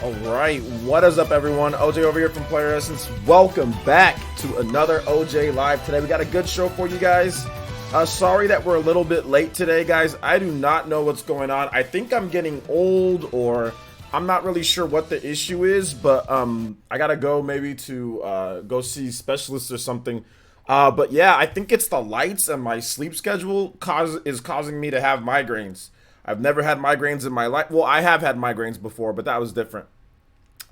All right, what is up, everyone? OJ over here from PlayerEssence. Welcome back to another OJ Live. Today we got a good show for you guys. Sorry that we're a little bit late today, guys. I do not know what's going on. I think I'm getting old, or I'm not really sure what the issue is, but I gotta go maybe to go see specialists or something. But yeah, I think it's the lights, and my sleep schedule is causing me to have migraines. I've never had migraines in my life. Well, I have had migraines before, but that was different.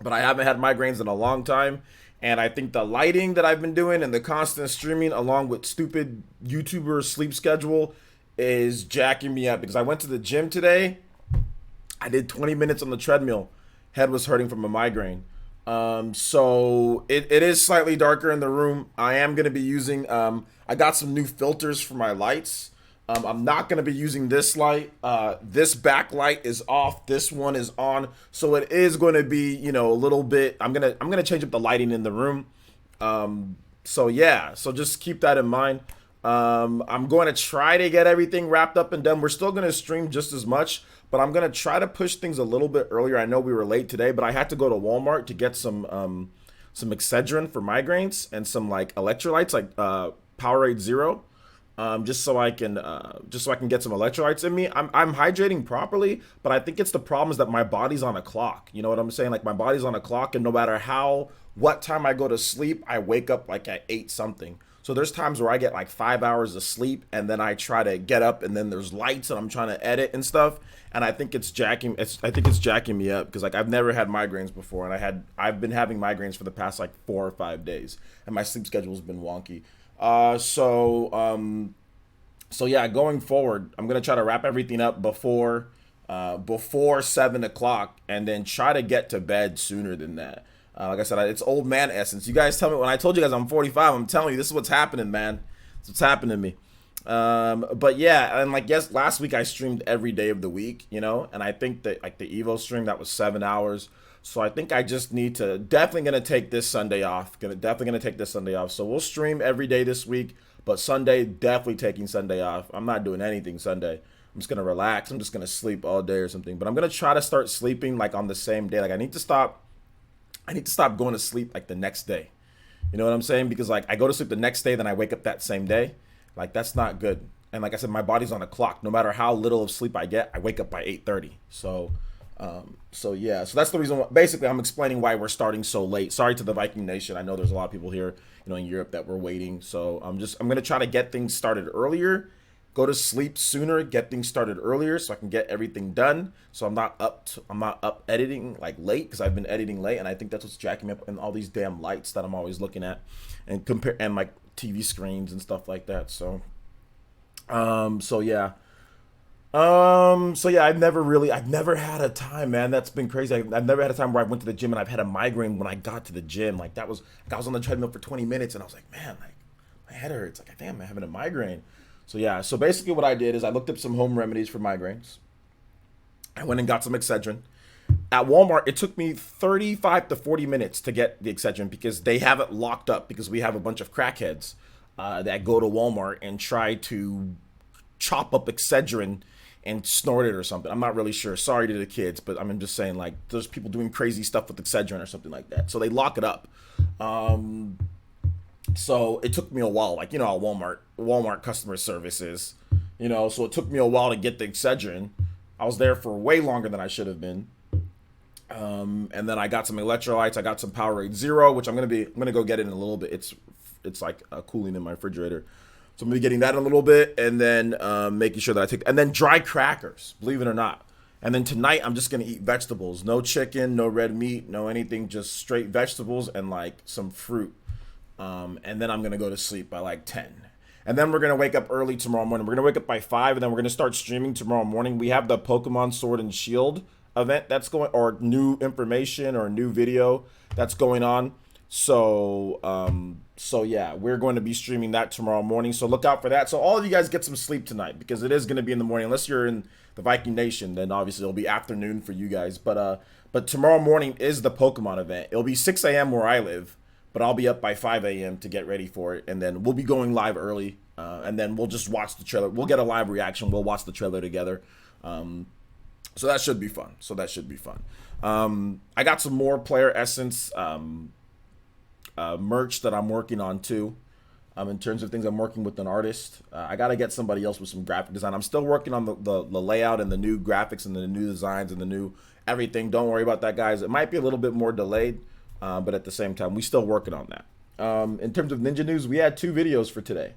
But I haven't had migraines in a long time. And I think the lighting that I've been doing and the constant streaming, along with stupid YouTuber sleep schedule, is jacking me up. Because I went to the gym today. I did 20 minutes on the treadmill. Head was hurting from a migraine. So it is slightly darker in the room. I am going to be using, I got some new filters for my lights. I'm not going to be using this light. This backlight is off. This one is on. So it is going to be, you know, a little bit, I'm going to change up the lighting in the room. So yeah, so just keep that in mind. I'm going to try to get everything wrapped up and done. We're still going to stream just as much, but I'm going to try to push things a little bit earlier. I know we were late today, but I had to go to Walmart to get some Excedrin for migraines and some like electrolytes, like Powerade Zero. Just so I can get some electrolytes in me. I'm hydrating properly, but I think it's the problem is that my body's on a clock. You know what I'm saying? Like my body's on a clock, and no matter what time I go to sleep, I wake up like at 8 something. So there's times where I get like 5 hours of sleep, and then I try to get up, and then there's lights, and I'm trying to edit and stuff. And I think it's jacking me up because like I've never had migraines before, and I've been having migraines for the past like 4 or 5 days, and my sleep schedule's been wonky. So yeah, going forward, I'm gonna try to wrap everything up before 7 o'clock, and then try to get to bed sooner than that. Like I said, it's old man essence. You guys tell me when I told you guys I'm 45. I'm telling you this is what's happening, man. It's what's happening to me. But yeah, and like yes, last week I streamed every day of the week, you know, and I think that like the Evo stream that was 7 hours. So I think I just need to definitely gonna take this Sunday off. Definitely gonna take this Sunday off. So we'll stream every day this week, but Sunday definitely taking Sunday off. I'm not doing anything Sunday. I'm just gonna relax. I'm just gonna sleep all day or something. But I'm gonna try to start sleeping like on the same day. Like I need to stop going to sleep like the next day. You know what I'm saying? Because like I go to sleep the next day, then I wake up that same day. Like that's not good. And like I said, my body's on a clock. No matter how little of sleep I get, I wake up by 8:30. So yeah, so that's the reason why, basically I'm explaining why we're starting so late. Sorry to the Viking Nation. I know there's a lot of people here, you know, in Europe that were waiting. So I'm going to try to get things started earlier, go to sleep sooner, get things started earlier so I can get everything done. So I'm not up editing like late, because I've been editing late, and I think that's what's jacking me up, and all these damn lights that I'm always looking at and like TV screens and stuff like that. So yeah. So yeah, I've never had a time, man. That's been crazy. I've never had a time where I went to the gym and I've had a migraine when I got to the gym. Like I was on the treadmill for 20 minutes and I was like, man, like my head hurts. Like, damn, I'm having a migraine. So yeah, so basically what I did is I looked up some home remedies for migraines. I went and got some Excedrin. At Walmart, it took me 35 to 40 minutes to get the Excedrin because they have it locked up, because we have a bunch of crackheads that go to Walmart and try to chop up Excedrin and snort it or something. I'm not really sure. Sorry to the kids, but I'm just saying, like, there's people doing crazy stuff with Excedrin or something like that. So they lock it up. So it took me a while, like, you know how Walmart customer service is, you know, so it took me a while to get the Excedrin. I was there for way longer than I should have been. And then I got some electrolytes. I got some Powerade Zero, which I'm gonna go get it in a little bit. It's like cooling in my refrigerator. So I'm gonna be getting that in a little bit, and then making sure that I take, and then dry crackers, believe it or not. And then tonight I'm just gonna eat vegetables, no chicken, no red meat, no anything, just straight vegetables and like some fruit. And then I'm gonna go to sleep by like 10. And then we're gonna wake up early tomorrow morning. We're gonna wake up by 5, and then we're gonna start streaming tomorrow morning. We have the Pokemon Sword and Shield event that's going, or new information or new video that's going on. So yeah, we're going to be streaming that tomorrow morning. So look out for that. So all of you guys get some sleep tonight, because it is going to be in the morning. Unless you're in the Viking Nation, then obviously it'll be afternoon for you guys. But tomorrow morning is the Pokemon event. It'll be 6 a.m. where I live, but I'll be up by 5 a.m. to get ready for it. And then we'll be going live early. And then we'll just watch the trailer. We'll get a live reaction. We'll watch the trailer together. So that should be fun. I got some more PlayerEssence merch that I'm working on too. In terms of things, I'm working with an artist. I got to get somebody else with some graphic design. I'm still working on the layout and the new graphics and the new designs and the new everything. Don't worry about that, guys. It might be a little bit more delayed, but at the same time, we still working on that. In terms of Ninja News, we had 2 videos for today.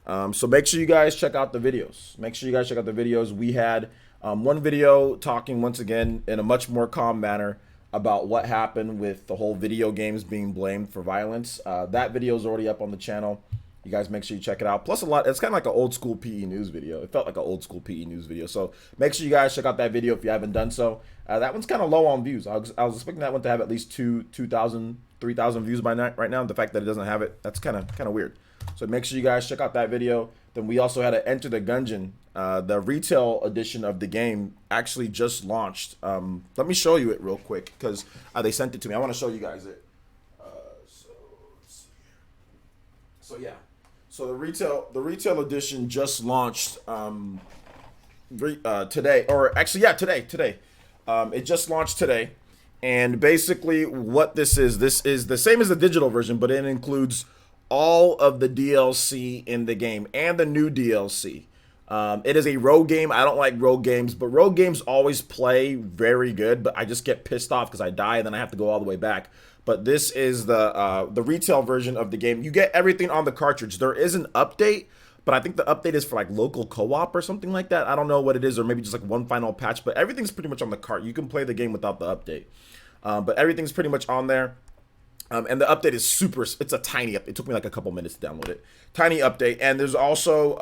So make sure you guys check out the videos. We had one video talking once again in a much more calm manner about what happened with the whole video games being blamed for violence. That video is already up on the channel. You guys make sure you check it out. Plus it's kind of like an old school PE news video. It felt like an old school PE news video. So make sure you guys check out that video if you haven't done so. That one's kind of low on views. I was expecting that one to have at least 2,000, 3,000 views by night right now. The fact that it doesn't have it, that's kind of weird. So make sure you guys check out that video. Then we also had to Enter the Gungeon. The retail edition of the game actually just launched. Let me show you it real quick because they sent it to me. I want to show you guys it. So yeah. So the retail edition just launched today, or actually today. It just launched today, and basically what this is the same as the digital version, but it includes all of the DLC in the game and the new DLC. It is a rogue game. I don't like rogue games, but rogue games always play very good, but I just get pissed off because I die and then I have to go all the way back. But this is the retail version of the game. You get everything on the cartridge. There is an update, but I think the update is for like local co-op or something like that. I don't know what it is, or maybe just like one final patch, but everything's pretty much on the cart. You can play the game without the update. But everything's pretty much on there. And the update is it's a tiny update. It took me like a couple minutes to download it. Tiny update. And there's also,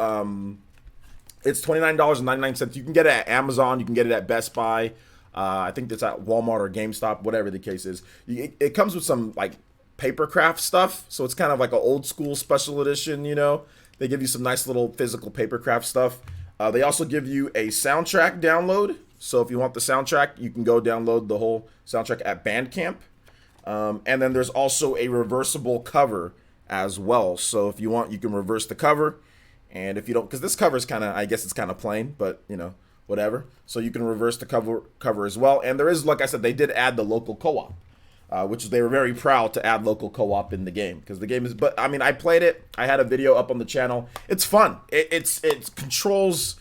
it's $29.99. You can get it at Amazon. You can get it at Best Buy. I think it's at Walmart or GameStop, whatever the case is. It comes with some like papercraft stuff. So it's kind of like an old school special edition, you know. They give you some nice little physical papercraft stuff. They also give you a soundtrack download. So if you want the soundtrack, you can go download the whole soundtrack at Bandcamp. And then there's also a reversible cover as well. So if you want, you can reverse the cover. And if you don't, because this cover is kind of, I guess it's kind of plain, but you know, whatever. So you can reverse the cover as well. And there is, like I said, they did add the local co-op, which they were very proud to add local co-op in the game, because the game is, but I mean, I played it. I had a video up on the channel. It's fun. It controls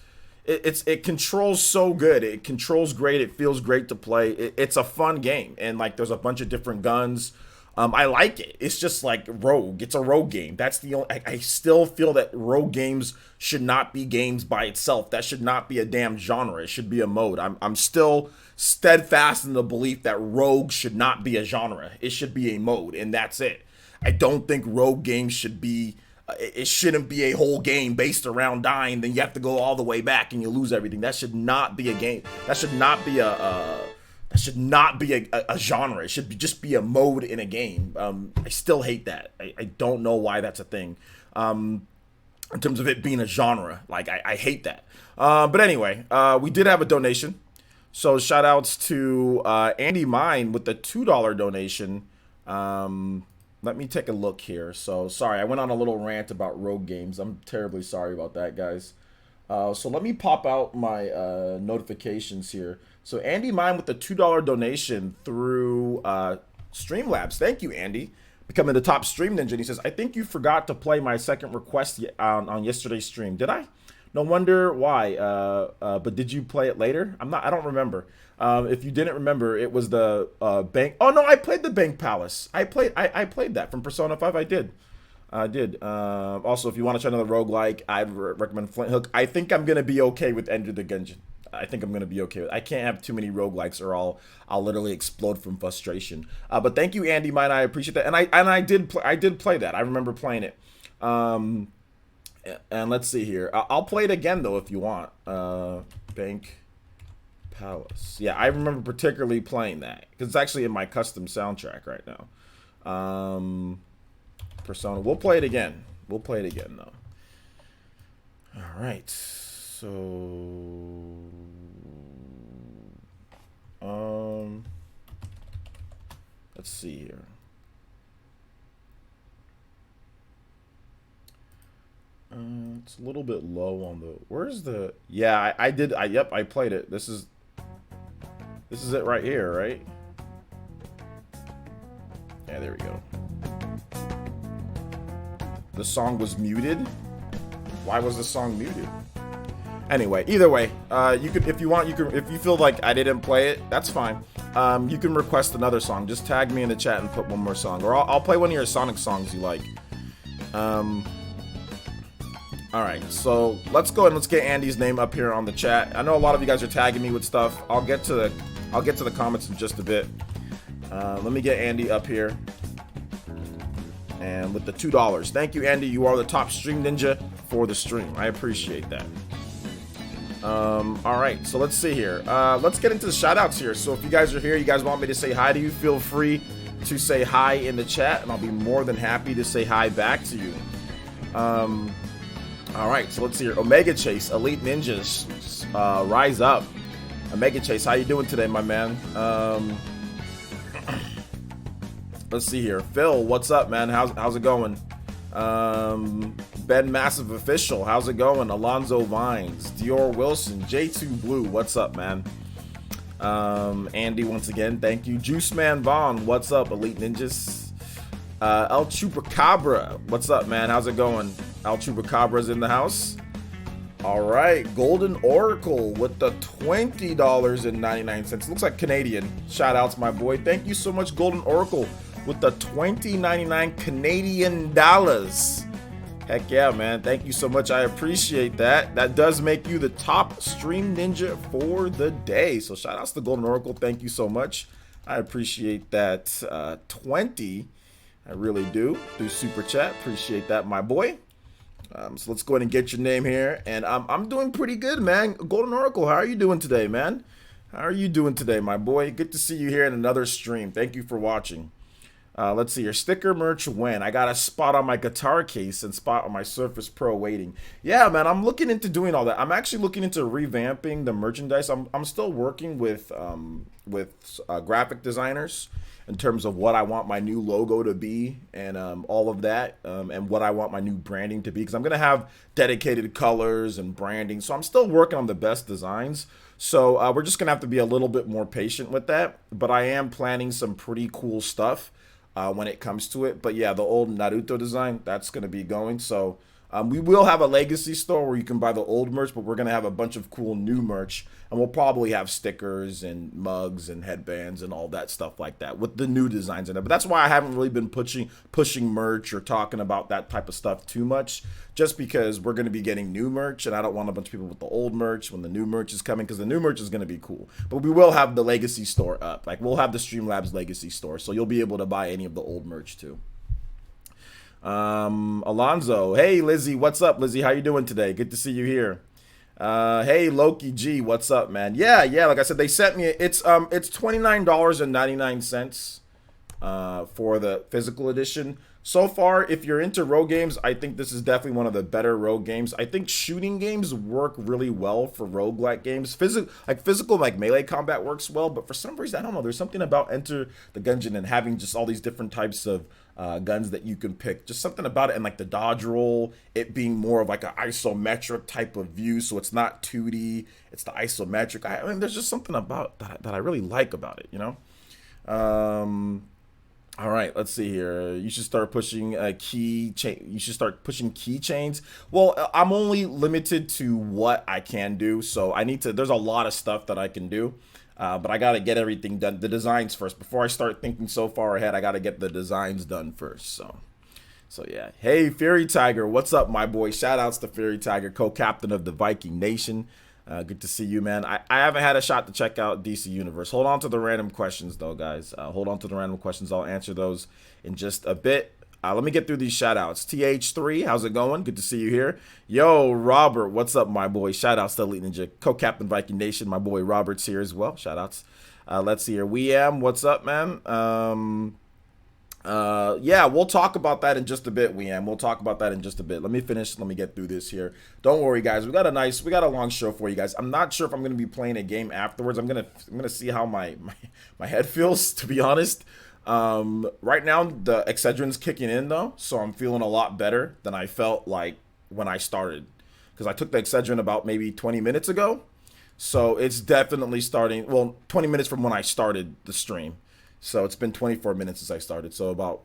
so good. It controls great. It feels great to play. It's a fun game, and like there's a bunch of different guns. I like it. It's just like rogue. It's a rogue game. That's the only. I still feel that rogue games should not be games by itself. That should not be a damn genre. It should be a mode. I'm still steadfast in the belief that rogue should not be a genre. It should be a mode, and that's it. I don't think rogue games should be. It shouldn't be a whole game based around dying. Then you have to go all the way back and you lose everything. That should not be a game. That should not be a genre. It should just be a mode in a game. I still hate that. I don't know why that's a thing. In terms of it being a genre, like I hate that. But anyway, we did have a donation. So shout outs to Andy Mine with the $2 donation. Let me take a look here. So sorry, I went on a little rant about rogue games. I'm terribly sorry about that, guys. So let me pop out my notifications here. So Andy Mine with the $2 donation through Streamlabs. Thank you, Andy. Becoming the top stream ninja. And he says, I think you forgot to play my second request on yesterday's stream. Did I? No wonder why. But did you play it later? I don't remember. If you didn't remember, it was the bank. Oh no, I played the Bank Palace. I played that from Persona 5. I did. Also, if you want to try another roguelike, I'd recommend Flint Hook. I think I'm gonna be okay with Enter the Gungeon. I think I'm gonna be okay with. I can't have too many roguelikes, or I'll literally explode from frustration. But thank you, Andy Mine. I appreciate that. And I did play that. I remember playing it. And let's see here. I'll play it again though if you want. Bank Palace. Yeah, I remember particularly playing that because it's actually in my custom soundtrack right now. Persona. We'll play it again. Though. All right. So, let's see here. It's a little bit low on the. Where's the? Yeah, I did. Yep, I played it. This is. This is it right here, right? Yeah, there we go. The song was muted. Why was the song muted? Anyway, either way, you can, if you want, you can, if you feel like I didn't play it, that's fine. You can request another song. Just tag me in the chat and put one more song, or I'll play one of your Sonic songs you like. All right, so let's go and let's get Andy's name up here on the chat. I know a lot of you guys are tagging me with stuff. I'll get to the comments in just a bit. Let me get Andy up here. And with the $2. Thank you, Andy. You are the top stream ninja for the stream. I appreciate that. All right, so let's see here. Let's get into the shout outs here. So if you guys are here, you guys want me to say hi to you, feel free to say hi in the chat, and I'll be more than happy to say hi back to you. All right, so let's see here. Omega Chase, Elite Ninjas, rise up. Omega Chase, how you doing today, my man? Let's see here. Phil, what's up, man? How's it going? Ben Massive Official, how's it going? Alonzo Vines, Dior Wilson, J2 Blue, what's up, man? Andy, once again, thank you. Juice Man Vaughn, what's up, Elite Ninjas? El Chupacabra, what's up, man? How's it going? El Chupacabra's in the house. All right, Golden Oracle with the $20.99. Looks like Canadian. Shout out to my boy. Thank you so much, Golden Oracle, with the $20.99 Canadian dollars. Heck yeah, man. Thank you so much. I appreciate that. That does make you the top stream ninja for the day. So shout outs to Golden Oracle. Thank you so much. I appreciate that 20. I really do. Through Super Chat. Appreciate that, my boy. So let's go ahead and get your name here. And I'm doing pretty good, man. Golden Oracle, how are you doing today, man? How are you doing today, my boy? Good to see you here in another stream. Thank you for watching. Let's see here. Sticker merch when? I got a spot on my guitar case and spot on my Surface Pro waiting. Yeah, man, I'm looking into doing all that. I'm actually looking into revamping the merchandise. I'm still working with graphic designers in terms of what I want my new logo to be and all of that and what I want my new branding to be, because I'm going to have dedicated colors and branding. So I'm still working on the best designs. So we're just going to have to be a little bit more patient with that. But I am planning some pretty cool stuff when it comes to it. But yeah, the old Naruto design, that's going to be going. So we will have a legacy store where you can buy the old merch, but we're going to have a bunch of cool new merch. And we'll probably have stickers and mugs and headbands and all that stuff like that with the new designs in it. But that's why I haven't really been pushing merch or talking about that type of stuff too much, just because we're going to be getting new merch and I don't want a bunch of people with the old merch when the new merch is coming, because the new merch is going to be cool. But we will have the legacy store up. Like, we'll have the Streamlabs legacy store, so you'll be able to buy any of the old merch too. Alonzo, hey Lizzie, what's up, Lizzie? How you doing today? Good to see you here. Hey Loki G, what's up, man? Yeah, like I said, they sent me it's $29.99 for the physical edition. So far, if you're into rogue games, I think this is definitely one of the better rogue games. I think shooting games work really well for roguelike games. Physical melee combat works well, but for some reason, I don't know, there's something about Enter the Gungeon and having just all these different types of guns that you can pick. Just something about it, and like the dodge roll, it being more of like an isometric type of view, so it's not 2D, it's the isometric. I mean, there's just something about that I really like about it, you know? All right, let's see here. You should start pushing keychains. Well, I'm only limited to what I can do, so there's a lot of stuff that I can do. But I got to get everything done, the designs first. Before I start thinking so far ahead, I got to get the designs done first. So yeah. Hey, Fairy Tiger, what's up, my boy? Shout outs to Fairy Tiger, co-captain of the Viking Nation. Good to see you, man. I haven't had a shot to check out DC Universe. Hold on to the random questions, though, guys. Hold on to the random questions. I'll answer those in just a bit. Let me get through these shout-outs. TH3, how's it going? Good to see you here. Yo, Robert, what's up, my boy? Shout-outs to Elite Ninja, co-captain Viking Nation. My boy Robert's here as well. Shout-outs. Let's see here. What's up, man? Yeah, we'll talk about that in just a bit, We'll talk about that in just a bit. Let me get through this here. Don't worry, guys. We got a long show for you guys. I'm not sure if I'm going to be playing a game afterwards. I'm going to see how my head feels, to be honest. Right now the Excedrin's kicking in though, so I'm feeling a lot better than I felt like when I started, because I took the Excedrin about maybe 20 minutes ago. So it's definitely starting. Well, 20 minutes from when I started the stream. So it's been 24 minutes since I started. So about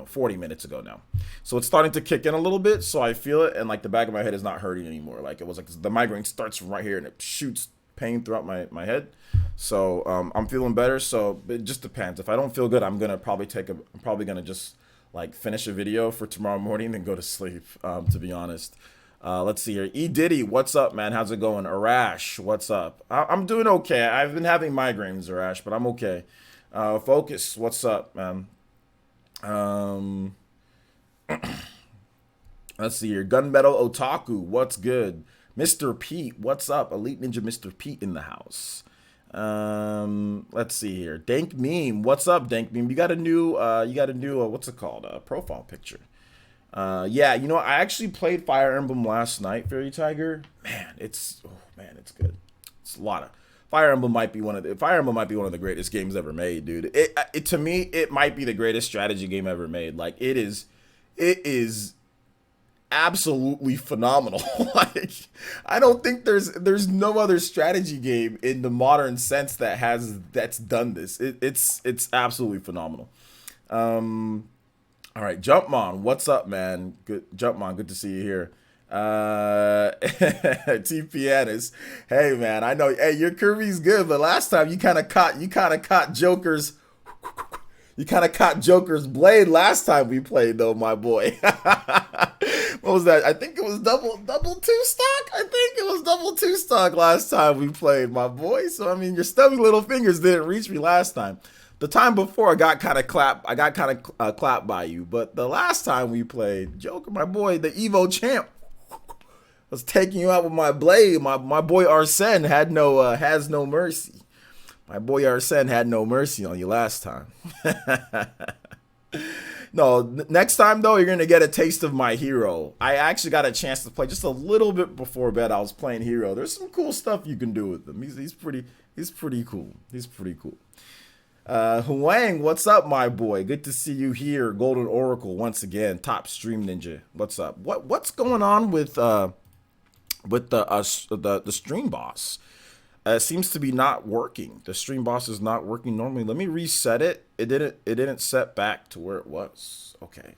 40 minutes ago now. So it's starting to kick in a little bit. So I feel it, and like the back of my head is not hurting anymore. Like it was like the migraine starts from right here and it shoots pain throughout my head. So I'm feeling better. So it just depends. If I don't feel good, I'm probably gonna just like finish a video for tomorrow morning and go to sleep. To be honest. Let's see here. E Diddy, what's up, man? How's it going? Arash, what's up? I'm doing okay. I've been having migraines, Arash, but I'm okay. Focus, what's up, man? Um, let's see here. Gunmetal Otaku, what's good? Mr. Pete, what's up? Elite Ninja Mr. Pete in the house. Let's see here. Dank Meme, what's up, Dank Meme? You got a new what's it called? Profile picture. Yeah, I actually played Fire Emblem last night, Fairy Tiger. Man, it's good. It's a lot of Fire Emblem might be one of the greatest games ever made, dude. It to me, it might be the greatest strategy game ever made. Like it is absolutely phenomenal. Like I don't think there's no other strategy game in the modern sense that's done this. It's absolutely phenomenal. All right, Jumpmon, what's up, man? Good, Jumpmon, good to see you here. TPN hey, man, I know, hey, your Kirby's good, but last time you kind of caught Joker's, blade last time we played, though, my boy. What was that? I think it was double two stock. I think it was double two stock last time we played, my boy. So I mean, your stubby little fingers didn't reach me last time. The time before I got kind of clapped by you, but the last time we played, Joker, my boy, the Evo champ, was taking you out with my blade. My boy Arsene has no mercy. My boy Arsene had no mercy on you last time. No, next time though, you're gonna get a taste of my hero. I actually got a chance to play just a little bit before bed. I was playing hero. There's some cool stuff you can do with him. He's pretty cool. He's pretty cool. Huang, what's up, my boy? Good to see you here. Golden Oracle once again. Top stream ninja. What's up? What's going on with the stream boss? It seems to be not working. The stream boss is not working normally. Let me reset it. It didn't set back to where it was. Okay,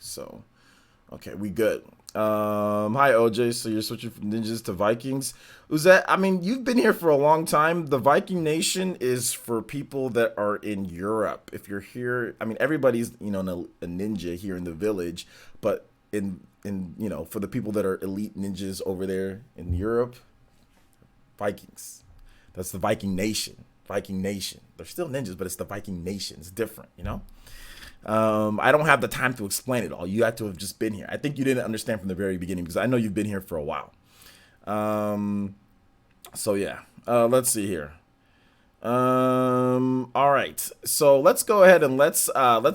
we good. Hi OJ. So you're switching from ninjas to Vikings. Uzet, I mean, you've been here for a long time. The Viking Nation is for people that are in Europe. If you're here, I mean, everybody's a ninja here in the village, but in for the people that are elite ninjas over there in Europe, Vikings. That's the Viking Nation. Viking Nation. They're still ninjas, but it's the Viking Nation. It's different, I don't have the time to explain it all. You have to have just been here. I think you didn't understand from the very beginning because I know you've been here for a while. So yeah, let's see here. All right, so let's go ahead and let's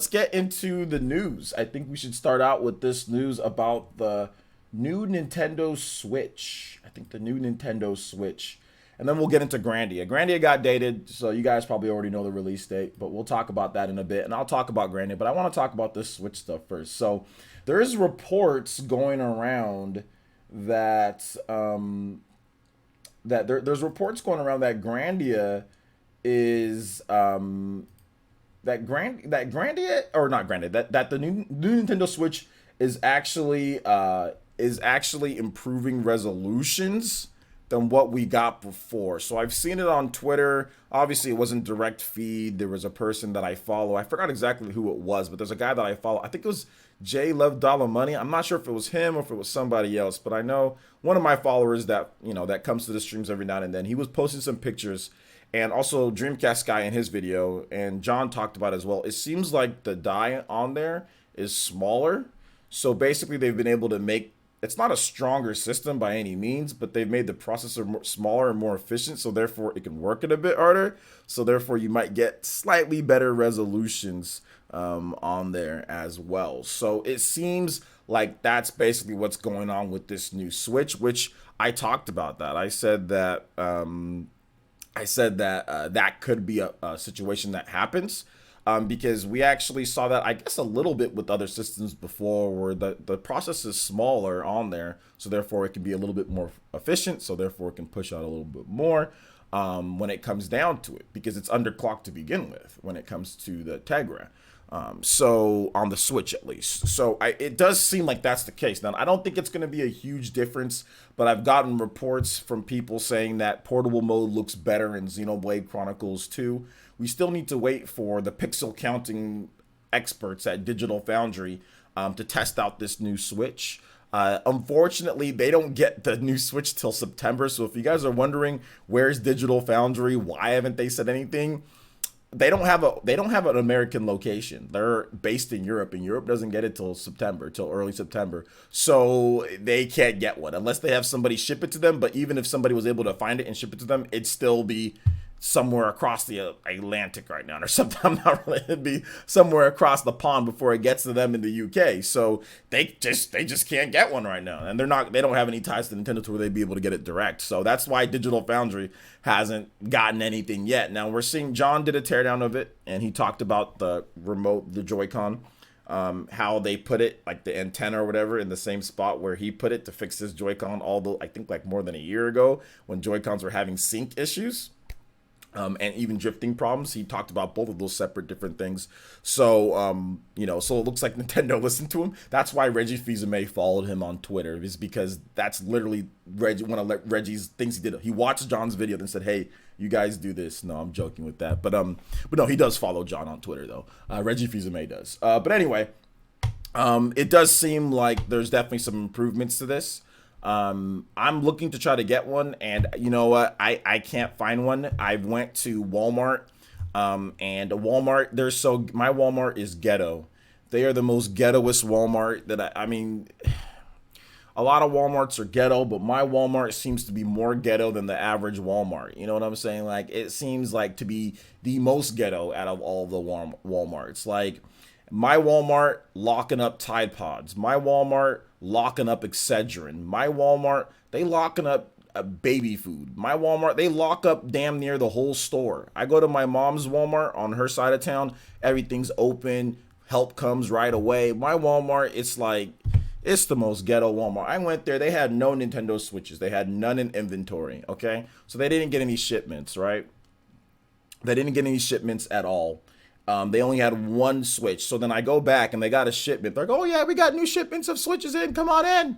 get into the news. I think we should start out with this news about the new Nintendo Switch. I think the new Nintendo Switch. And then we'll get into Grandia. Grandia got dated, so you guys probably already know the release date, but we'll talk about that in a bit. And I'll talk about Grandia, but I want to talk about this Switch stuff first. So there is reports going around that there's reports going around that Grandia is that Grandia or not Grandia that the new Nintendo Switch is actually improving resolutions than what we got before. So I've seen it on Twitter. Obviously, it wasn't direct feed. There was a person that I follow. I forgot exactly who it was, but there's a guy that I follow. I think it was Jay Love Dollar Money. I'm not sure if it was him or if it was somebody else, but I know one of my followers that that comes to the streams every now and then. He was posting some pictures, and also Dreamcast guy in his video, and John talked about it as well. It seems like the die on there is smaller. So basically, they've been able to make. It's not a stronger system by any means, but they've made the processor smaller and more efficient, so therefore it can work it a bit harder. So therefore you might get slightly better resolutions on there as well. So it seems like that's basically what's going on with this new Switch, which I talked about that. I said that that could be a situation that happens. Because we actually saw that, I guess, a little bit with other systems before where the process is smaller on there. So therefore, it can be a little bit more efficient. So therefore, it can push out a little bit more. when it comes down to it, because it's underclocked to begin with when it comes to the Tegra. So on the Switch at least. So it does seem like that's the case. Now, I don't think it's going to be a huge difference, but I've gotten reports from people saying that portable mode looks better in Xenoblade Chronicles 2. We still need to wait for the pixel counting experts at Digital Foundry to test out this new Switch. Unfortunately, they don't get the new Switch till September. So if you guys are wondering where's Digital Foundry, why haven't they said anything? They don't have an American location. They're based in Europe, and Europe doesn't get it till early September. So they can't get one unless they have somebody ship it to them. But even if somebody was able to find it and ship it to them, it'd still be somewhere across the Atlantic right now or something. I'm not really, it'd be somewhere across the pond before it gets to them in the UK. So they just can't get one right now, and they don't have any ties to Nintendo to where they'd be able to get it direct. So that's why Digital Foundry hasn't gotten anything yet. Now we're seeing John did a teardown of it, and he talked about the remote, the Joy-Con, how they put it, like the antenna or whatever, in the same spot where he put it to fix his Joy-Con, although I think like more than a year ago when Joy-Cons were having sync issues. And even drifting problems. He talked about both of those separate different things. So, so it looks like Nintendo listened to him. That's why Reggie Fils-Aimé followed him on Twitter, is because that's literally one of Reggie's things he did. He watched John's video and said, "Hey, you guys do this." No, I'm joking with that. But no, he does follow John on Twitter though. Reggie Fils-Aimé does. But anyway, it does seem like there's definitely some improvements to this. I'm looking to try to get one, and you know what? I can't find one. I went to Walmart, and Walmart, my Walmart is ghetto. They are the most ghettoest Walmart that I mean, a lot of Walmarts are ghetto, but my Walmart seems to be more ghetto than the average Walmart. You know what I'm saying? Like, it seems like to be the most ghetto out of all the Walmarts. Like, my Walmart locking up Tide Pods. My Walmart locking up Excedrin. My Walmart, they locking up baby food. My Walmart, they lock up damn near the whole store. I go to my mom's Walmart on her side of town. Everything's open. Help comes right away. My Walmart, it's the most ghetto Walmart. I went there. They had no Nintendo Switches. They had none in inventory. Okay. So they didn't get any shipments, right? They didn't get any shipments at all. They only had one Switch. So then I go back and they got a shipment. They're like, "Oh yeah, we got new shipments of Switches in. Come on in."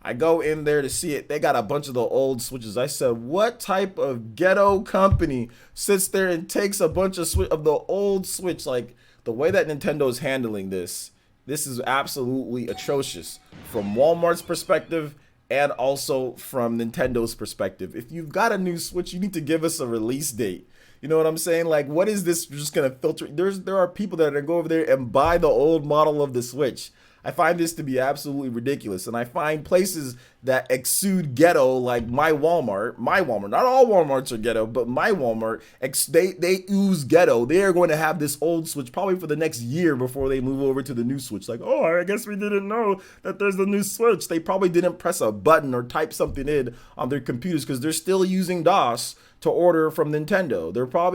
I go in there to see it. They got a bunch of the old Switches. I said, what type of ghetto company sits there and takes a bunch of the old Switch? Like, the way that Nintendo is handling this is absolutely atrocious from Walmart's perspective and also from Nintendo's perspective. If you've got a new Switch, you need to give us a release date. You know what I'm saying? Like, what is this? You're just gonna filter? There are people that are gonna go over there and buy the old model of the Switch. I find this to be absolutely ridiculous, and I find places that exude ghetto, like my Walmart. Not all Walmarts are ghetto, but my Walmart, they ooze ghetto. They are going to have this old Switch probably for the next year before they move over to the new Switch. Like, oh, I guess we didn't know that there's a new Switch. They probably didn't press a button or type something in on their computers because they're still using DOS to order from Nintendo.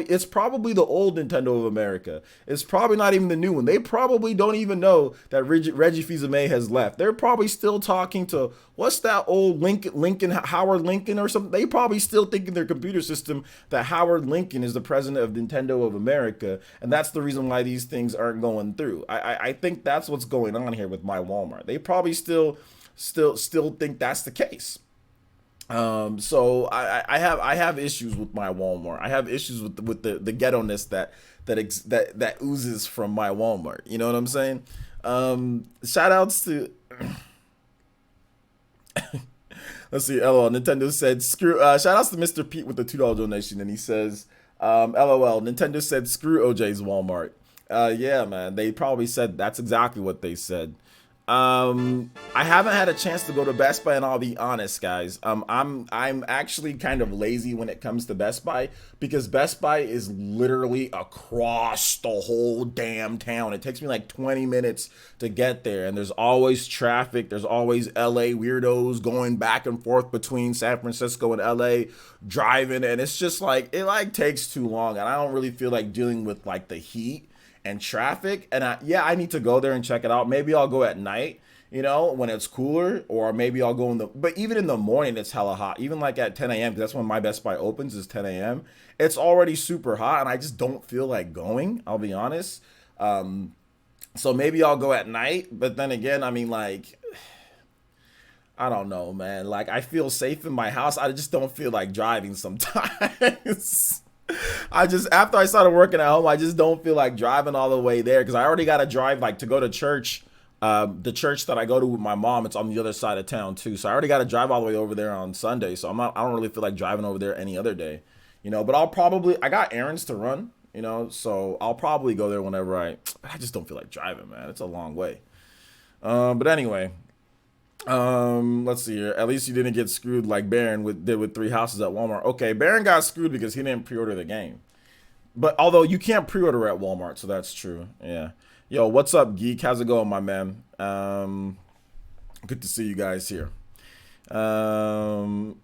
It's probably the old Nintendo of America. It's probably not even the new one. They probably don't even know that Reggie Fils-Aimé has left. They're probably still talking to, what's that old Howard Lincoln or something? They probably still think in their computer system that Howard Lincoln is the president of Nintendo of America, and that's the reason why these things aren't going through. I think that's what's going on here with my Walmart. They probably still think that's the case. So I have issues with my Walmart. I have issues with the ghetto-ness that oozes from my Walmart. You know what I'm saying? Shout outs to let's see, LOL. Nintendo said screw shout outs to Mr. Pete with the $2 donation, and he says LOL, Nintendo said screw OJ's Walmart. Yeah, man, they probably said that's exactly what they said. I haven't had a chance to go to Best Buy, and I'll be honest, guys. I'm actually kind of lazy when it comes to Best Buy because Best Buy is literally across the whole damn town. It takes me like 20 minutes to get there, and there's always traffic. There's always LA weirdos going back and forth between San Francisco and LA driving, and it's just like it takes too long, and I don't really feel like dealing with like the heat and traffic. And I need to go there and check it out. Maybe I'll go at night you know, when it's cooler, or maybe I'll go in the, but even in the morning, it's hella hot. Even like at 10 a.m., because that's when my Best Buy opens, is 10 a.m. It's already super hot, and I just don't feel like going, I'll be honest. So maybe I'll go at night, but then again, I mean, like, I don't know, man. Like, I feel safe in my house. I just don't feel like driving sometimes. I just, after I started working at home, I just don't feel like driving all the way there because I already got to drive, like, to go to church. The church that I go to with my mom, it's on the other side of town too. So I already got to drive all the way over there on Sunday. So I don't really feel like driving over there any other day, you know. But I got errands to run, you know. So I'll probably go there whenever I just don't feel like driving, man. It's a long way. But anyway, let's see here. At least you didn't get screwed like Baron did with three houses at Walmart. Okay, Baron got screwed because he didn't pre-order the game. But although you can't pre-order at Walmart, so that's true. Yeah. Yo, what's up, Geek? How's it going, my man? Good to see you guys here. Um,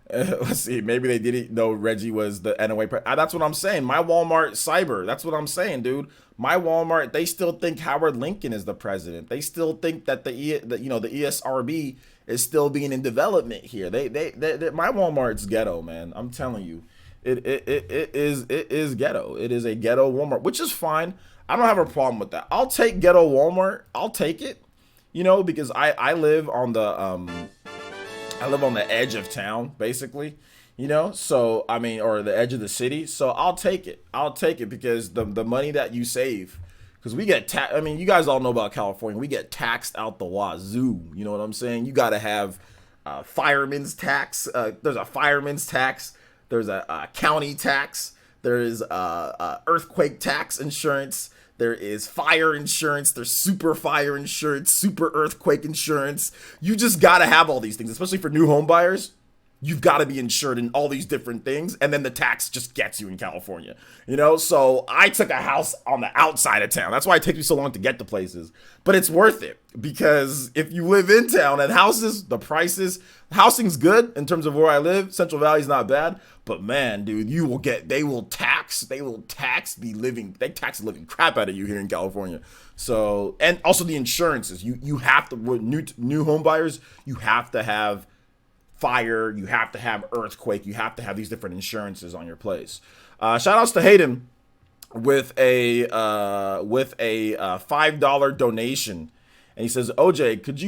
let's see. Maybe they didn't know Reggie was the NOA. That's what I'm saying. My Walmart cyber. That's what I'm saying, dude. My Walmart. They still think Howard Lincoln is the president. They still think that the ESRB is still being in development here. My Walmart's ghetto, man. I'm telling you, it is ghetto. It is a ghetto Walmart, which is fine. I don't have a problem with that. I'll take ghetto Walmart. I'll take it. You know, because I live on the edge of town, basically, you know. So I mean, or the edge of the city. So I'll take it. I'll take it because the money that you save, because we get I mean, you guys all know about California. We get taxed out the wazoo. You know what I'm saying? You got to have fireman's tax. There's a fireman's tax. There's a county tax. There is earthquake tax insurance. There is fire insurance. There's super fire insurance, super earthquake insurance. You just got to have all these things, especially for new home buyers. You've got to be insured in all these different things. And then the tax just gets you in California, you know? So I took a house on the outside of town. That's why it takes me so long to get to places. But it's worth it because if you live in town and houses, the prices, housing's good in terms of where I live. Central Valley's not bad. But man, dude, they will tax the living crap out of you here in California. So, and also the insurances. You have to, with new home buyers, you have to have fire, you have to have earthquake, you have to have these different insurances on your place. Shout outs to Hayden with a $5 donation, and he says, OJ, could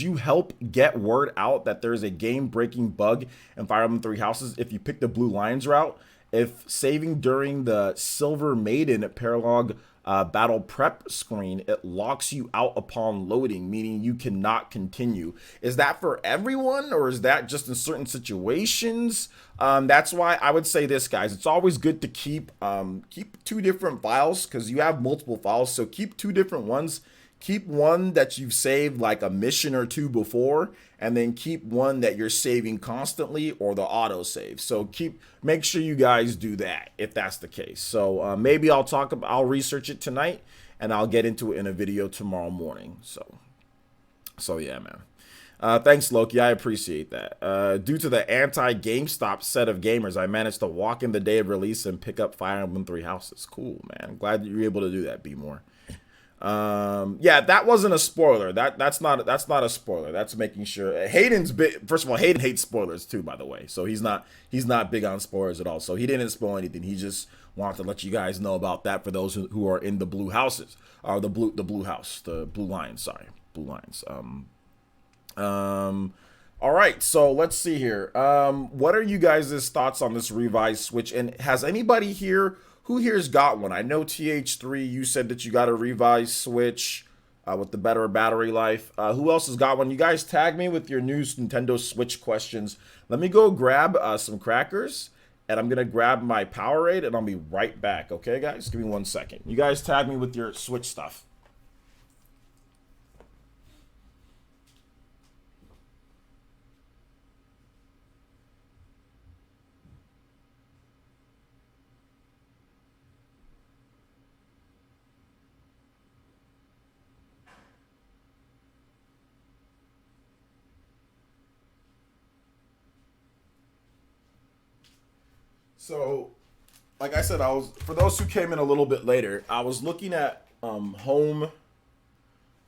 you help get word out that there's a game breaking bug in Fire Emblem Three Houses if you pick the Blue Lions route? If saving during the Silver Maiden paralog battle prep screen, it locks you out upon loading, meaning you cannot continue. Is that for everyone, or is that just in certain situations? That's why I would say this, guys. It's always good to keep two different files because you have multiple files. So keep two different ones. Keep one that you've saved like a mission or two before, and then keep one that you're saving constantly or the autosave. So make sure you guys do that if that's the case. So maybe I'll research it tonight and I'll get into it in a video tomorrow morning. So yeah, man. Thanks, Loki. I appreciate that. Due to the anti-GameStop set of gamers, I managed to walk in the day of release and pick up Fire Emblem Three Houses. Cool, man. I'm glad that you were able to do that, B More. Yeah, that wasn't a spoiler. That's not a spoiler. That's making sure Hayden's big. First of all, Hayden hates spoilers too, by the way. So he's not big on spoilers at all. So he didn't spoil anything. He just wanted to let you guys know about that for those who are in the blue houses, or the blue house, the Blue Lions. Sorry, Blue Lions. All right, so let's see here. What are you guys' thoughts on this revised Switch? And has anybody here? Who here's got one? I know TH3, you said that you got a revised Switch with the better battery life. Who else has got one? You guys tag me with your new Nintendo Switch questions. Let me go grab some crackers, and I'm going to grab my Powerade, and I'll be right back. Okay, guys? Give me 1 second. You guys tag me with your Switch stuff. So, like I said, for those who came in a little bit later, I was looking at home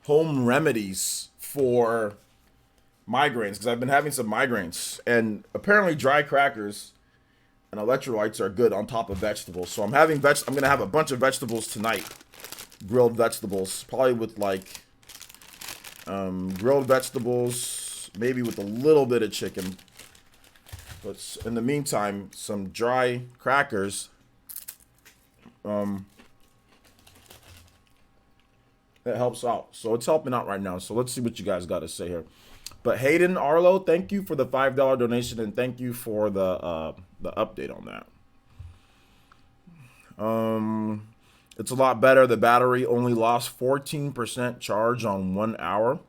home remedies for migraines, because I've been having some migraines, and apparently dry crackers and electrolytes are good on top of vegetables. So I'm gonna have a bunch of vegetables tonight, grilled vegetables, probably with like grilled vegetables, maybe with a little bit of chicken. But in the meantime, some dry crackers. That helps out. So it's helping out right now. So let's see what you guys got to say here. But Hayden Arlo, thank you for the $5 donation, and thank you for the update on that. It's a lot better. The battery only lost 14% charge on 1 hour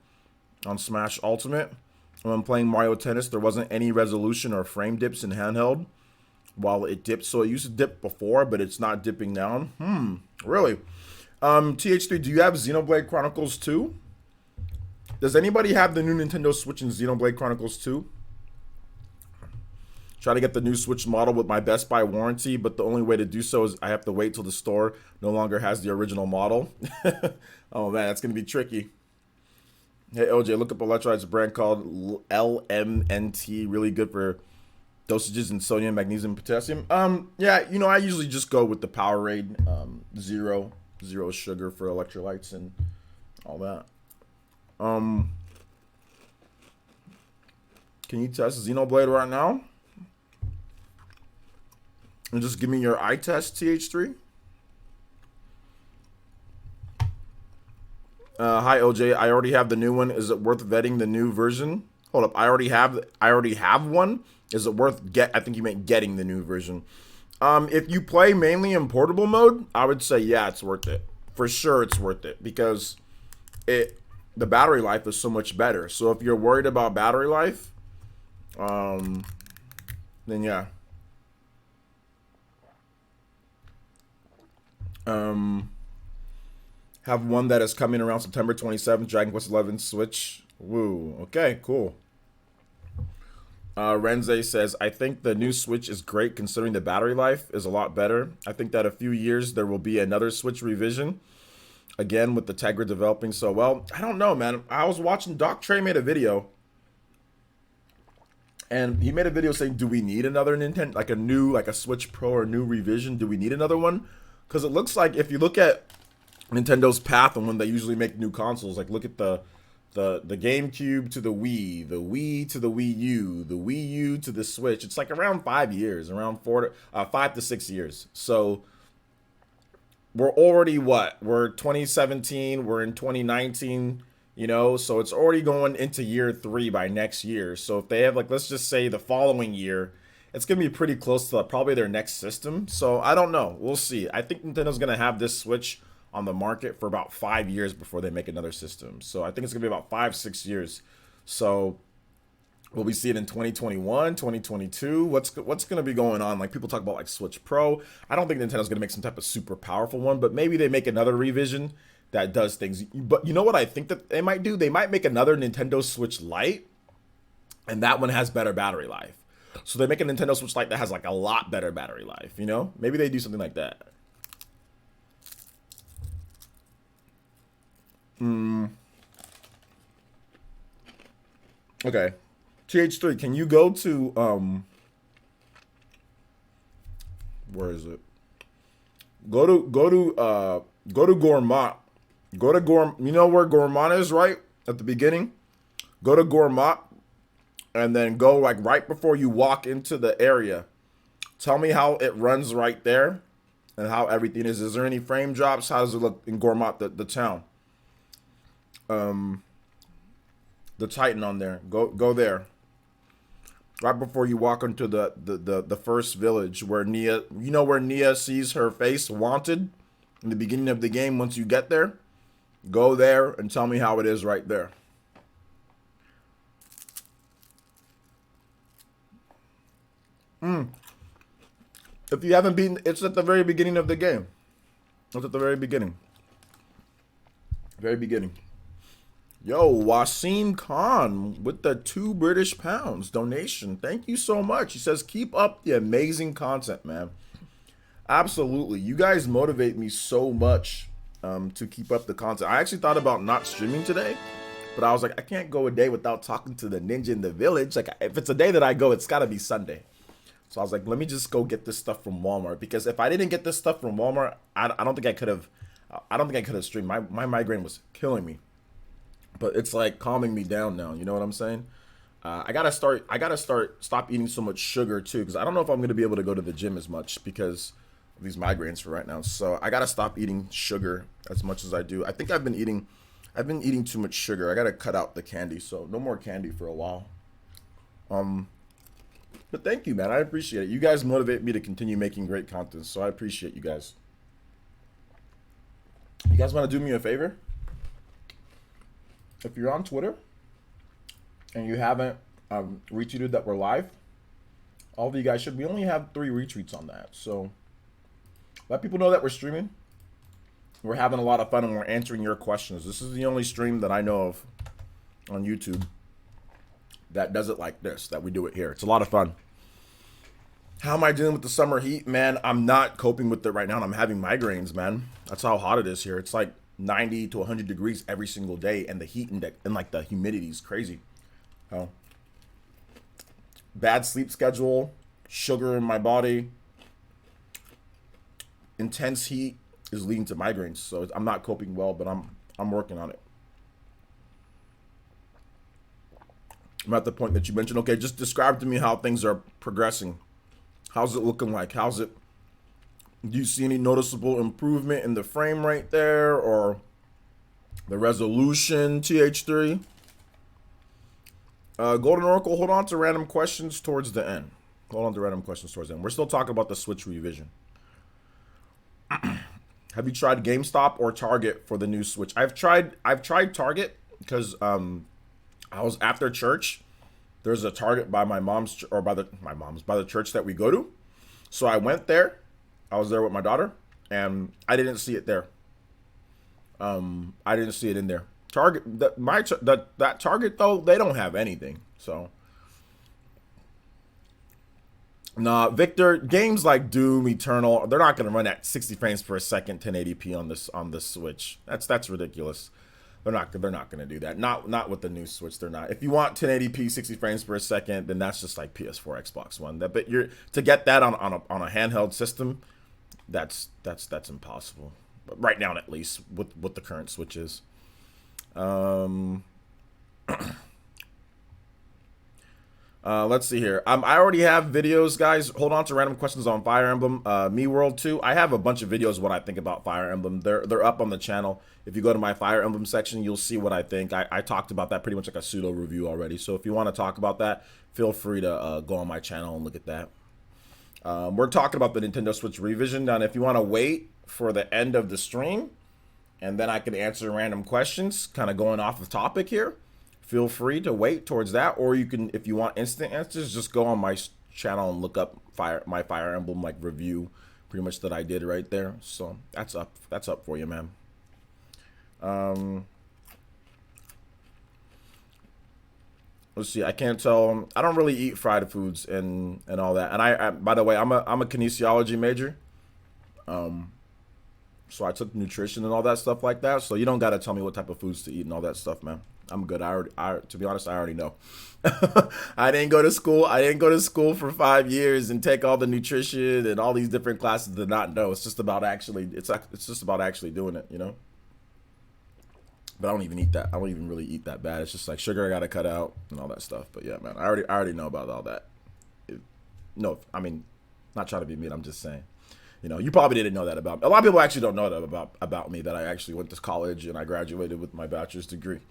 on Smash Ultimate. When playing Mario Tennis, there wasn't any resolution or frame dips in handheld while it dipped. So it used to dip before, but it's not dipping down. Really? TH3, do you have Xenoblade Chronicles 2? Does anybody have the new Nintendo Switch and Xenoblade Chronicles 2? Try to get the new Switch model with my Best Buy warranty, but the only way to do so is I have to wait till the store no longer has the original model. Oh man, that's going to be tricky. Hey OJ, look up electrolytes, a brand called LMNT, really good for dosages in sodium, magnesium, potassium. Yeah, you know, I usually just go with the Powerade, zero sugar for electrolytes and all that. Can you test Xenoblade right now? And just give me your eye test, TH3. Hi OJ, I already have the new one. Is it worth vetting the new version? Hold up, I already have one. Is it worth I think you meant getting the new version. If you play mainly in portable mode, I would say yeah, it's worth it. For sure it's worth it, because the battery life is so much better. So if you're worried about battery life, then yeah. Have one that is coming around September 27th, Dragon Quest XI Switch. Woo. Okay, cool. Renze says, I think the new Switch is great considering the battery life is a lot better. I think that a few years there will be another Switch revision. Again, with the Tegra developing so well. I don't know, man. I was watching, Doc Trey made a video. And he made a video saying, do we need another Nintendo, like a Switch Pro or a new revision? Do we need another one? Because it looks like, if you look at Nintendo's path and when they usually make new consoles, like look at the GameCube to the Wii to the Wii U, the Wii U to the Switch. It's like around 5 years, around 5 to 6 years. So we're already we're 2017, we're in 2019, you know, so it's already going into year 3 by next year. So if they have, like, let's just say the following year, it's going to be pretty close to probably their next system. So I don't know. We'll see. I think Nintendo's going to have this Switch on the market for about 5 years before they make another system. So I think it's going to be about 5-6 years. So will we see it in 2021, 2022? What's going to be going on? Like, people talk about like Switch Pro. I don't think Nintendo's going to make some type of super powerful one, but maybe they make another revision that does things. But you know what I think that they might do? They might make another Nintendo Switch Lite, and that one has better battery life. So they make a Nintendo Switch Lite that has like a lot better battery life, you know? Maybe they do something like that. Okay. TH3, can you go to where is it? Go to Gourmet. Go to Gourmet. You know where Gourmet is, right? At the beginning. Go to Gourmet and then go like right before you walk into the area. Tell me how it runs right there and how everything is. Is there any frame drops? How does it look in Gourmet, the town? The Titan on there. Go there. Right before you walk into the first village where Nia, you know where Nia sees her face wanted in the beginning of the game. Once you get there, go there and tell me how it is right there. If you haven't been, it's at the very beginning of the game. It's at the very beginning. Very beginning. Yo, Wasim Khan with the £2 donation. Thank you so much. He says, keep up the amazing content, man. Absolutely. You guys motivate me so much to keep up the content. I actually thought about not streaming today, but I was like, I can't go a day without talking to the ninja in the village. Like, if it's a day that I go, it's got to be Sunday. So I was like, let me just go get this stuff from Walmart, because if I didn't get this stuff from Walmart, I don't think I could have. I don't think I could have streamed. My migraine was killing me, but it's like calming me down now. You know what I'm saying? I gotta stop eating so much sugar too, because I don't know if I'm gonna be able to go to the gym as much because of these migraines for right now. So I gotta stop eating sugar as much as I do. I think I've been eating too much sugar. I gotta cut out the candy, so no more candy for a while. But thank you, man. I appreciate it. You guys motivate me to continue making great content, so I appreciate you guys. You guys want to do me a favor? If you're on Twitter and you haven't retweeted that we're live, all of you guys should. We only have 3 retweets on that, so let people know that we're streaming. We're having a lot of fun and we're answering your questions. This is the only stream that I know of on YouTube that does it like this, that we do it here. It's a lot of fun. How am I dealing with the summer heat? Man, I'm not coping with it right now, and I'm having migraines, man. That's how hot it is here. It's like 90 to 100 degrees every single day, and the heat index and like the humidity is crazy. Oh. Bad sleep schedule, sugar in my body, intense heat is leading to migraines. So I'm not coping well, but I'm working on it. I'm at the point that you mentioned. Okay, just describe to me how things are progressing. How's it looking like? Do you see any noticeable improvement in the frame rate there, or the resolution, TH3? Golden Oracle, hold on to random questions towards the end. Hold on to random questions towards the end. We're still talking about the Switch revision. Have you tried GameStop or Target for the new Switch? I've tried Target because I was after church. There's a Target by my mom's, or by the church that we go to. So I went there. I was there with my daughter, and I didn't see it there. I didn't see it in there. Target, that Target though, they don't have anything. So, nah, Victor, games like Doom Eternal, they're not gonna run at 60 frames per second, 1080p on this Switch. That's ridiculous. They're not going to do that. Not with the new Switch. They're not. If you want 1080p 60 frames per second, then that's just like PS4, Xbox One. But to get that on a handheld system, that's impossible. But right now, at least with the current Switches. Let's see here. I already have videos, guys. Hold on to random questions on Fire Emblem. Me World 2. I have a bunch of videos what I think about Fire Emblem. They're up on the channel. If you go to my Fire Emblem section, you'll see what I think. I talked about that pretty much like a pseudo review already. So if you want to talk about that, feel free to go on my channel and look at that. We're talking about the Nintendo Switch revision. And if you want to wait for the end of the stream, and then I can answer random questions, kind of going off the topic here, feel free to wait towards that. Or you can, if you want instant answers, just go on my channel and look up my Fire Emblem like review, pretty much that I did right there. So that's up for you, man. Let's see. I can't tell. I don't really eat fried foods and all that. And I by the way, I'm a kinesiology major. So I took nutrition and all that stuff like that. So you don't gotta tell me what type of foods to eat and all that stuff, man. I'm good. To be honest, I already know. I didn't go to school. I didn't go to school for 5 years and take all the nutrition and all these different classes to not know. It's just about actually. It's just about actually doing it, you know. But I don't even eat that. I don't even really eat that bad. It's just like sugar I gotta cut out and all that stuff. But yeah, man, I already know about all that. No, I mean, not trying to be mean. I'm just saying. You know, you probably didn't know that about me. A lot of people actually don't know that about me, that I actually went to college and I graduated with my bachelor's degree.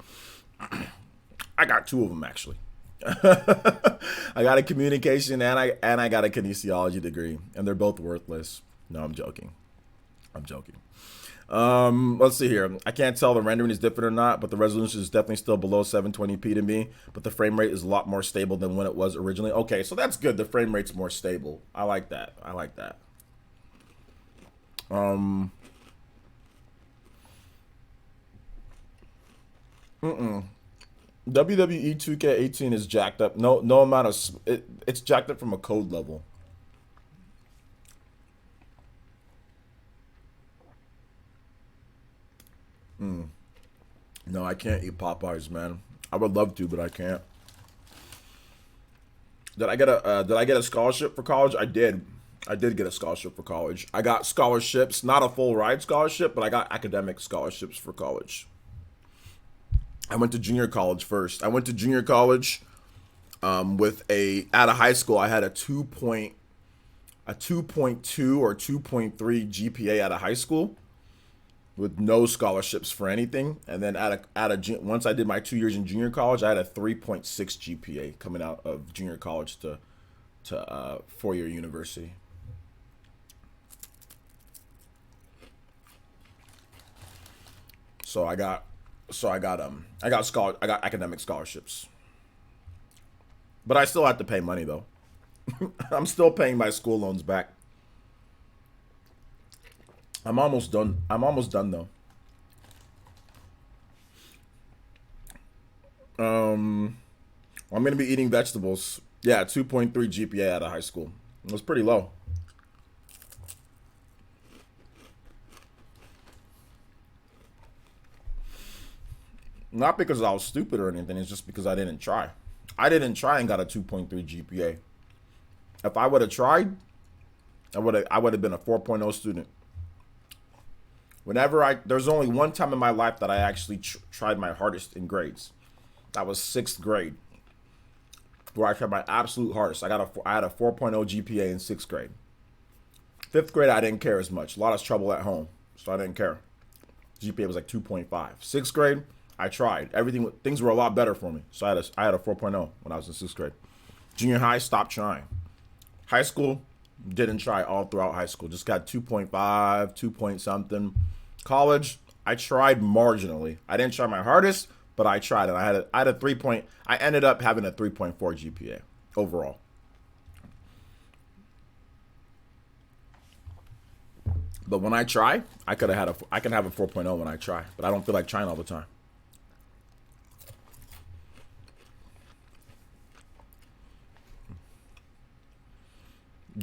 I got 2 of them, actually. I got a communication and I got a kinesiology degree, and they're both worthless. No, I'm joking. Let's see here. I can't tell the rendering is different or not, but the resolution is definitely still below 720p to me, but the frame rate is a lot more stable than when it was originally. Okay, so that's good. The frame rate's more stable. I like that. WWE 2K18 is jacked up. No amount of it's jacked up from a code level. No, I can't eat Popeyes, man. I would love to, but I can't. Did I get a scholarship for college? I did. I did get a scholarship for college. I got scholarships, not a full ride scholarship, but I got academic scholarships for college. I went to junior college first. I went to junior college with out of high school. I had a 2.2 or 2.3 GPA out of high school, with no scholarships for anything. And then once I did my 2 years in junior college, I had a 3.6 GPA coming out of junior college to 4-year university. So I got academic scholarships. But I still have to pay money though. I'm still paying my school loans back. I'm almost done. I'm almost done though. I'm gonna be eating vegetables. Yeah, 2.3 GPA out of high school. It was pretty low. Not because I was stupid or anything. It's just because I didn't try. I didn't try and got a 2.3 GPA. If I would have tried, I would have been a 4.0 student. There's only one time in my life that I actually tried my hardest in grades. That was 6th grade, where I tried my absolute hardest. I had a 4.0 GPA in 6th grade. 5th grade, I didn't care as much. A lot of trouble at home, so I didn't care. GPA was like 2.5. 6th grade, I tried. Things were a lot better for me. So I had a 4.0 when I was in 6th grade. Junior high, stopped trying. High school, didn't try all throughout high school. Just got 2.5, 2 point something. College, I tried marginally. I didn't try my hardest, but I tried, and I had a 3 point. I ended up having a 3.4 GPA overall. But when I try, I can have a 4.0 when I try, but I don't feel like trying all the time.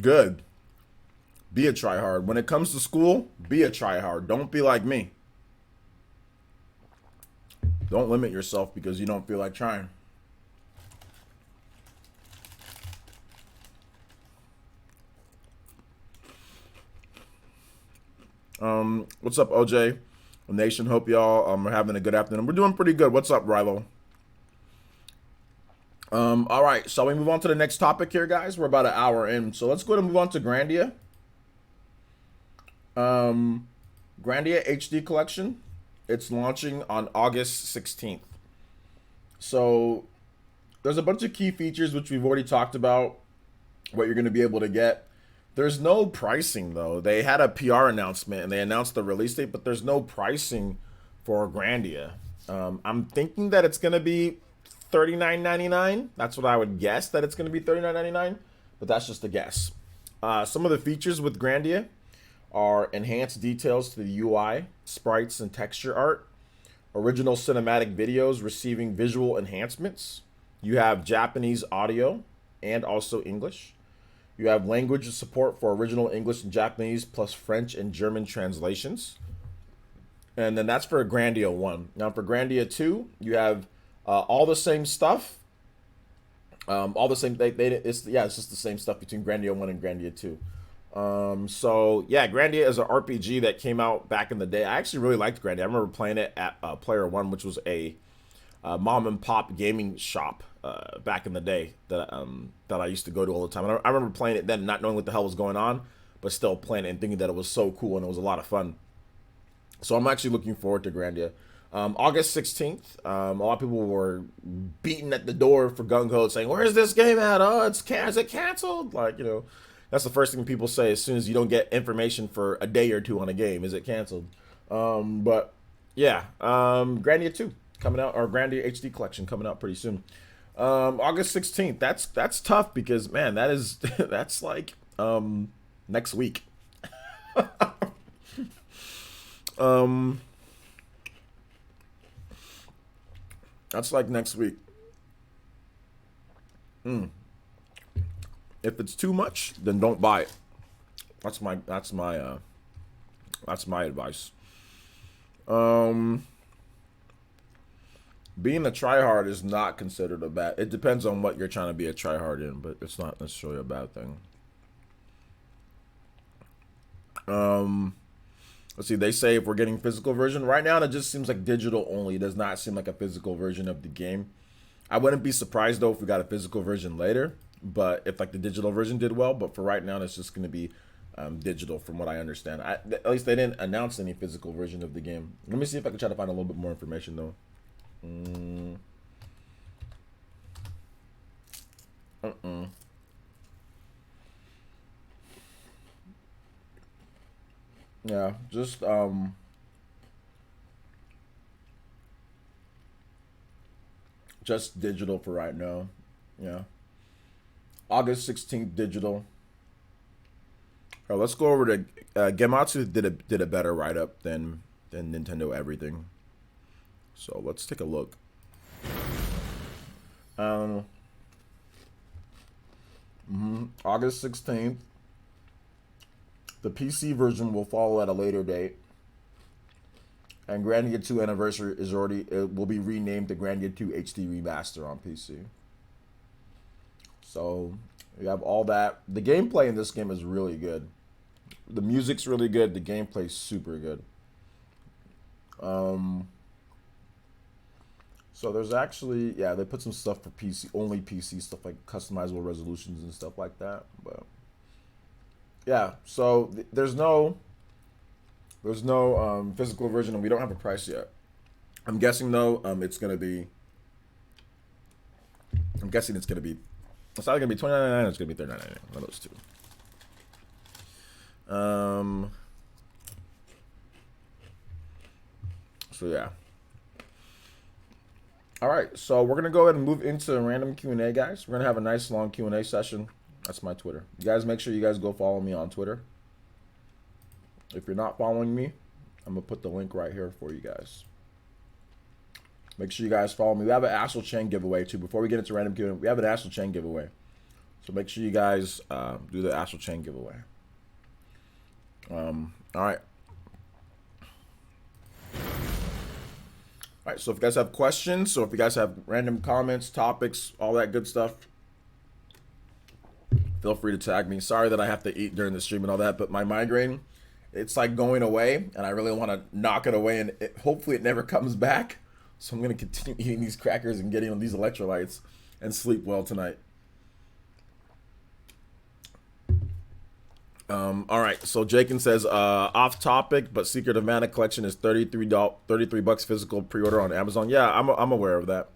Good. Be a tryhard. When it comes to school, be a tryhard. Don't be like me. Don't limit yourself because you don't feel like trying. What's up, OJ? Nation, hope y'all are having a good afternoon. We're doing pretty good. What's up, Rilo? All right, shall we move on to the next topic here, guys? We're about an hour in, so let's go and move on to Grandia. Grandia HD collection. It's launching on August 16th. So there's a bunch of key features which we've already talked about, what you're going to be able to get. There's no pricing though. They had a PR announcement and they announced the release date, but there's no pricing for Grandia. I'm thinking that it's going to be $39.99. That's what I would guess, that it's going to be $39.99, but that's just a guess. Some of the features with Grandia are enhanced details to the UI, sprites, and texture art, original cinematic videos receiving visual enhancements. You have Japanese audio and also English. You have language support for original English and Japanese plus French and German translations. And then that's for Grandia 1. Now for Grandia 2, you have all the same stuff. All the same. It's just the same stuff between Grandia 1 and Grandia 2. So yeah, Grandia is an RPG that came out back in the day. I actually really liked Grandia. I remember playing it at Player One, which was a mom and pop gaming shop back in the day that I used to go to all the time. And I remember playing it then, not knowing what the hell was going on, but still playing it and thinking that it was so cool and it was a lot of fun. So I'm actually looking forward to Grandia. August 16th, a lot of people were beating at the door for Gung Ho saying, "Where's this game at? Oh, is it canceled?" Like, that's the first thing people say as soon as you don't get information for a day or two on a game. Is it canceled? But yeah, Grandia 2 coming out, or Grandia HD collection coming out pretty soon. August 16th. That's tough because, man, that's like next week. That's like next week. If it's too much, then don't buy it. That's my advice. Um, being a tryhard is not considered a bad. It depends on what you're trying to be a tryhard in, but it's not necessarily a bad thing. Let's see. They say if we're getting physical version right now, it just seems like digital only. It does not seem like a physical version of the game. I wouldn't be surprised though if we got a physical version later, but if like the digital version did well. But for right now, it's just going to be digital, from what I understand. At least they didn't announce any physical version of the game. Let me see if I can try to find a little bit more information though. Yeah, just digital for right now. Yeah, August 16th digital. Oh, let's go over to Gematsu did a better write up than Nintendo Everything. So let's take a look. August 16th. The PC version will follow at a later date. And Grandia 2 Anniversary is already, it will be renamed to Grandia 2 HD Remaster on PC. So you have all that. The gameplay in this game is really good. The music's really good. The gameplay's super good. So there's actually, yeah, they put some stuff for PC, only PC stuff, like customizable resolutions and stuff like that. But yeah, so there's no physical version, and we don't have a price yet. I'm guessing though, it's gonna be. I'm guessing it's gonna be. It's either gonna be $29.99 or it's gonna be $39.99. One of those two. So yeah. All right, so we're gonna go ahead and move into random Q&A, guys. We're gonna have a nice long Q&A session. That's my Twitter. You guys make sure you guys go follow me on Twitter. If you're not following me, I'm gonna put the link right here for you guys. Make sure you guys follow me. We have an Astral Chain giveaway too. Before we get into random Q&A, we have an Astral Chain giveaway. So make sure you guys do the Astral Chain giveaway. All right. All right, so if you guys have questions, so if you guys have random comments, topics, all that good stuff, feel free to tag me. Sorry that I have to eat during the stream and all that, but my migraine, it's like going away, and I really want to knock it away, and hopefully it never comes back. So I'm going to continue eating these crackers and getting on these electrolytes and sleep well tonight. All right, so Jakin says, off topic, but Secret of Mana collection is $33 physical pre-order on Amazon. Yeah, I'm aware of that.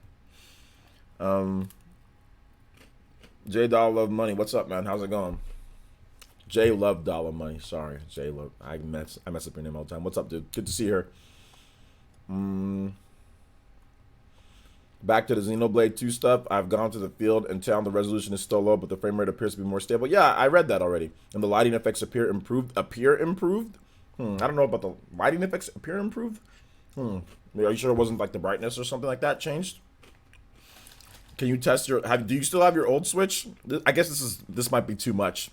J Dollar Love Money, what's up, man? How's it going? J Love Dollar Money. Sorry, J Love. I mess up your name all the time. What's up, dude? Good to see her. Back to the Xenoblade 2 stuff. I've gone to the field and town. The resolution is still low, but the frame rate appears to be more stable. Yeah, I read that already. And the lighting effects appear improved. I don't know about the lighting effects appear improved. Are you sure it wasn't like the brightness or something like that changed? Can you test your? Do you still have your old Switch? I guess this might be too much.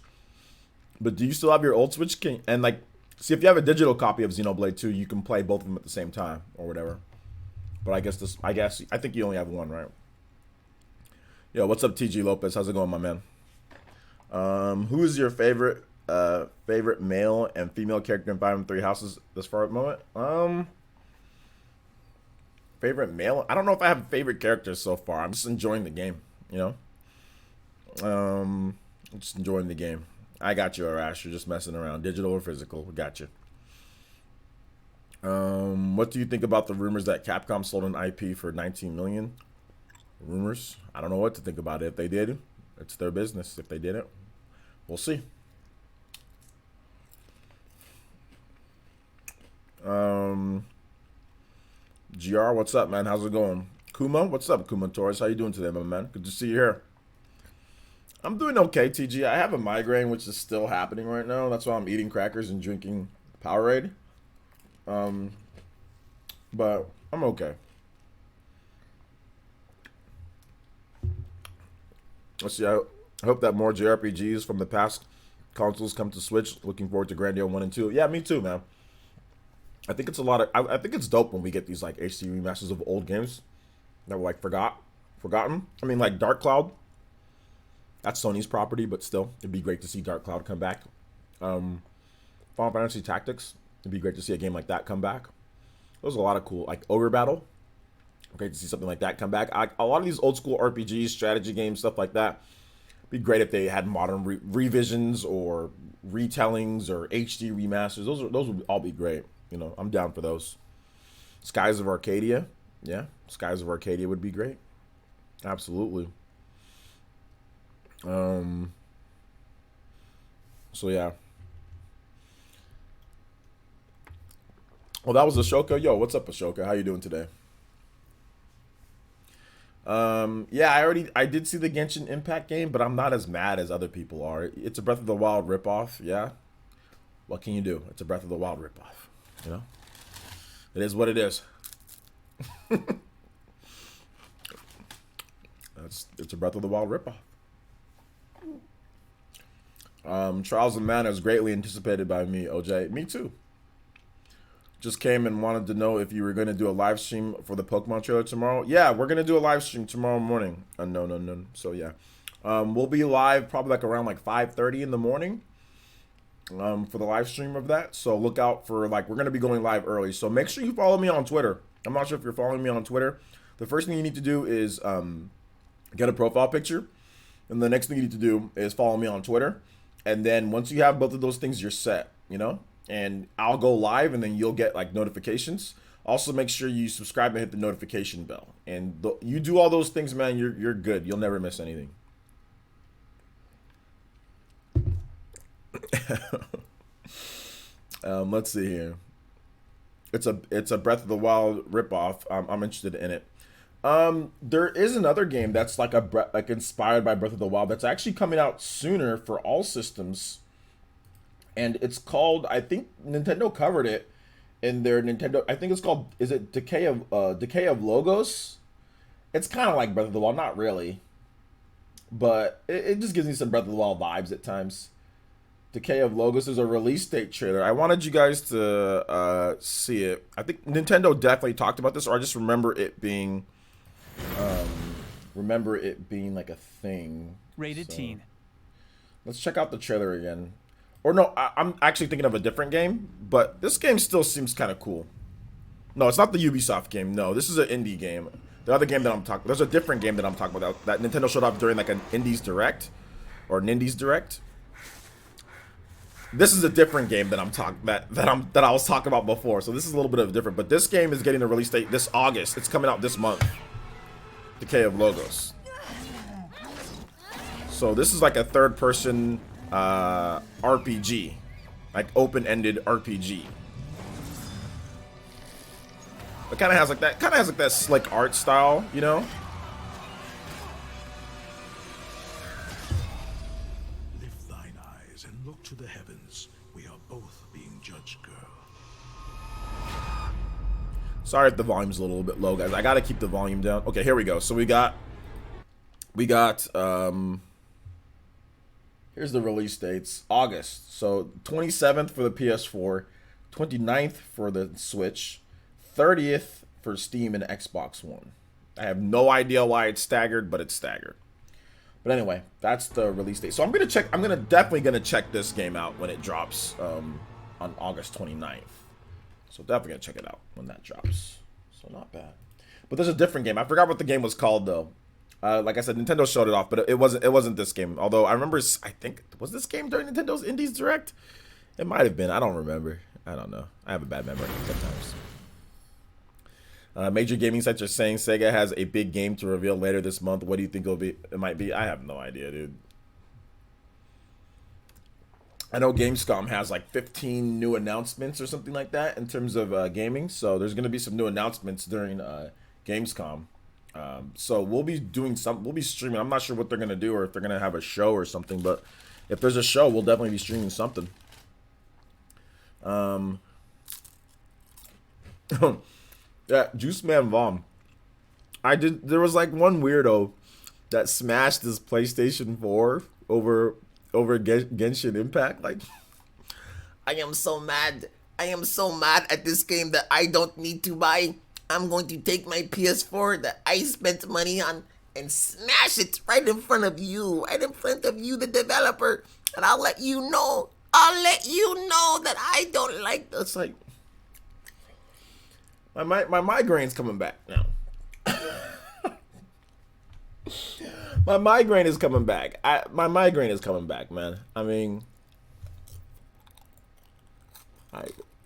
But do you still have your old Switch? And like, see if you have a digital copy of Xenoblade 2, you can play both of them at the same time or whatever. But I think you only have one, right? Yo, what's up, TG Lopez? How's it going, my man? Who is your favorite male and female character in 5 and 3 Houses this far at the moment? Favorite male? I don't know if I have favorite characters so far. I'm just enjoying the game, you know? I'm just enjoying the game. I got you, Arash. You're just messing around. Digital or physical? We got you. What do you think about the rumors that Capcom sold an IP for $19 million? Rumors? I don't know what to think about it. If they did, it's their business. If they didn't, we'll see. GR, what's up, man? How's it going? Kuma, what's up, Kuma Torres? How you doing today, my man? Good to see you here. I'm doing okay, TG. I have a migraine, which is still happening right now. That's why I'm eating crackers and drinking Powerade. But I'm okay. Let's see. I hope that more JRPGs from the past consoles come to Switch. Looking forward to Grandia 1 and 2. Yeah, me too, man. I think it's a lot of. I think it's dope when we get these like HD remasters of old games that were like forgotten. I mean, like Dark Cloud. That's Sony's property, but still, it'd be great to see Dark Cloud come back. Final Fantasy Tactics. It'd be great to see a game like that come back. There's a lot of cool, like Ogre Battle. Great to see something like that come back. A lot of these old school RPGs, strategy games, stuff like that. It'd be great if they had modern revisions or retellings or HD remasters. Those would all be great. You know, I'm down for those. Skies of Arcadia. Yeah, Skies of Arcadia would be great. Absolutely. So yeah. Well, that was Ashoka. Yo, what's up, Ashoka? How you doing today? Yeah, I did see the Genshin Impact game, but I'm not as mad as other people are. It's a Breath of the Wild ripoff, yeah. What can you do? It's a Breath of the Wild ripoff, you know? It is what it is. It's a Breath of the Wild ripoff. Trials of Mana is greatly anticipated by me, OJ. Me too. Just came and wanted to know if you were going to do a live stream for the Pokemon trailer tomorrow. Yeah, we're going to do a live stream tomorrow morning. No. So, yeah. We'll be live probably like around like 5:30 in the morning for the live stream of that. So, look out for like, we're going to be going live early. So, make sure you follow me on Twitter. I'm not sure if you're following me on Twitter. The first thing you need to do is get a profile picture. And the next thing you need to do is follow me on Twitter. And then once you have both of those things, you're set, you know? And I'll go live and then you'll get like notifications. Also make sure you subscribe and hit the notification bell. And you do all those things, man, you're good. You'll never miss anything. Let's see here. It's a Breath of the Wild ripoff. I'm interested in it. There is another game that's like inspired by Breath of the Wild that's actually coming out sooner for all systems. And it's called, I think Nintendo covered it in their Nintendo, I think it's called, is it Decay of Logos? It's kind of like Breath of the Wild, not really. But it just gives me some Breath of the Wild vibes at times. Decay of Logos is a release date trailer. I wanted you guys to see it. I think Nintendo definitely talked about this, or I just remember it being like a thing. Rated teen. Let's check out the trailer again. Or no, I'm actually thinking of a different game, but this game still seems kind of cool. No, it's not the Ubisoft game. No, this is an indie game. The other game that I'm talking, there's a different game that I'm talking about that Nintendo showed off during like an Indies Direct or an Indies Direct. This is a different game that I was talking about before. So this is a little bit of different, but this game is getting a release date this August. It's coming out this month. Decay of Logos. So this is like a third-person RPG, like open-ended RPG. It kind of has like that slick art style, you know. Lift thine eyes and look to the heavens. We are both being judged, girl. Sorry if the volume's a little bit low, guys. I gotta keep the volume down. Okay, here we go. So we got here's the release dates. August. So 27th for the PS4, 29th for the Switch, 30th for Steam and Xbox One. I have no idea why it's staggered, but it's staggered. But anyway, that's the release date. So I'm definitely gonna check this game out when it drops on August 29th. So definitely gonna check it out when that drops. So not bad. But there's a different game. I forgot what the game was called though. Like I said, Nintendo showed it off, but it wasn't this game. Although I remember, I think, was this game during Nintendo's Indies Direct? It might have been. I don't remember. I don't know. I have a bad memory sometimes. Major gaming sites are saying Sega has a big game to reveal later this month. What do you think it might be? I have no idea, dude. I know Gamescom has like 15 new announcements or something like that in terms of gaming. So there's going to be some new announcements during Gamescom. So we'll be streaming. I'm not sure what they're going to do or if they're going to have a show or something, but if there's a show, we'll definitely be streaming something. Yeah, Juice Man Vom. There was like one weirdo that smashed his PlayStation 4 over Genshin Impact. Like, I am so mad I am so mad at this game that I don't need to buy. I'm going to take my PS4 that I spent money on and smash it right in front of you, right in front of you, the developer. And I'll let you know. I'll let you know that I don't like this. It's like my migraine's coming back now. My migraine is coming back. My migraine is coming back, man. I mean,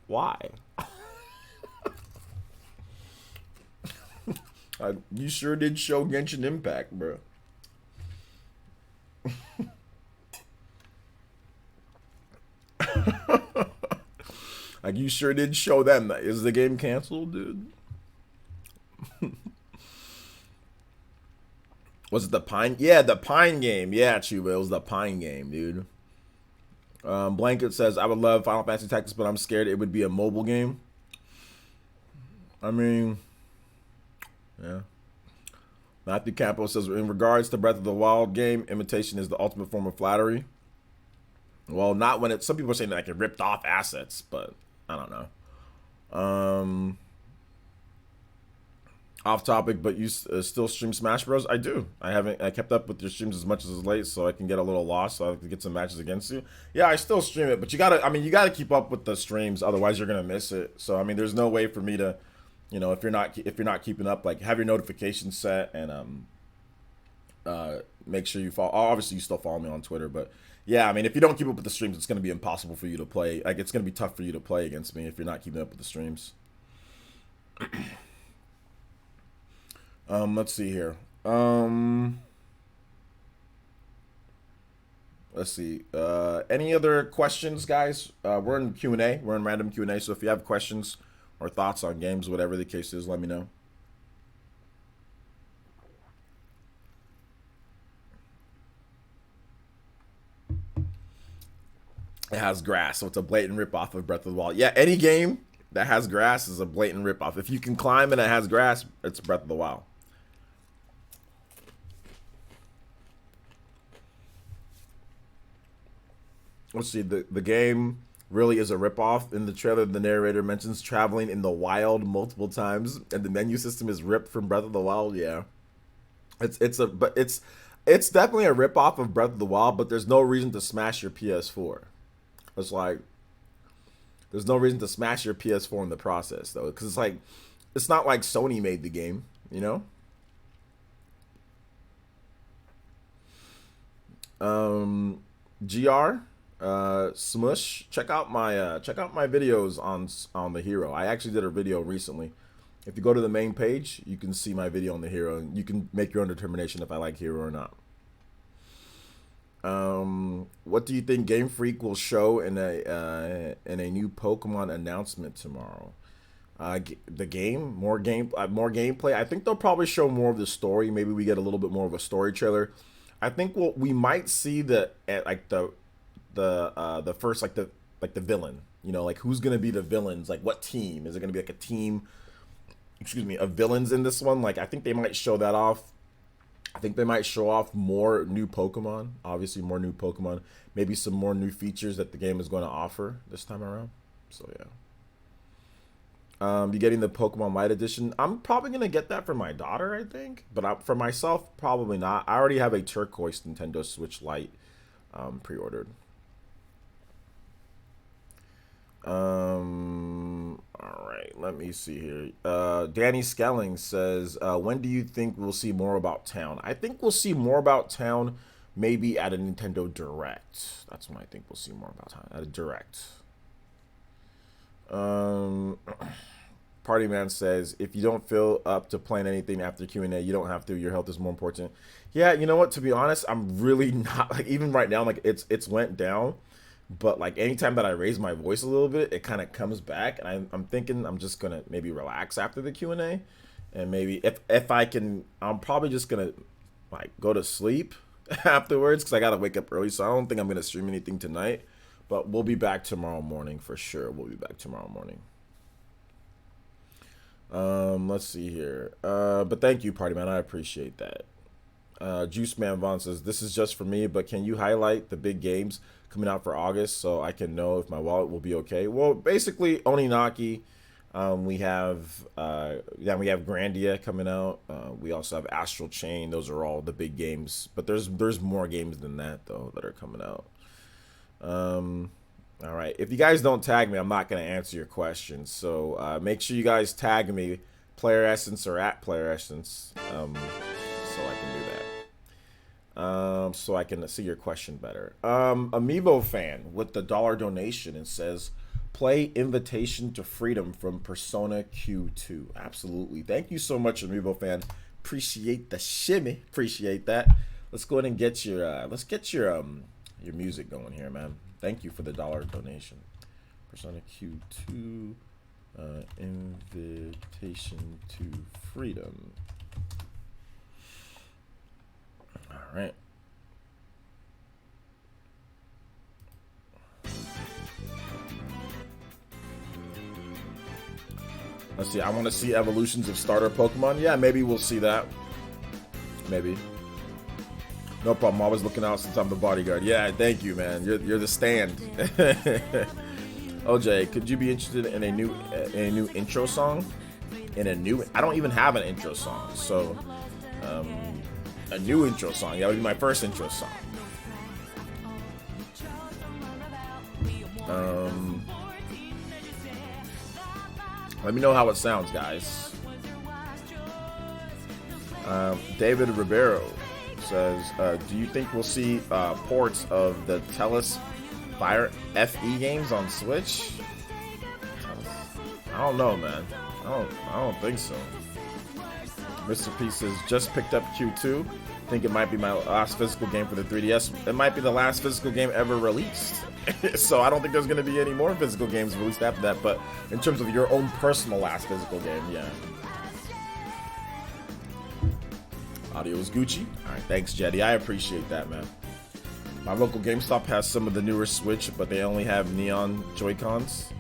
why? You sure did show Genshin Impact, bro. Like, you sure did show them that. Is the game canceled, dude? Was it the Pine? Yeah, the Pine game. Yeah, Chuba, it was the Pine game, dude. Blanket says, I would love Final Fantasy Tactics, but I'm scared it would be a mobile game. I mean, yeah. Matthew Campos says, in regards to Breath of the Wild game, imitation is the ultimate form of flattery. Well, not when some people are saying that like it ripped off assets, but I don't know. Off topic, but you still stream Smash Bros? I do. I kept up with your streams as much as late, so I can get a little lost, so I can get some matches against you. Yeah, I still stream it, but you gotta keep up with the streams, otherwise you're gonna miss it. So I mean, there's no way for me to, you know, if you're not keeping up, like have your notifications set and make sure you follow. Obviously, you still follow me on Twitter, but yeah, I mean, if you don't keep up with the streams, it's gonna be impossible for you to play. Like, it's gonna be tough for you to play against me if you're not keeping up with the streams. Let's see here. Let's see. Any other questions, guys? We're in Q&A. We're in random Q&A. So if you have questions or thoughts on games, whatever the case is, let me know. It has grass, so it's a blatant ripoff of Breath of the Wild. Yeah, any game that has grass is a blatant ripoff. If you can climb and it has grass, it's Breath of the Wild. Let's see, the game really is a ripoff. In the trailer, the narrator mentions traveling in the wild multiple times, and the menu system is ripped from Breath of the Wild. Yeah, it's definitely a ripoff of Breath of the Wild, but there's no reason to smash your PS4. It's like there's no reason to smash your PS4 in the process, though, because it's not like Sony made the game, you know. GR. Smush, check out my videos on the hero. I actually did a video recently. If you go to the main page, you can see my video on the hero, and you can make your own determination if I like hero or not. What do you think Game Freak will show in a new Pokemon announcement tomorrow? The game, more gameplay. I think they'll probably show more of the story. Maybe we get a little bit more of a story trailer. I think we might see the first the villain, you know, like who's gonna be the villains, like what team is it gonna be, like a team of villains in this one. Like, I think they might show that off. I think they might show off more new Pokemon, obviously more new Pokemon, maybe some more new features that the game is going to offer this time around. So yeah, you getting the Pokemon Light Edition? I'm probably gonna get that for my daughter, I think, but for myself, probably not. I already have a turquoise Nintendo Switch Lite pre-ordered. All right, let me see here. Danny Skelling says, when do you think we'll see more about Town? I think we'll see more about Town maybe at a Nintendo Direct. That's when I think we'll see more about Town, at a Direct. Party Man says, if you don't feel up to playing anything after Q&A, you don't have to. Your health is more important. Yeah, you know what? To be honest, I'm really not, like, even right now, like, it's went down. But like anytime that I raise my voice a little bit, it kind of comes back, and I'm thinking I'm just gonna maybe relax after the Q&A, and maybe if I can, I'm probably just gonna like go to sleep afterwards because I gotta wake up early. So I don't think I'm gonna stream anything tonight, but we'll be back tomorrow morning for sure. We'll be back tomorrow morning. Let's see here. But thank you, Party Man. I appreciate that. Juice Man Vaughn says, this is just for me, but can you highlight the big games coming out for August so I can know if my wallet will be okay? Well, basically, Oninaki, we have Grandia coming out. We also have Astral Chain. Those are all the big games, but there's more games than that though that are coming out. All right, if you guys don't tag me, I'm not gonna answer your questions. So make sure you guys tag me, PlayerEssence or at PlayerEssence, so I can do that. So I can see your question better. Amiibo fan with the $1 donation and says, play Invitation to Freedom from Persona Q2. Absolutely. Thank you so much, Amiibo fan. Appreciate the shimmy. Appreciate that. Let's go ahead and get your your music going here, man. Thank you for the $1 donation. Persona Q2, Invitation to Freedom. All right. Let's see. I want to see evolutions of starter Pokemon. Yeah, maybe we'll see that. Maybe. No problem. Always looking out since I'm the bodyguard. Yeah, thank you, man. You're the stand. OJ, could you be interested in a new intro song? I don't even have an intro song, so a new intro song. That would be my first intro song. Let me know how it sounds, guys. David Ribeiro says, do you think we'll see ports of the Telus Fire FE games on Switch? I don't know, man. I don't think so. Mr. P says, just picked up Q2. Think it might be my last physical game for the 3DS. It might be the last physical game ever released. So I don't think there's going to be any more physical games released after that. But in terms of your own personal last physical game, yeah. Audio is Gucci. All right, thanks, Jetty. I appreciate that, man. My local GameStop has some of the newer Switch, but they only have neon Joy-Cons.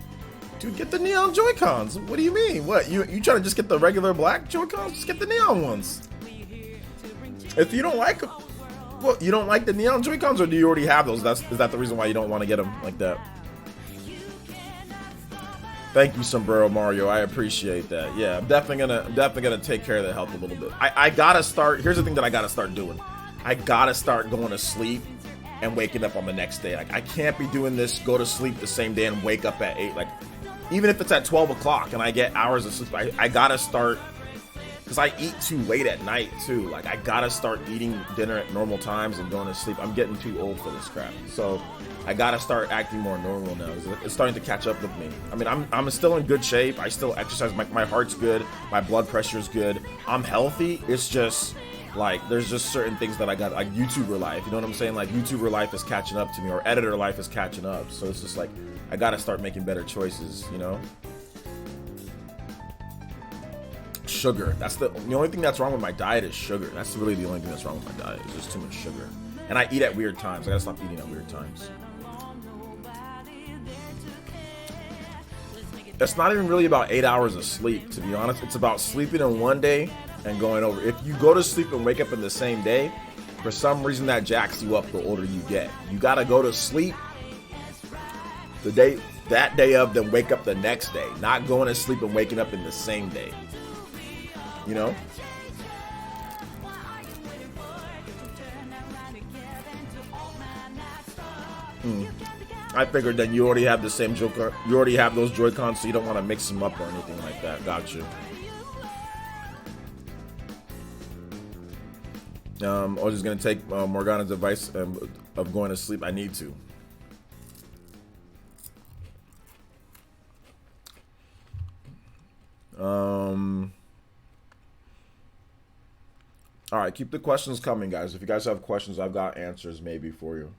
Dude, get the neon Joy-Cons. What do you mean? What? You trying to just get the regular black Joy-Cons? Just get the neon ones. If you don't like them, well, you don't like the neon Joy-Cons, or do you already have those? Is that the reason why you don't want to get them like that? Thank you, Sombrero Mario. I appreciate that. Yeah, I'm definitely gonna take care of the health a little bit. I gotta start. Here's the thing that I gotta start doing. I gotta start going to sleep and waking up on the next day. Like, I can't be doing this, go to sleep the same day and wake up at 8. Like, even if it's at 12 o'clock and I get hours of sleep, I gotta start, because I eat too late at night too. Like, I gotta start eating dinner at normal times and going to sleep. I'm getting too old for this crap. So I gotta start acting more normal now. It's starting to catch up with me. I mean, I'm still in good shape. I still exercise. My heart's good. My blood pressure's good. I'm healthy. It's just like, there's just certain things that I got, like YouTuber life. You know what I'm saying? Like, YouTuber life is catching up to me, or editor life is catching up. So it's just like, I gotta start making better choices, you know? Sugar. That's the only thing that's wrong with my diet is sugar. That's really the only thing that's wrong with my diet, is just too much sugar. And I eat at weird times. I gotta stop eating at weird times. It's not even really about 8 hours of sleep, to be honest. It's about sleeping in one day and going over. If you go to sleep and wake up in the same day, for some reason that jacks you up the older you get. You gotta go to sleep that day of, then wake up the next day. Not going to sleep and waking up in the same day. You know? I figured that you already have the same Joy-Con. You already have those Joy-Cons, so you don't want to mix them up or anything like that. Gotcha. I was just gonna take Morgana's advice of going to sleep. I need to. All right, keep the questions coming, guys. If you guys have questions, I've got answers maybe for you.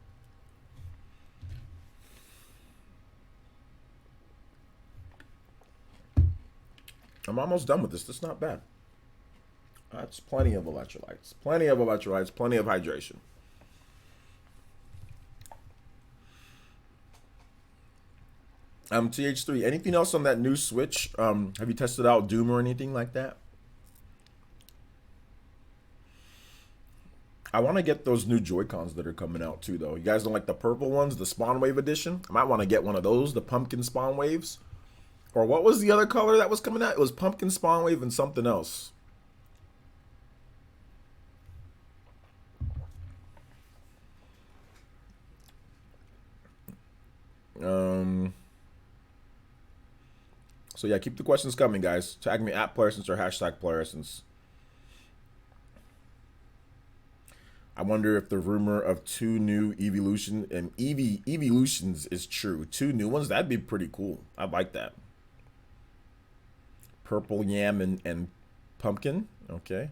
I'm almost done with this. That's not bad. That's plenty of electrolytes. Plenty of electrolytes. Plenty of hydration. TH3, anything else on that new Switch? Have you tested out Doom or anything like that? I want to get those new Joy-Cons that are coming out too, though. You guys don't like the purple ones, the Spawn Wave edition? I might want to get one of those, the pumpkin Spawn Waves. Or what was the other color that was coming out? It was pumpkin Spawn Wave and something else. So yeah, keep the questions coming, guys. Tag me at PlayerEssence or hashtag PlayerEssence. I wonder if the rumor of 2 new evolution and evolutions is true. 2 new ones, that'd be pretty cool. I'd like that. Purple yam and pumpkin. Okay.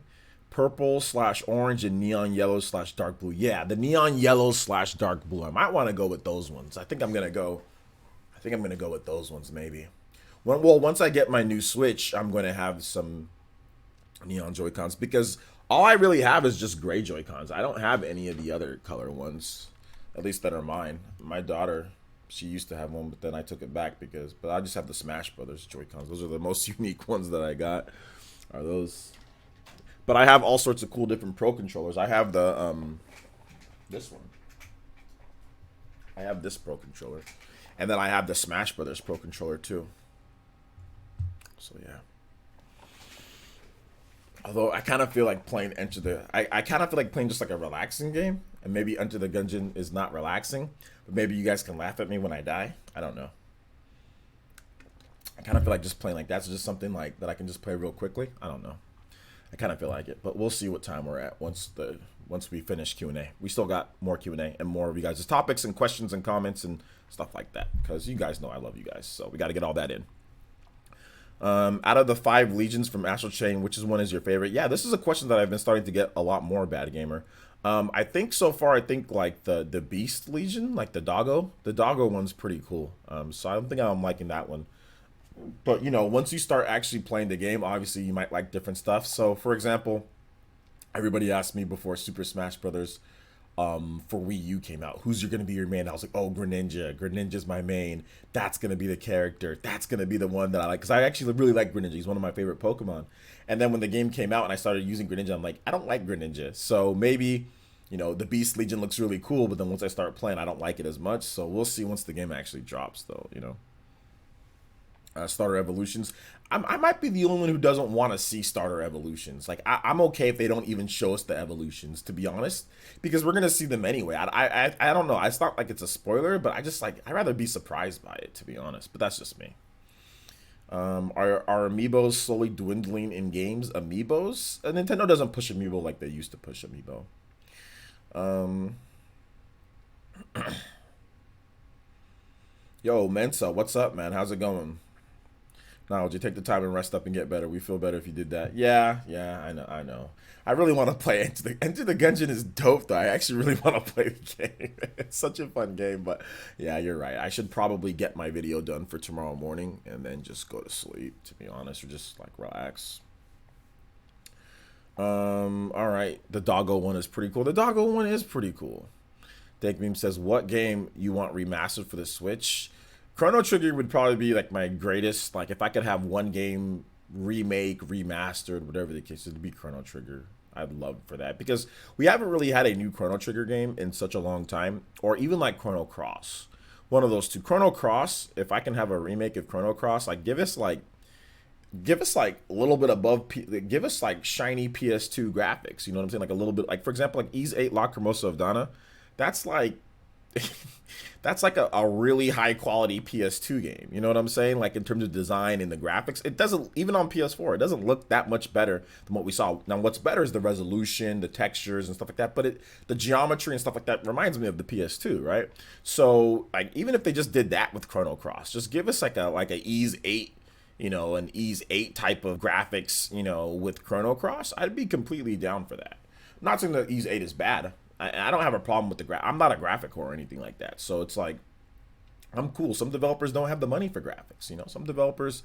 Purple / orange and neon yellow / dark blue. Yeah, the neon yellow / dark blue. I might want to go with those ones. I think I'm gonna go with those ones maybe. Well, once I get my new Switch, I'm going to have some neon Joy-Cons because all I really have is just gray Joy-Cons. I don't have any of the other color ones, at least that are mine. My daughter, she used to have one, but then I took it back but I just have the Smash Brothers Joy-Cons. Those are the most unique ones that I got, are those. But I have all sorts of cool different Pro controllers. I have the, this one. I have this Pro controller. And then I have the Smash Brothers Pro controller too. So yeah. Although I kind of feel like playing I kind of feel like playing just like a relaxing game, and maybe Enter the Gungeon is not relaxing, but maybe you guys can laugh at me when I die. I don't know. I kind of feel like just playing like that's just something like that I can just play real quickly. I don't know. I kind of feel like it, but we'll see what time we're at once we finish Q&A. We still got more Q&A and more of you guys' topics and questions and comments and stuff like that, because you guys know I love you guys, so we got to get all that in. Out of the 5 legions from Astral Chain, which one is your favorite? Yeah, this is a question that I've been starting to get a lot more, Bad Gamer. I think so far, I think like the Beast Legion, like the Doggo one's pretty cool. So I don't think I'm liking that one. But you know, once you start actually playing the game, obviously you might like different stuff. So for example, everybody asked me before Super Smash Brothers for Wii U came out, who's going to be your main? I was like, oh, Greninja. Greninja's my main. That's going to be the character. That's going to be the one that I like. Because I actually really like Greninja. He's one of my favorite Pokemon. And then when the game came out and I started using Greninja, I'm like, I don't like Greninja. So maybe, you know, the Beast Legion looks really cool, but then once I start playing, I don't like it as much. So we'll see once the game actually drops, though, you know. Starter evolutions. I might be the only one who doesn't want to see starter evolutions. Like I'm okay if they don't even show us the evolutions, to be honest, because we're gonna see them anyway. I don't know. It's not like it's a spoiler, but I'd rather be surprised by it, to be honest. But that's just me. Are amiibos slowly dwindling in games? Amiibos? Nintendo doesn't push amiibo like they used to push amiibo. Yo, Mensa, what's up, man? How's it going? No, would you take the time and rest up and get better? We feel better if you did that. Yeah, I know. I really want to play Enter the Gungeon is dope, though. I actually really want to play the game. It's such a fun game, but yeah, you're right. I should probably get my video done for tomorrow morning and then just go to sleep, to be honest, or just like relax. All right. The Doggo one is pretty cool. The Doggo one is pretty cool. Dake Meme says, what game you want remastered for the Switch? Chrono Trigger would probably be like my greatest, like if I could have one game remake, remastered, whatever the case, it'd be Chrono Trigger. I'd love for that because we haven't really had a new Chrono Trigger game in such a long time, or even like Chrono Cross. One of those two. Chrono Cross, if I can have a remake of Chrono Cross, like give us like a little bit above, give us like shiny PS2 graphics, you know what I'm saying? Like a little bit, like for example, like Ys 8 Lacrimosa of Dana, that's like that's like a really high quality PS2 game. You know what I'm saying? Like in terms of design and the graphics, it doesn't, even on PS4, it doesn't look that much better than what we saw. Now, what's better is the resolution, the textures and stuff like that. But the geometry and stuff like that reminds me of the PS2, right? So like even if they just did that with Chrono Cross, just give us like a Ys 8, you know, an Ys 8 type of graphics, you know, with Chrono Cross, I'd be completely down for that. I'm not saying that Ys 8 is bad. I don't have a problem with I'm not a graphic whore or anything like that. So it's like, I'm cool. Some developers don't have the money for graphics. You know, some developers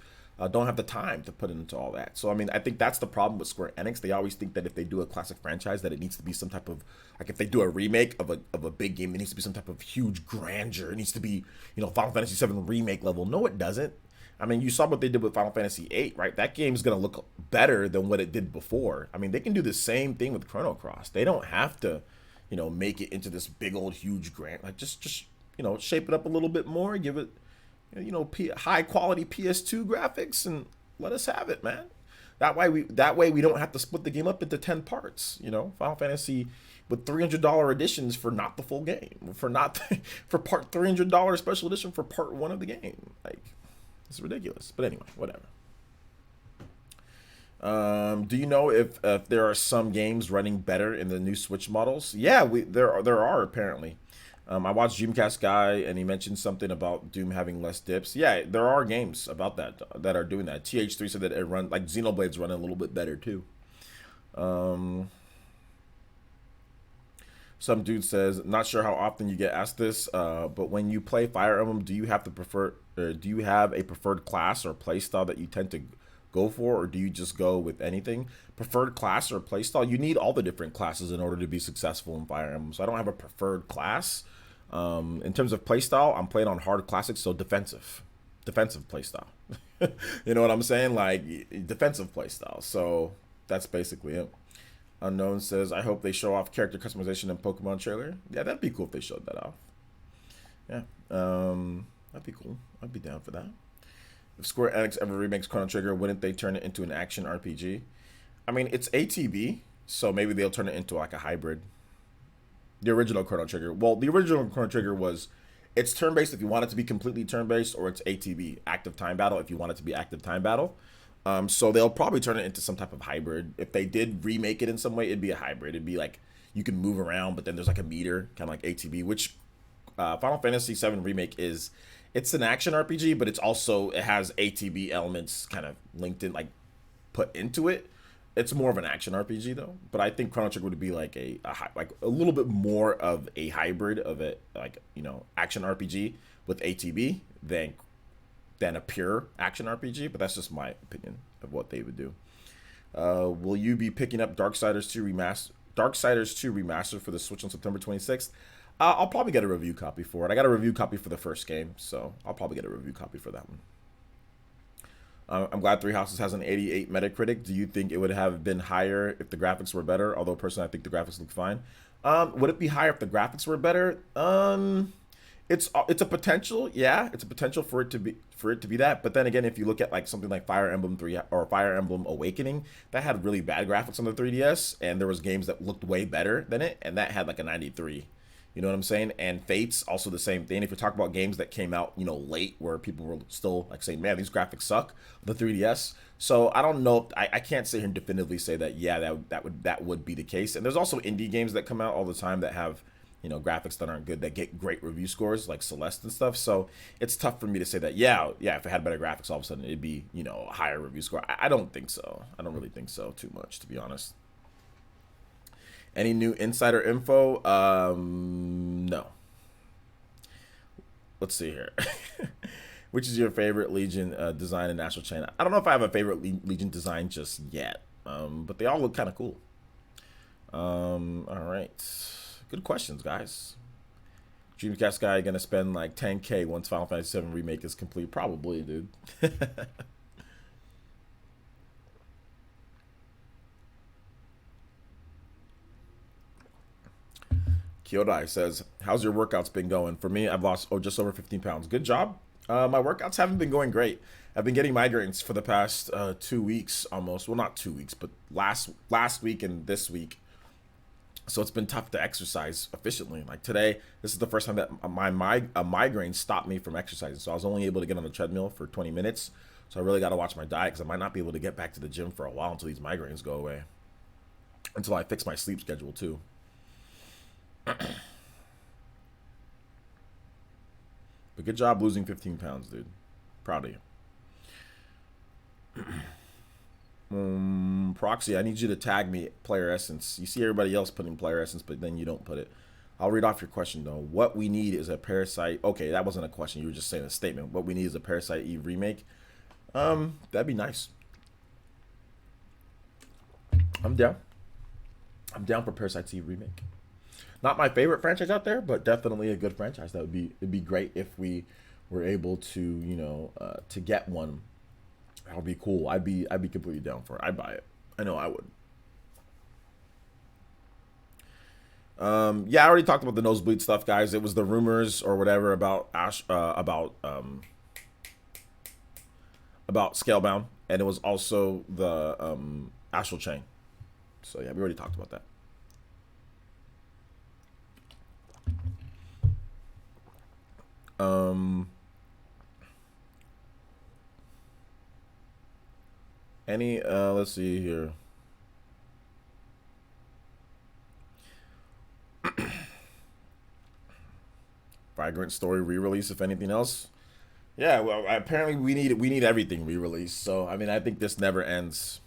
don't have the time to put into all that. So, I mean, I think that's the problem with Square Enix. They always think that if they do a classic franchise, that it needs to be some type of, like if they do a remake of a big game, it needs to be some type of huge grandeur. It needs to be, you know, Final Fantasy VII remake level. No, it doesn't. I mean, you saw what they did with Final Fantasy VIII, right? That game's going to look better than what it did before. I mean, they can do the same thing with Chrono Cross. They don't have to, you know, make it into this big old huge grant. Like just you know, shape it up a little bit more, give it, you know, high quality PS2 graphics, and let us have it, man. That way we don't have to split the game up into 10 parts. You know, Final Fantasy with $300 editions for not the full game, for not for part $300 special edition for part 1 of the game. Like, it's ridiculous. But anyway, whatever. Do you know if there are some games running better in the new Switch models? Yeah, there are apparently. I watched Dreamcast Guy, and he mentioned something about Doom having less dips. Yeah, there are games about that are doing that. TH3 said that it run like Xenoblade's running a little bit better too. Some dude says, not sure how often you get asked this, but when you play Fire Emblem, do you have a preferred class or play style that you tend to go for, or do you just go with anything? Preferred class or play style? You need all the different classes in order to be successful in Fire Emblem. So I don't have a preferred class. In terms of playstyle, I'm playing on hard classics, so defensive playstyle. You know what I'm saying? Like defensive playstyle. So that's basically it. Unknown says, I hope they show off character customization in Pokemon trailer. Yeah, that'd be cool if they showed that off. Yeah, that'd be cool. I'd be down for that. If Square Enix ever remakes Chrono Trigger, wouldn't they turn it into an action RPG? I mean, it's ATB, so maybe they'll turn it into like a hybrid. The original Chrono Trigger. Well, the original Chrono Trigger was, it's turn-based if you want it to be completely turn-based, or it's ATB, active time battle, if you want it to be active time battle. So they'll probably turn it into some type of hybrid. If they did remake it in some way, it'd be a hybrid. It'd be like, you can move around, but then there's like a meter, kind of like ATB, which Final Fantasy VII Remake is, it's an action RPG, but it has ATB elements kind of linked in, like put into it. It's more of an action RPG though, but I think Chrono Trigger would be like a little bit more of a hybrid of it, like, you know, action RPG with ATB than a pure action RPG. But that's just my opinion of what they would do. Will you be picking up Darksiders 2 remaster for the Switch on September 26th? I'll probably get a review copy for it. I got a review copy for the first game, so I'll probably get a review copy for that one. I'm glad Three Houses has an 88 Metacritic. Do you think it would have been higher if the graphics were better? Although personally, I think the graphics look fine. Would it be higher if the graphics were better? It's a potential, yeah. It's a potential for it to be that. But then again, if you look at like something like Fire Emblem 3 or Fire Emblem Awakening, that had really bad graphics on the 3DS, and there was games that looked way better than it, and that had like a 93. You know what I'm saying? And Fate's also the same thing. If you talk about games that came out, you know, late, where people were still like saying, man, these graphics suck, the 3DS. So I don't know. I can't sit here and definitively say that, yeah, that would be the case. And there's also indie games that come out all the time that have, you know, graphics that aren't good, that get great review scores, like Celeste and stuff. So it's tough for me to say that, yeah, if it had better graphics, all of a sudden it'd be, you know, a higher review score. I don't think so. I don't really think so too much, to be honest. Any new insider info? No. Let's see here. Which is your favorite Legion design in Astral Chain? I don't know if I have a favorite Legion design just yet, but they all look kind of cool. All right. Good questions, guys. Dreamcast guy gonna spend like 10K once Final Fantasy VII Remake is complete? Probably, dude. Kyodai says, how's your workouts been going? For me, I've lost just over 15 pounds. Good job. My workouts haven't been going great. I've been getting migraines for the past 2 weeks almost. Well, not 2 weeks, but last week and this week. So it's been tough to exercise efficiently. Like today, this is the first time that a migraine stopped me from exercising. So I was only able to get on the treadmill for 20 minutes. So I really got to watch my diet, because I might not be able to get back to the gym for a while until these migraines go away. Until I fix my sleep schedule too. But good job losing 15 pounds, dude. Proud of you. Proxy, I need you to tag me PlayerEssence. You see everybody else putting PlayerEssence, but then you don't put it. I'll read off your question though. What we need is a Parasite. Okay, that wasn't a question. You were just saying a statement. What we need is a Parasite Eve remake. That'd be nice. I'm down. I'm down for Parasite Eve remake. Not my favorite franchise out there, but definitely a good franchise. It'd be great if we were able to, you know, to get one That would be cool. I'd be completely down for it. I'd buy it. I know I would. Yeah, I already talked about the nosebleed stuff, guys. It was the rumors or whatever about Scalebound, and it was also the Astral Chain. So yeah, we already talked about that. Let's see here. Vagrant Story re-release, if anything else. Yeah, well, apparently we need everything re-released. So I mean, I think this never ends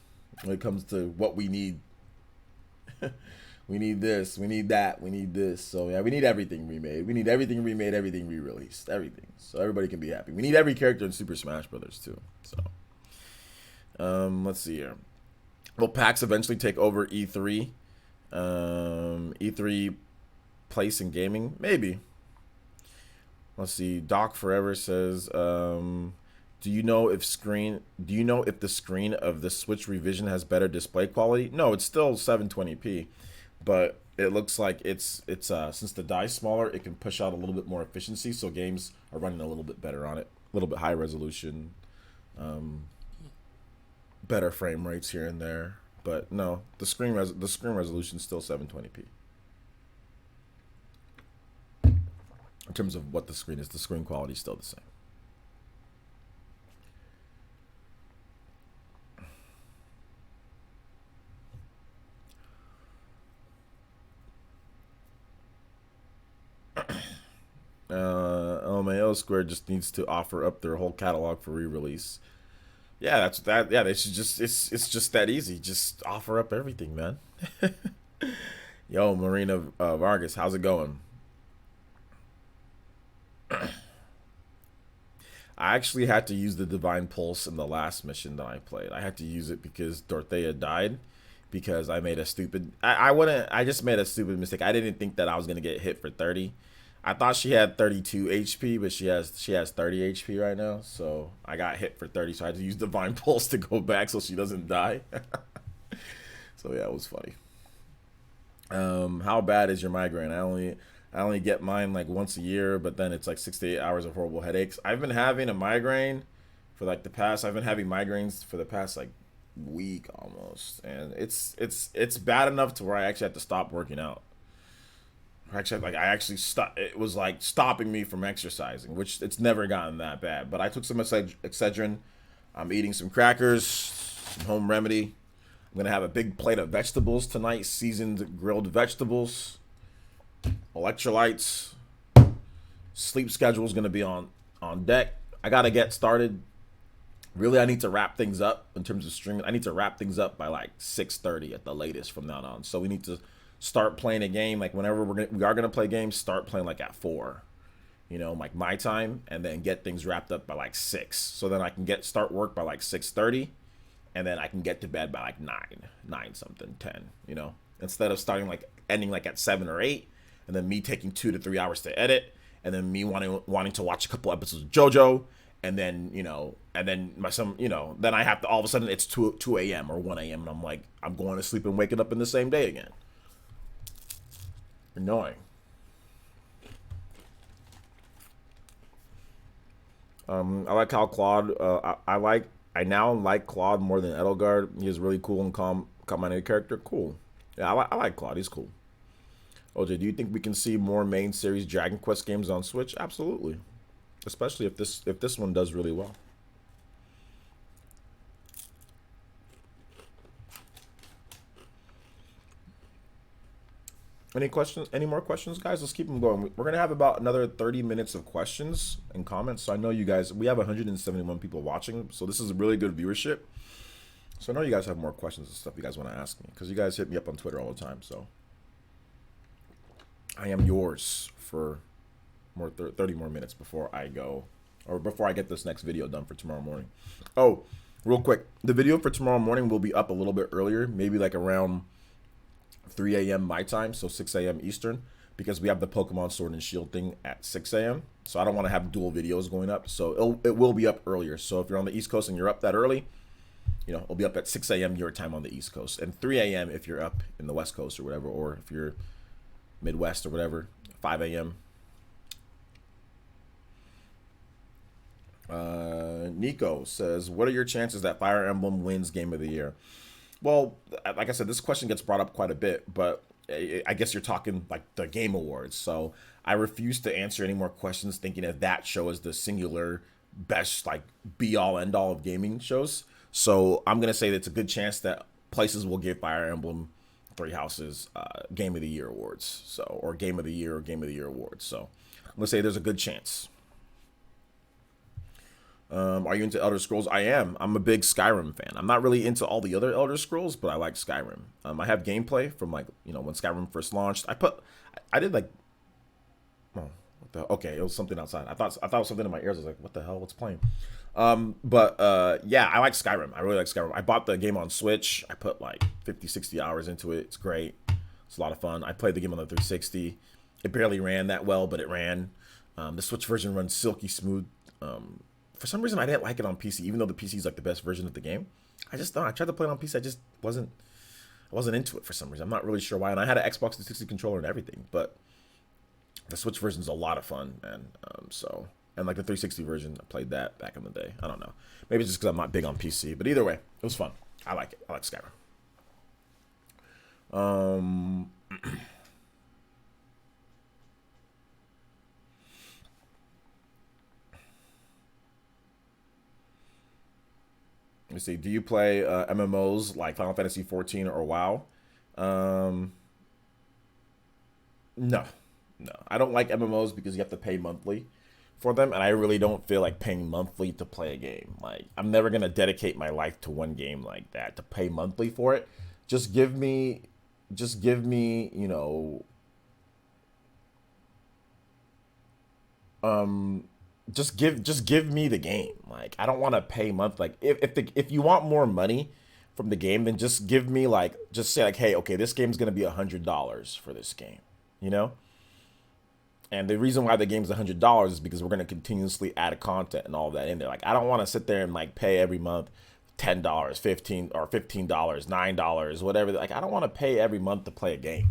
when it comes to what we need. We need this, we need that, we need this. So yeah, we need everything remade. We need everything remade, everything re-released, everything. So everybody can be happy. We need every character in Super Smash Brothers too. So let's see here. Will PAX eventually take over E3? E3 place in gaming? Maybe. Let's see. Doc Forever says, do you know if the screen of the Switch revision has better display quality? No, it's still 720p, but it looks like it's since the die's smaller, it can push out a little bit more efficiency, so games are running a little bit better on it, a little bit high resolution, better frame rates here and there. But no, the screen resolution is still 720p. In terms of what the screen is, the screen quality is still the same. LMAO Square just needs to offer up their whole catalog for re-release. Yeah, that's that. Yeah, they should just. It's just that easy. Just offer up everything, man. Yo, Marina Vargas, how's it going? I actually had to use the Divine Pulse in the last mission that I played. I had to use it because Dorothea died. Because I made a stupid. I just made a stupid mistake. I didn't think that I was gonna get hit for 30. I thought she had 32 HP, but she has 30 HP right now. So I got hit for 30. So I had to use Divine Pulse to go back so she doesn't die. So yeah, it was funny. How bad is your migraine? I only get mine like once a year, but then it's like 6 to 8 hours of horrible headaches. I've been having a migraine for like the past. I've been having migraines for the past like week almost, and it's bad enough to where I actually had to stop working out. It was like stopping me from exercising, which it's never gotten that bad. But I took some Excedrin. I'm eating some crackers, some home remedy. I'm gonna have a big plate of vegetables tonight, seasoned grilled vegetables, electrolytes. Sleep schedule is gonna be on deck. I gotta get started. Really, I need to wrap things up in terms of streaming. I need to wrap things up by like 6:30 at the latest from now on. So we need to start playing a game like whenever we are gonna play games. Start playing like at 4, like my time, and then get things wrapped up by like 6. So then I can start work by like 6:30, and then I can get to bed by like 9 something, 10. Instead of ending like at 7 or 8, and then me taking 2 to 3 hours to edit, and then me wanting to watch a couple episodes of JoJo. And then, and then then I have to, all of a sudden it's 2 a.m. or 1 a.m. and I'm like, I'm going to sleep and waking up in the same day again. Annoying. I like how Claude, I now like Claude more than Edelgard. He is really cool and calm-minded character. Cool. Yeah, I like Claude. He's cool. OJ, do you think we can see more main series Dragon Quest games on Switch? Absolutely. Especially if this one does really well. Any questions? Any more questions, guys? Let's keep them going. We're gonna have about another 30 minutes of questions and comments. So I know you guys. We have 171 people watching, so this is a really good viewership. So I know you guys have more questions and stuff you guys want to ask me, because you guys hit me up on Twitter all the time. So I am yours for more 30 more minutes before I go, or before I get this next video done for tomorrow morning. Oh, real quick, the video for tomorrow morning will be up a little bit earlier, maybe like around 3 a.m. my time, so 6 a.m. Eastern. because we have the Pokemon Sword and Shield thing at 6 a.m. So I don't want to have dual videos going up. So it will be up earlier. So if you're on the East Coast and you're up that early, you know, it'll be up at 6 a.m. your time on the East Coast, and 3 a.m. if you're up in the West Coast or whatever, or if you're Midwest or whatever, 5 a.m. Nico says, what are your chances that Fire Emblem wins Game of the Year? Well, like I said, this question gets brought up quite a bit, but I guess you're talking like the Game Awards. So I refuse to answer any more questions thinking that that show is the singular best, like, be all end all of gaming shows. So I'm going to say that it's a good chance that places will give Fire Emblem Three Houses Game of the Year awards. So, or Game of the Year awards. So I'm going to say there's a good chance. Are you into Elder Scrolls? I am. I'm a big Skyrim fan. I'm not really into all the other Elder Scrolls, but I like Skyrim. I have gameplay from, like, you know, when Skyrim first launched. I did like, oh, what the, okay, it was something outside. I thought it was something in my ears. I was like, what the hell? What's playing? Yeah, I like Skyrim. I really like Skyrim. I bought the game on Switch. I put like 50, 60 hours into it. It's great. It's a lot of fun. I played the game on the 360. It barely ran that well, but it ran. The Switch version runs silky smooth. For some reason, I didn't like it on PC, even though the PC is like the best version of the game. I just thought I tried to play it on PC. I just wasn't into it for some reason. I'm not really sure why. And I had an Xbox 360 controller and everything, but the Switch version is a lot of fun, man. And like the 360 version, I played that back in the day. I don't know. Maybe it's just because I'm not big on PC, but either way, it was fun. I like it. I like Skyrim. Let me see. Do you play MMOs like Final Fantasy 14 or WoW? No. I don't like MMOs because you have to pay monthly for them, and I really don't feel like paying monthly to play a game. Like, I'm never gonna dedicate my life to one game like that to pay monthly for it. Just give me, you know, just give me the game. Like, I don't want to pay month. Like, if you want more money from the game, then just give me, like, just say like, hey, okay, this game's gonna be $100 for this game, you know. And the reason why the game's $100 is because we're gonna continuously add content and all that in there. Like, I don't want to sit there and like pay every month $10, $15 $9, whatever. Like, I don't want to pay every month to play a game.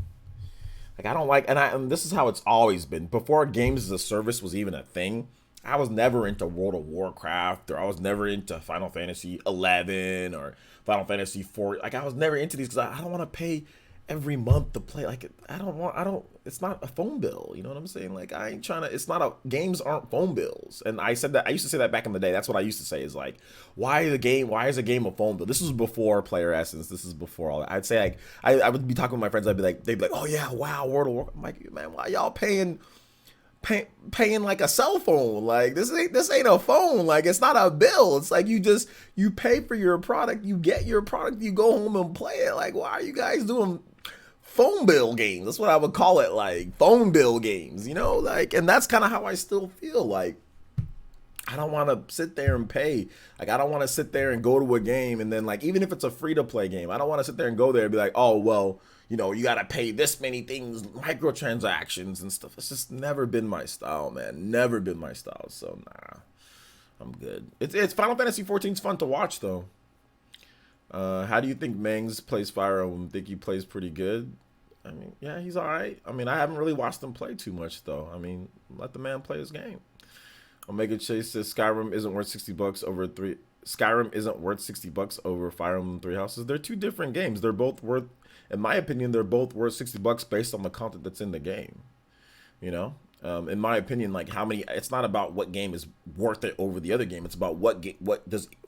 Like, I don't like, and this is how it's always been. Before games as a service was even a thing, I was never into World of Warcraft, or I was never into Final Fantasy 11 or Final Fantasy 4. Like, I was never into these because I don't want to pay every month to play. Like, it's not a phone bill. You know what I'm saying? Like, I ain't trying to, games aren't phone bills. And I used to say that back in the day. That's what I used to say, is like, why is a game a phone bill? This was before PlayerEssence. This is before all that. I'd say, like, I would be talking with my friends. They'd be like, oh yeah, wow, World of Warcraft. I'm like, man, why y'all paying like a cell phone? Like, this ain't a phone. Like, it's not a bill. It's like, you pay for your product, you get your product, you go home and play it. Like, why are you guys doing phone bill games? That's what I would call it, like, phone bill games, you know? Like, and that's kind of how I still feel. Like, I don't want to sit there and pay. Like, I don't want to sit there and go to a game and then, like, even if it's a free to play game, I don't want to sit there and go there and be like, oh, well, you know, you got to pay this many things, microtransactions and stuff. It's just never been my style, man. Never been my style. So, nah, I'm good. It's Final Fantasy 14 is fun to watch, though. How do you think Mangs plays Fire Emblem? Think he plays pretty good? I mean, yeah, he's all right. I mean, I haven't really watched him play too much, though. I mean, let the man play his game. Omega Chase says Skyrim isn't worth $60 over $60 over Fire Emblem Three Houses. They're two different games. They're both worth, in my opinion, they're both worth $60 based on the content that's in the game. You know, in my opinion, like, it's not about what game is worth it over the other game. It's about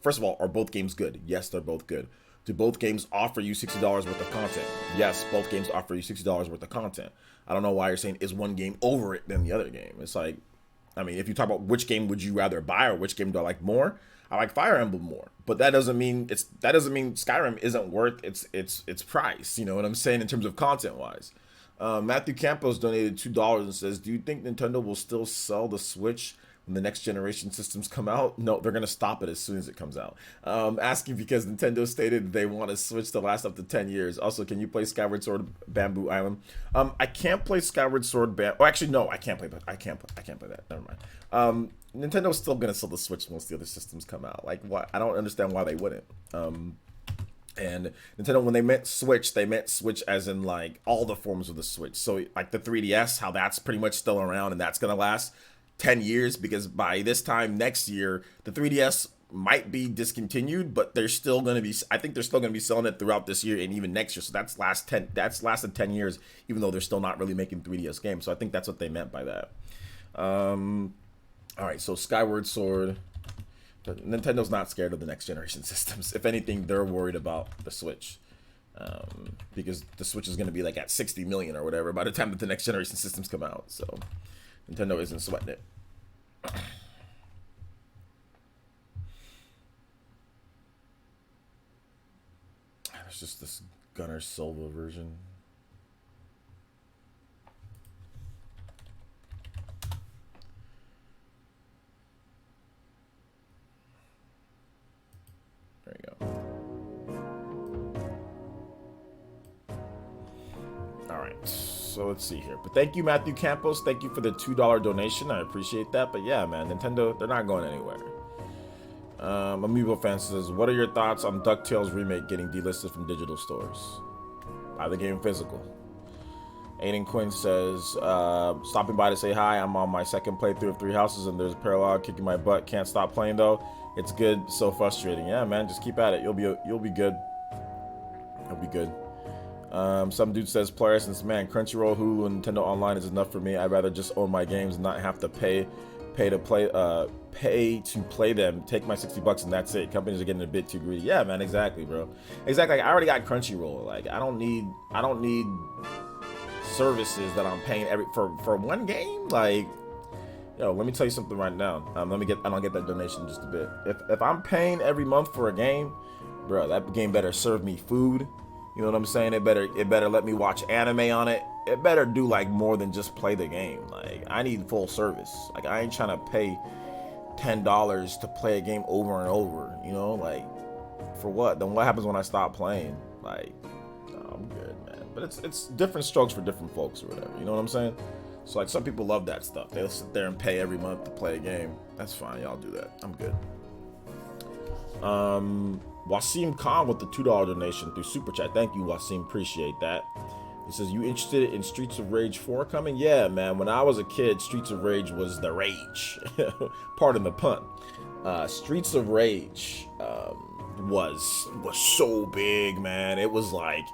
first of all, are both games good? Yes, they're both good. Do both games offer you $60 worth of content? Yes, both games offer you $60 worth of content. I don't know why you're saying is one game over it than the other game. It's like, I mean, if you talk about which game would you rather buy or which game do I like more, I like Fire Emblem more. But that doesn't mean Skyrim isn't worth its price. You know what I'm saying, in terms of content wise. Matthew Campos donated $2 and says, do you think Nintendo will still sell the Switch when the next generation systems come out? No, they're gonna stop it as soon as it comes out. Asking because Nintendo stated they want to switch to last up to 10 years. Also, can you play Skyward Sword Bamboo Island? I can't play Skyward Sword Oh, actually, no, I can't play that. I can't play that. Never mind. Nintendo's still gonna sell the Switch once the other systems come out. Like, why? I don't understand why they wouldn't. And Nintendo, when they meant Switch as in like all the forms of the Switch. So like the 3DS, how that's pretty much still around and that's gonna last 10 years, because by this time next year, the 3DS might be discontinued, but they're still gonna be. I think they're still gonna be selling it throughout this year and even next year. So that's lasted 10 years, even though they're still not really making 3DS games. So I think that's what they meant by that. All right, so Skyward Sword. Nintendo's not scared of the next generation systems. If anything, they're worried about the Switch, because the Switch is going to be like at 60 million or whatever by the time that the next generation systems come out. So Nintendo isn't sweating it. There's just this Gunner Silva version. There you go. All right, so let's see here. But thank you, Matthew Campos. Thank you for the $2 donation. I appreciate that. But yeah, man, Nintendo, they're not going anywhere. Amiibo fan says, what are your thoughts on DuckTales Remake getting delisted from digital stores? Buy the game physical. Aiden Quinn says, stopping by to say hi. I'm on my second playthrough of Three Houses and there's a parallel kicking my butt. Can't stop playing though. It's good, so frustrating. Yeah, man, just keep at it. You'll be good. You'll be good. Some dude says, PlayerEssence, man, Crunchyroll, Hulu, and Nintendo Online is enough for me. I'd rather just own my games and not have to pay to play them. Take my $60 and that's it. Companies are getting a bit too greedy. Yeah, man, exactly, bro. Exactly. Like, I already got Crunchyroll. Like, I don't need services that I'm paying for one game. Like, yo, let me tell you something right now. I'll get that donation in just a bit. If I'm paying every month for a game, bro, that game better serve me food. You know what I'm saying? It better let me watch anime on it. It better do like more than just play the game. Like, I need full service. Like, I ain't trying to pay $10 to play a game over and over. You know, like, for what? Then what happens when I stop playing? Like, no, I'm good, man. But it's different strokes for different folks or whatever. You know what I'm saying? So like, some people love that stuff. They'll sit there and pay every month to play a game. That's fine. Y'all do that. I'm good. Wasim Khan with the $2 donation through Super Chat. Thank you, Wasim. Appreciate that. He says, you interested in Streets of Rage 4 coming? Yeah, man. When I was a kid, Streets of Rage was the rage. Pardon the pun. Streets of Rage was so big, man. It was like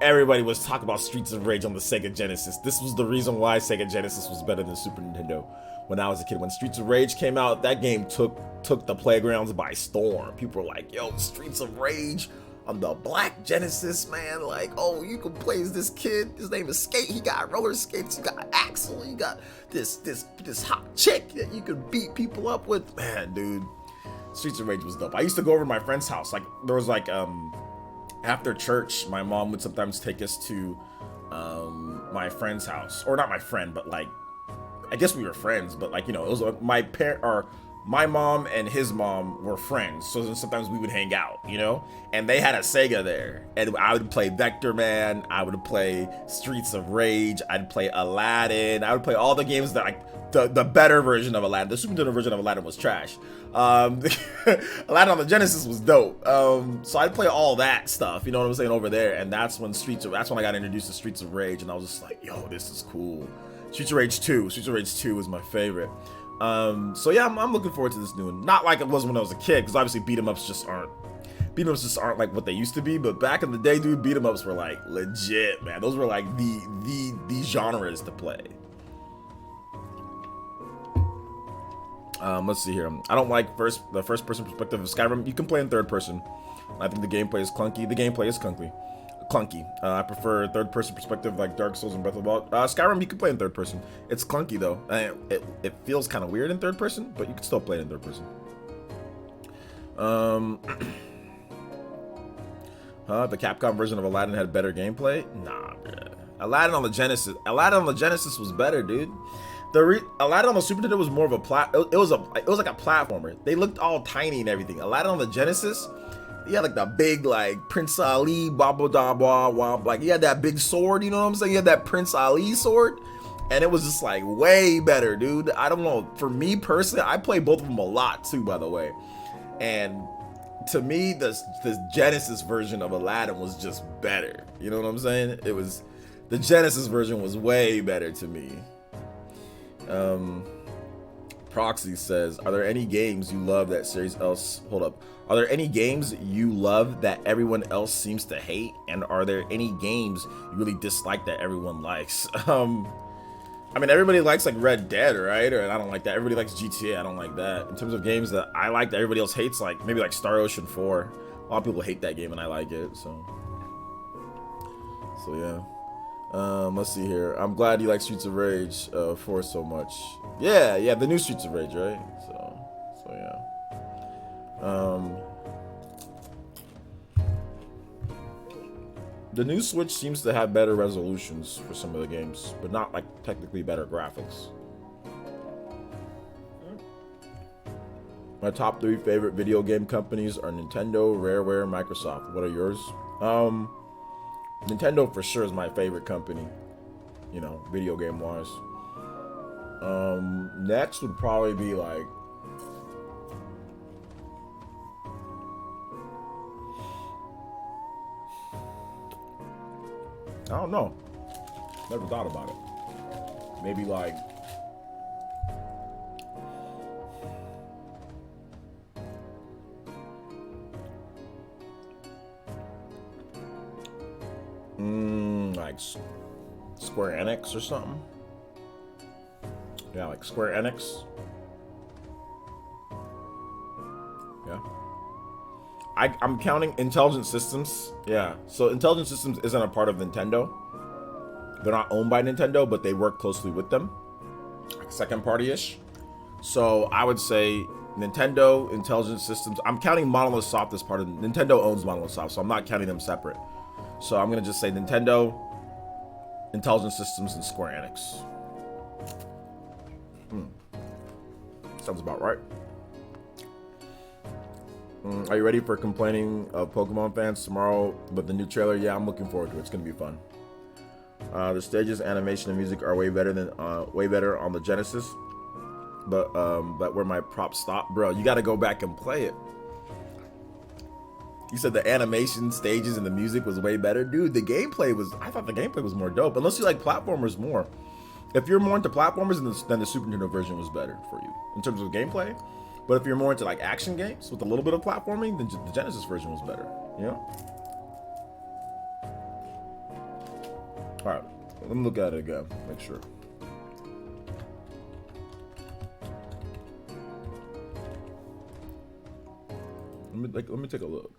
everybody was talking about Streets of Rage on the Sega Genesis. This was the reason why Sega Genesis was better than Super Nintendo when I was a kid. When Streets of Rage came out, that game took the playgrounds by storm. People were like, yo, Streets of Rage on the black Genesis, man. Like, oh, you can play as this kid. His name is Skate. He got roller skates. You got Axel. You got this hot chick that you could beat people up with. Man, dude, Streets of Rage was dope. I used to go over to my friend's house. Like, there was like, after church, my mom would sometimes take us to my friend's house. Or not my friend, but like, I guess we were friends, but like, you know, it was my mom and his mom were friends, so then sometimes we would hang out, you know? And they had a Sega there, and I would play Vector Man, I would play Streets of Rage, I'd play Aladdin, I would play all the games that, like, the better version of Aladdin. The Super Nintendo version of Aladdin was trash. Aladdin on the Genesis was dope. So I'd play all that stuff, you know what I'm saying, over there, and that's when I got introduced to Streets of Rage, and I was just like, yo, this is cool. Streets of Rage 2 was my favorite. So yeah, I'm looking forward to this new one. Not like it was when I was a kid, because obviously beat 'em ups just aren't like what they used to be. But back in the day, dude, beat 'em ups were like legit, man. Those were like the genres to play. Let's see here. I don't like the first person perspective of Skyrim. You can play in third person. I think the gameplay is clunky. The gameplay is clunky. I prefer third person perspective like Dark Souls and Breath of the Wild. Skyrim, you can play in third person. It's clunky though. It feels kind of weird in third person, but you can still play it in third person. The Capcom version of Aladdin had better gameplay? Nah, bruh. Aladdin on the Genesis was better, dude. Aladdin on the Super Nintendo was more of a it was like a platformer. They looked all tiny and everything. Aladdin on the Genesis, he had like the big like Prince Ali, blah blah blah blah blah. Like he had that big sword. You know what I'm saying? He had that Prince Ali sword, and it was just like way better, dude. I don't know. For me personally, I play both of them a lot too, by the way. And to me, the Genesis version of Aladdin was just better. You know what I'm saying? The Genesis version was way better to me. Proxy says, are there any games you love that series else? Hold up. Are there any games you love that everyone else seems to hate? And are there any games you really dislike that everyone likes? I mean, everybody likes like Red Dead, right? Or I don't like that. Everybody likes GTA. I don't like that. In terms of games that I like that everybody else hates, like maybe like Star Ocean 4. A lot of people hate that game and I like it. So yeah. Let's see here. I'm glad you like Streets of Rage 4 so much. Yeah, the new Streets of Rage, right? So yeah. The new Switch seems to have better resolutions for some of the games, but not like technically better graphics. My top 3 favorite video game companies are Nintendo, Rareware, Microsoft. What are yours? Nintendo for sure is my favorite company, you know, video game wise. Next would probably be like I don't know. Never thought about it. Maybe like like Square Enix or something. Yeah, like Square Enix. Yeah. I'm counting Intelligent Systems. Yeah. So Intelligent Systems isn't a part of Nintendo. They're not owned by Nintendo, but they work closely with them. Like second party-ish. So I would say Nintendo, Intelligent Systems. I'm counting Monolith Soft as part of Nintendo owns Monolith Soft, so I'm not counting them separate. So I'm gonna just say Nintendo, Intelligent Systems, and Square Enix. Sounds about right. Are you ready for complaining of Pokemon fans tomorrow with the new trailer? Yeah, I'm looking forward to it. It's gonna be fun. The stages, animation, and music are way better on the Genesis. But where my props stop, bro, you got to go back and play it. You said the animation, stages, and the music was way better, dude. I thought the gameplay was more dope. Unless you like platformers more. If you're more into platformers, then the Super Nintendo version was better for you in terms of gameplay. But if you're more into like action games with a little bit of platforming, then the Genesis version was better. You know? All right, let me look at it again. Make sure. Let me take a look.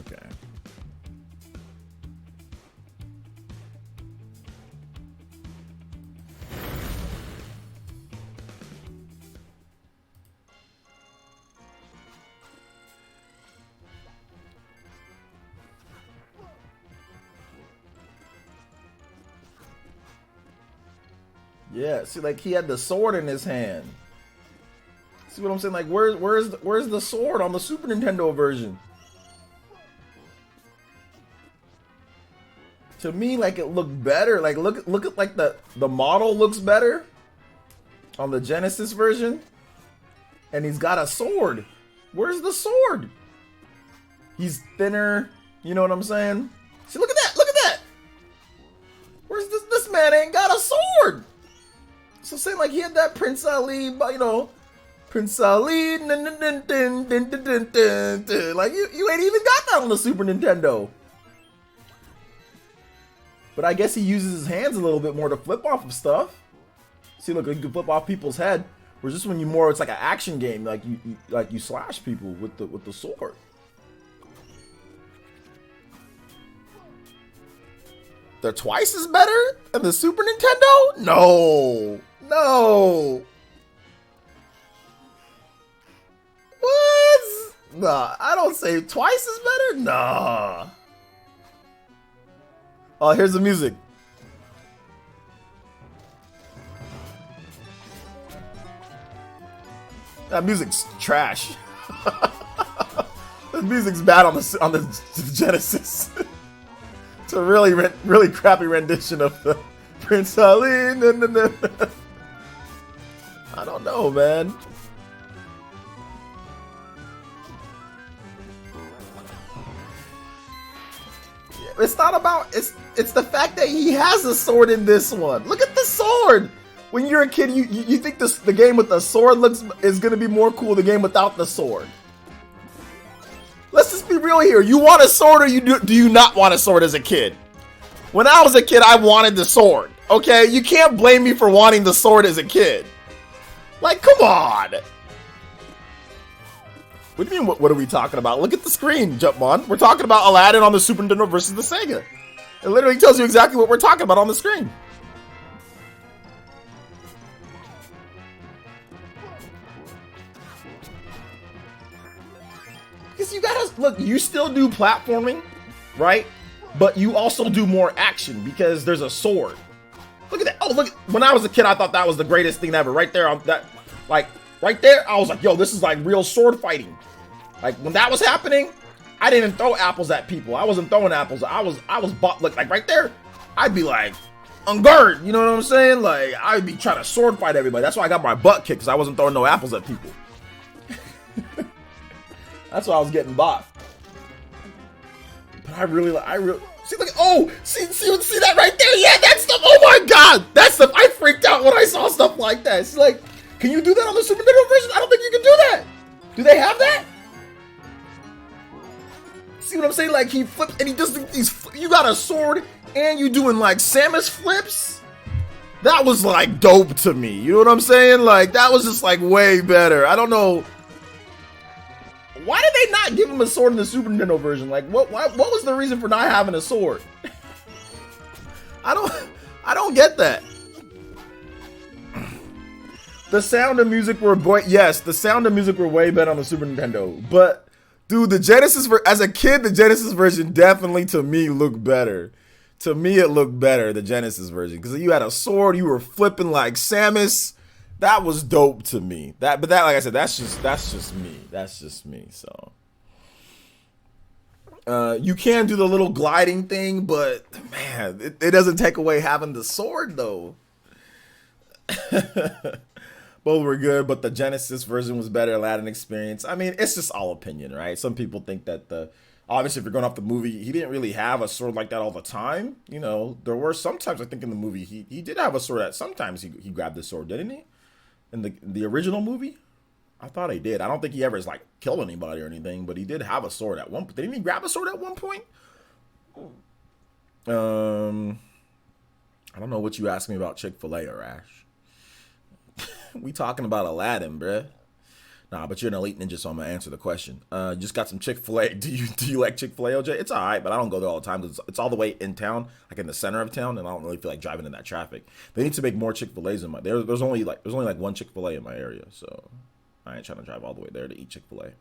Okay. Yeah, see, like he had the sword in his hand. See what I'm saying? Like, where's the sword on the Super Nintendo version? To me, like it looked better. Like look at like the model looks better on the Genesis version, and he's got a sword. Where's the sword? He's thinner. You know what I'm saying? See, look at that! Look at that! Where's this man ain't got a sword? So saying like he had that Prince Ali, you know, Prince Ali, like you ain't even got that on the Super Nintendo. But I guess he uses his hands a little bit more to flip off of stuff. See, look, you can flip off people's head. Whereas this one, it's like an action game, like you slash people with the sword. They're twice as better than the Super Nintendo? No. What? Nah, I don't say twice is better. Nah. Oh, here's the music. That music's trash. The music's bad on the Genesis. It's a really crappy rendition of the Prince Ali. I don't know, man. It's not about it's the fact that he has a sword in this one. Look at the sword. When you're a kid, you think the game with the sword is gonna be more cool than the game without the sword. Let's just be real here. You want a sword or do you not want a sword as a kid? When I was a kid, I wanted the sword. Okay, you can't blame me for wanting the sword as a kid. Like, come on. What do you mean, what are we talking about? Look at the screen, Jumpmon. We're talking about Aladdin on the Super Nintendo versus the Sega. It literally tells you exactly what we're talking about on the screen. Because you gotta, look, you still do platforming, right? But you also do more action because there's a sword. Look at that. Oh, look, when I was a kid, I thought that was the greatest thing ever. Right there, right there, I was like, yo, this is like real sword fighting. Like, when that was happening, I didn't throw apples at people. I wasn't throwing apples. I was like right there, I'd be like, on guard, you know what I'm saying? Like, I'd be trying to sword fight everybody. That's why I got my butt kicked, because I wasn't throwing no apples at people. That's why I was getting bought. But I really see, look, oh, see that right there? Yeah, that stuff. Oh my God, that stuff. I freaked out when I saw stuff like that. It's like, can you do that on the Super Nintendo version? I don't think you can do that. Do they have that? See what I'm saying? Like, he flips and he does these. You got a sword and you doing like Samus flips. That was like dope to me. You know what I'm saying? Like, that was just like way better. I don't know. Why did they not give him a sword in the Super Nintendo version? Like, what was the reason for not having a sword? I don't get that. The sound and music were the sound and music were way better on the Super Nintendo. But dude, the Genesis as a kid, the Genesis version definitely to me looked better. To me, it looked better, the Genesis version, because you had a sword, you were flipping like Samus. That was dope to me. But like I said, that's just me. That's just me. So you can do the little gliding thing, but man, it doesn't take away having the sword though. Both were good, but the Genesis version was better. Aladdin experience. I mean, it's just all opinion, right? Some people think that obviously, if you're going off the movie, he didn't really have a sword like that all the time. You know, there were sometimes, I think in the movie, he did have a sword that sometimes he grabbed the sword, didn't he? In the original movie? I thought he did. I don't think he ever like killed anybody or anything, but he did have a sword at one point. Didn't he grab a sword at one point? I don't know what you asked me about Chick-fil-A, Arash. We talking about Aladdin, bruh. Nah, but you're an elite ninja, so I'm gonna answer the question. Just got some Chick-fil-A. Do you like Chick-fil-A, OJ? It's alright, but I don't go there all the time because it's all the way in town, like in the center of town, and I don't really feel like driving in that traffic. They need to make more Chick-fil-A's in my. There's only like one Chick-fil-A in my area, so I ain't trying to drive all the way there to eat Chick-fil-A.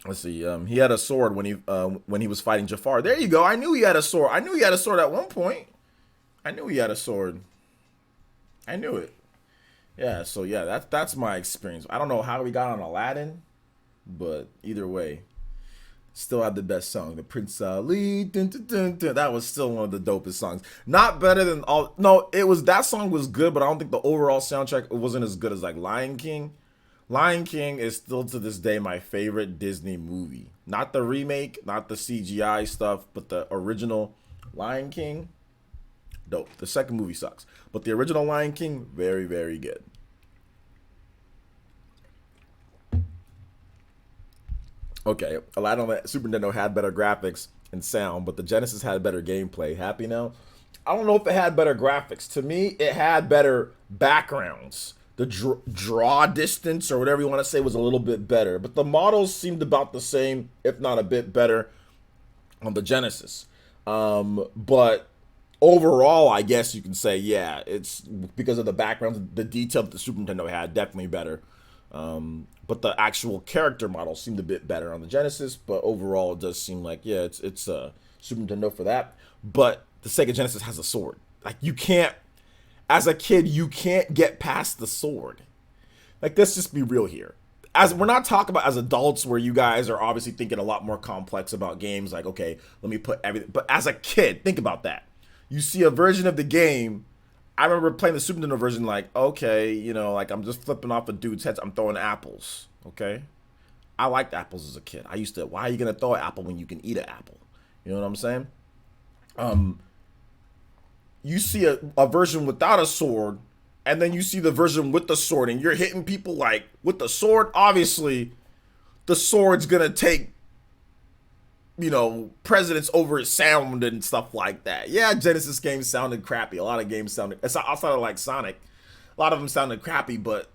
Let's see. He had a sword when he was fighting Jafar. There you go. I knew he had a sword. I knew he had a sword at one point. I knew he had a sword. I knew it. Yeah, so yeah, that's my experience. I don't know how we got on Aladdin, but either way, still had the best song. The Prince Ali. Dun, dun, dun, dun. That was still one of the dopest songs. Not better than all. No, that song was good, but I don't think the overall soundtrack wasn't as good as like Lion King. Lion King is still to this day my favorite Disney movie. Not the remake, not the CGI stuff, but the original Lion King. Dope. The second movie sucks, but the original Lion King, very, very good. Okay, Aladdin on the Super Nintendo had better graphics and sound, but the Genesis had better gameplay. Happy now? I don't know if it had better graphics. To me, it had better backgrounds. The draw distance or whatever you want to say was a little bit better, but the models seemed about the same, if not a bit better, on the Genesis. But overall, I guess you can say, yeah, it's because of the background, the detail that the Super Nintendo had, definitely better. But the actual character model seemed a bit better on the Genesis. But overall, it does seem like, yeah, it's Super Nintendo for that. But the Sega Genesis has a sword. Like, you can't, as a kid, you can't get past the sword. Like, let's just be real here. As we're not talking about as adults, where you guys are obviously thinking a lot more complex about games. Like, okay, let me put everything. But as a kid, think about that. You see a version of the game. I remember playing the Super Nintendo version. Like, okay, you know, like I'm just flipping off a dude's heads. I'm throwing apples. Okay, I liked apples as a kid. I used to. Why are you gonna throw an apple when you can eat an apple? You know what I'm saying? You see a version without a sword, and then you see the version with the sword, and you're hitting people like with the sword. Obviously, the sword's gonna take, you know, precedence over its sound and stuff like that. Yeah, Genesis games sounded crappy. A lot of games sounded, outside of like Sonic, a lot of them sounded crappy. But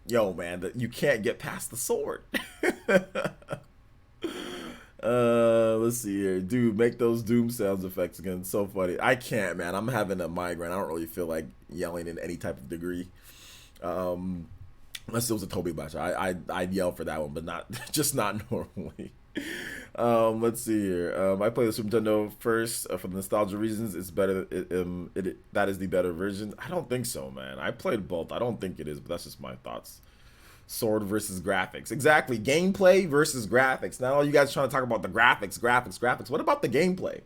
yo, man, you can't get past the sword. Let's see here. Dude, make those Doom sounds effects again. So funny. I can't, man. I'm having a migraine. I don't really feel like yelling in any type of degree. Unless it was a Toby Batch. I'd yell for that one, but not just not normally. Let's see here. I played the Super Nintendo first for the nostalgia reasons. It's better. That is the better version. I don't think so, man. I played both. I don't think it is, but that's just my thoughts. Sword versus graphics. Exactly. Gameplay versus graphics. Now all you guys trying to talk about the graphics. What about the gameplay?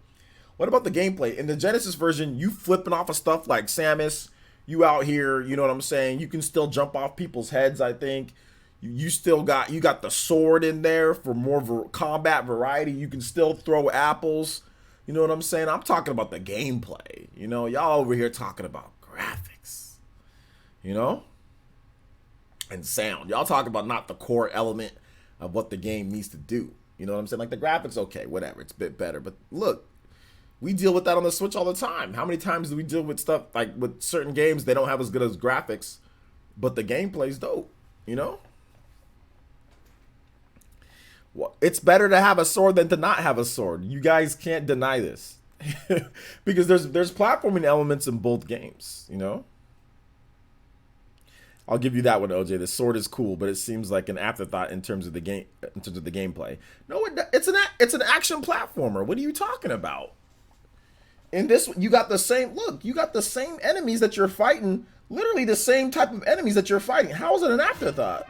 What about the gameplay? In the Genesis version, you flipping off of stuff like Samus. You out here, you know what I'm saying? You can still jump off people's heads, I think. You got the sword in there for more combat variety. You can still throw apples. You know what I'm saying? I'm talking about the gameplay. You know, y'all over here talking about graphics. You know? And sound. Y'all talk about not the core element of what the game needs to do. You know what I'm saying? Like the graphics, okay, whatever, it's a bit better. But look, we deal with that on the Switch all the time. How many times do we deal with stuff like with certain games, they don't have as good as graphics, but the gameplay's dope, you know? Well, it's better to have a sword than to not have a sword. You guys can't deny this. Because there's platforming elements in both games, you know? I'll give you that one, OJ. The sword is cool, but it seems like an afterthought in terms of the game, in terms of the gameplay. No, it's an action platformer. What are you talking about? In this, you got the same look. You got the same enemies that you're fighting. Literally the same type of enemies that you're fighting. How is it an afterthought?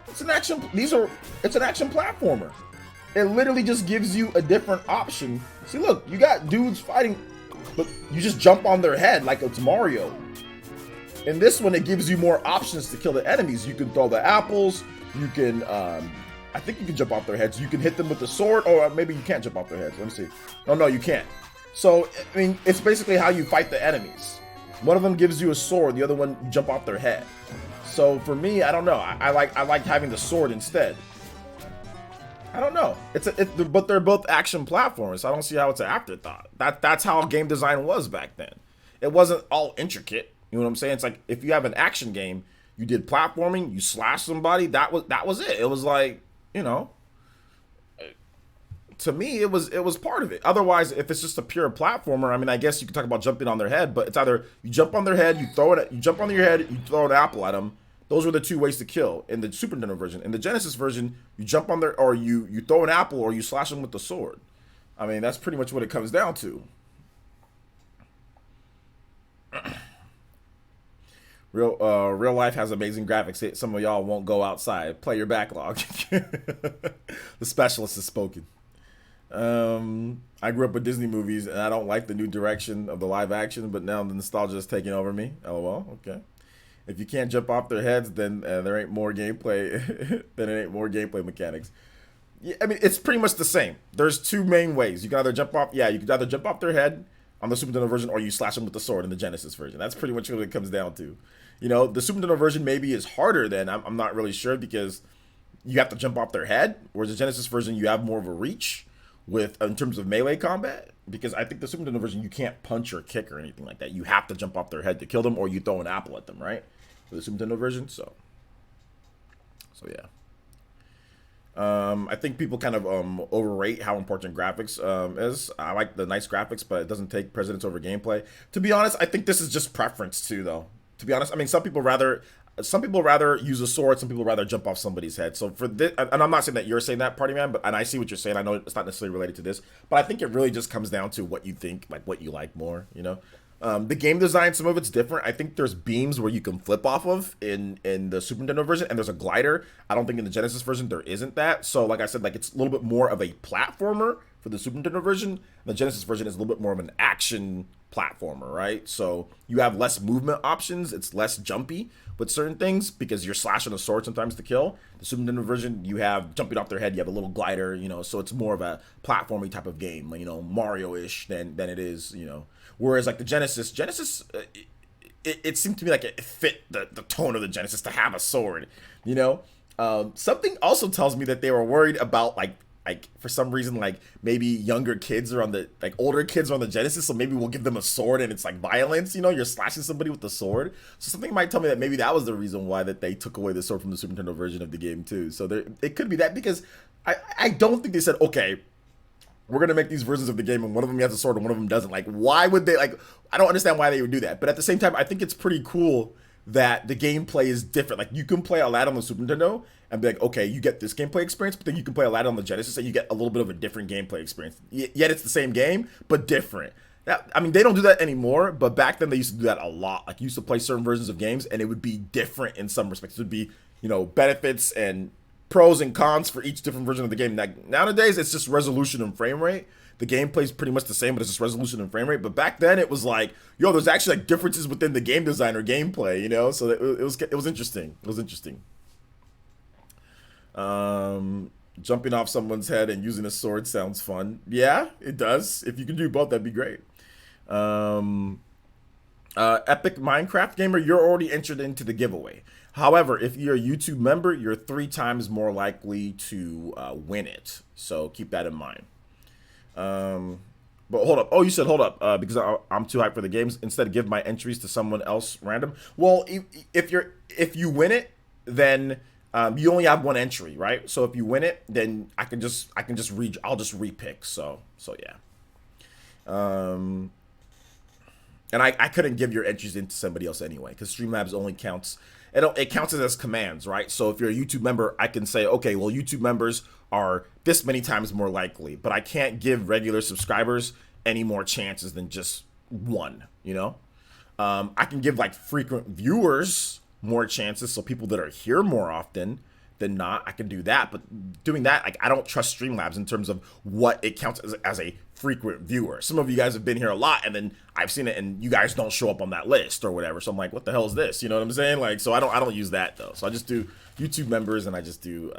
It's an action. It's an action platformer. It literally just gives you a different option. See, look, you got dudes fighting, but you just jump on their head like it's Mario. In this one, it gives you more options to kill the enemies. You can throw the apples. You can, I think you can jump off their heads. You can hit them with the sword, or maybe you can't jump off their heads. Let me see. No, you can't. So, I mean, it's basically how you fight the enemies. One of them gives you a sword. The other one, you jump off their head. So for me, I don't know. I like having the sword instead. I don't know. But they're both action platforms. So I don't see how it's an afterthought. That's how game design was back then. It wasn't all intricate. You know what I'm saying? It's like if you have an action game, you did platforming, you slash somebody, that was it. It was like, you know, to me it was part of it. Otherwise, if it's just a pure platformer, I mean, I guess you could talk about jumping on their head, but it's either you jump on their head, you jump on their head, you throw an apple at them. Those were the two ways to kill in the Super Nintendo version. In the Genesis version, you jump on their, or you throw an apple, or you slash them with the sword. I mean, that's pretty much what it comes down to. Real life has amazing graphics. Some of y'all won't go outside. Play your backlog. The specialist has spoken. I grew up with Disney movies, and I don't like the new direction of the live action, but now the nostalgia is taking over me. LOL. Okay. If you can't jump off their heads, then there ain't more gameplay. Then it ain't more gameplay mechanics. Yeah, I mean, it's pretty much the same. There's two main ways. You can either jump off. Yeah, you can either jump off their head on the Super Nintendo version, or you slash them with the sword in the Genesis version. That's pretty much what it comes down to. You know, the Super Nintendo version maybe is harder than, I'm not really sure, because you have to jump off their head, whereas the Genesis version, you have more of a reach in terms of melee combat, because I think the Super Nintendo version, you can't punch or kick or anything like that. You have to jump off their head to kill them, or you throw an apple at them, right? For the Super Nintendo version, so yeah. I think people kind of overrate how important graphics is. I like the nice graphics, but it doesn't take precedence over gameplay. To be honest, I think this is just preference too, though. To be honest, I mean, some people rather use a sword, some people rather jump off somebody's head. So for this, and I'm not saying that you're saying that, Party Man, but and I see what you're saying. I know it's not necessarily related to this, but I think it really just comes down to what you think, like what you like more, you know. The game design, some of it's different. I think there's beams where you can flip off of in the Super Nintendo version, and there's a glider. I don't think in the Genesis version there isn't that. So like I said, like it's a little bit more of a platformer for the Super Nintendo version. The Genesis version is a little bit more of an action platformer, right? So you have less movement options. It's less jumpy with certain things because you're slashing a sword sometimes to kill. The Super Nintendo version, you have jumping off their head. You have a little glider, you know. So it's more of a platformy type of game, you know, Mario-ish than it is, you know. Whereas like the Genesis, it seemed to me like it fit the tone of the Genesis to have a sword, you know. Something also tells me that they were worried about like for some reason like maybe younger kids are on the like older kids are on the Genesis, so maybe we'll give them a sword and it's like violence, you know, you're slashing somebody with the sword. So something might tell me that maybe that was the reason why that they took away the sword from the Super Nintendo version of the game too. So there, it could be that because I don't think they said, okay, we're going to make these versions of the game and one of them has a sword and one of them doesn't. Like, why would they, like, I don't understand why they would do that. But at the same time, I think it's pretty cool that the gameplay is different. Like, you can play Aladdin on the Super Nintendo and be like, okay, you get this gameplay experience, but then you can play Aladdin on the Genesis and you get a little bit of a different gameplay experience. Yet it's the same game, but different. That, I mean, they don't do that anymore, but back then they used to do that a lot. Like, you used to play certain versions of games and it would be different in some respects. It would be, you know, benefits and pros and cons for each different version of the game. Like, nowadays, it's just resolution and frame rate. The gameplay is pretty much the same, but it's just resolution and frame rate. But back then, it was like, yo, there's actually like differences within the game design or gameplay, you know. So it was interesting. It was interesting. Jumping off someone's head and using a sword sounds fun. Yeah, it does. If you can do both, that'd be great. Epic Minecraft gamer, you're already entered into the giveaway. However, if you're a YouTube member, you're 3 times more likely to win it. So keep that in mind. But hold up. Oh, you said hold up because I'm too hyped for the games. Instead, give my entries to someone else random. Well, if you win it, then you only have 1 entry, right? So if you win it, then I'll just repick. So yeah. And I couldn't give your entries into somebody else anyway because Streamlabs only counts. It counts as commands, right? So if you're a YouTube member, I can say, okay, well, YouTube members are this many times more likely, but I can't give regular subscribers any more chances than just 1, you know? I can give like frequent viewers more chances, so people that are here more often than not, I can do that. But doing that, like, I don't trust Streamlabs in terms of what it counts as a frequent viewer. Some of you guys have been here a lot, and then I've seen it, and you guys don't show up on that list or whatever. So I'm like, what the hell is this? You know what I'm saying? Like, so I don't use that though. So I just do YouTube members, and I just do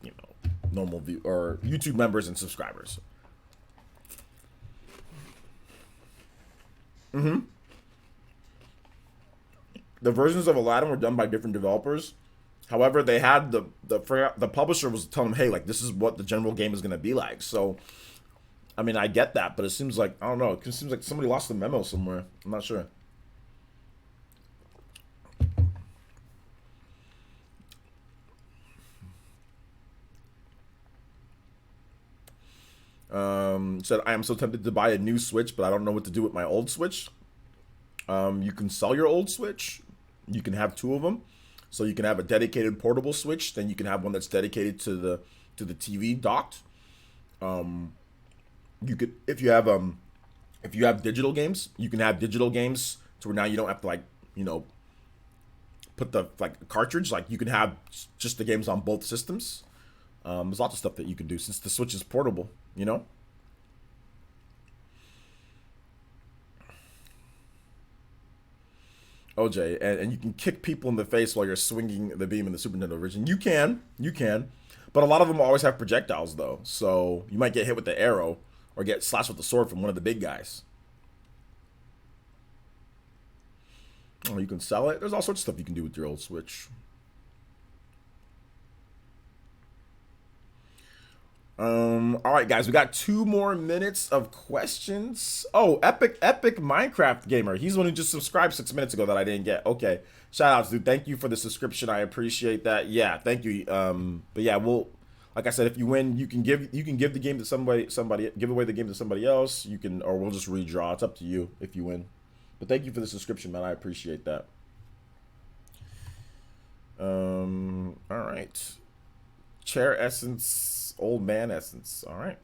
you know, normal view or YouTube members and subscribers. The versions of Aladdin were done by different developers. However, they had the publisher was telling them, hey, like, this is what the general game is going to be like. So, I mean, I get that, but it seems like, I don't know, it seems like somebody lost the memo somewhere. I'm not sure. Said, I am so tempted to buy a new Switch, but I don't know what to do with my old Switch. You can sell your old Switch. You can have 2 of them. So you can have a dedicated portable Switch, then you can have one that's dedicated to the TV docked. You could if you have digital games, you can have digital games to where now you don't have to, like, you know, put the like cartridge. Like, you can have just the games on both systems. There's lots of stuff that you can do since the Switch is portable, you know. OJ, and you can kick people in the face while you're swinging the beam in the Super Nintendo version. You can, but a lot of them always have projectiles though, so you might get hit with the arrow or get slashed with the sword from one of the big guys. Oh, you can sell it. There's all sorts of stuff you can do with your old Switch. All right, guys, we got 2 more minutes of questions. Oh, Epic Minecraft gamer. He's the one who just subscribed 6 minutes ago that I didn't get. Okay, shout outs, dude. Thank you for the subscription. I appreciate that. Yeah, thank you. But yeah, Like I said, if you win, you can give the game to somebody give away the game to somebody else. You can, or we'll just redraw. It's up to you if you win. But thank you for the subscription, man. I appreciate that. All right. Chair essence, old man essence. All right.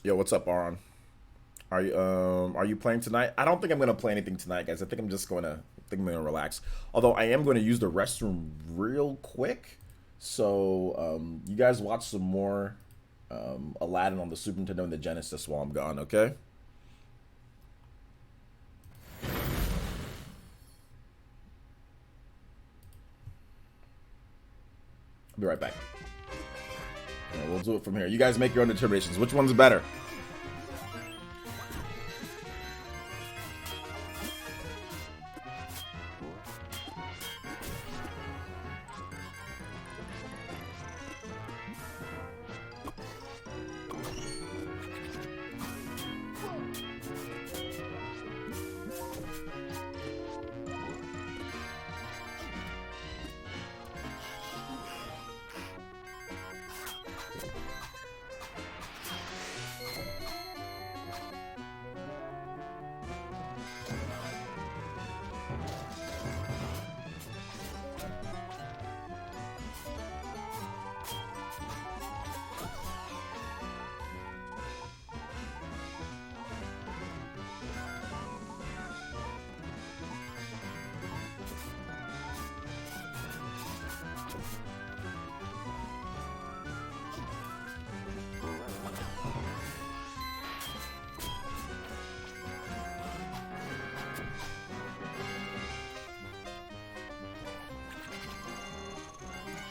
Yo, what's up, Aaron? Are you playing tonight? I don't think I'm gonna play anything tonight, guys. I think I'm gonna relax. Although I am gonna use the restroom real quick. So you guys watch some more Aladdin on the Super Nintendo and the Genesis while I'm gone, okay? I'll be right back. Yeah, we'll do it from here. You guys make your own determinations. Which one's better?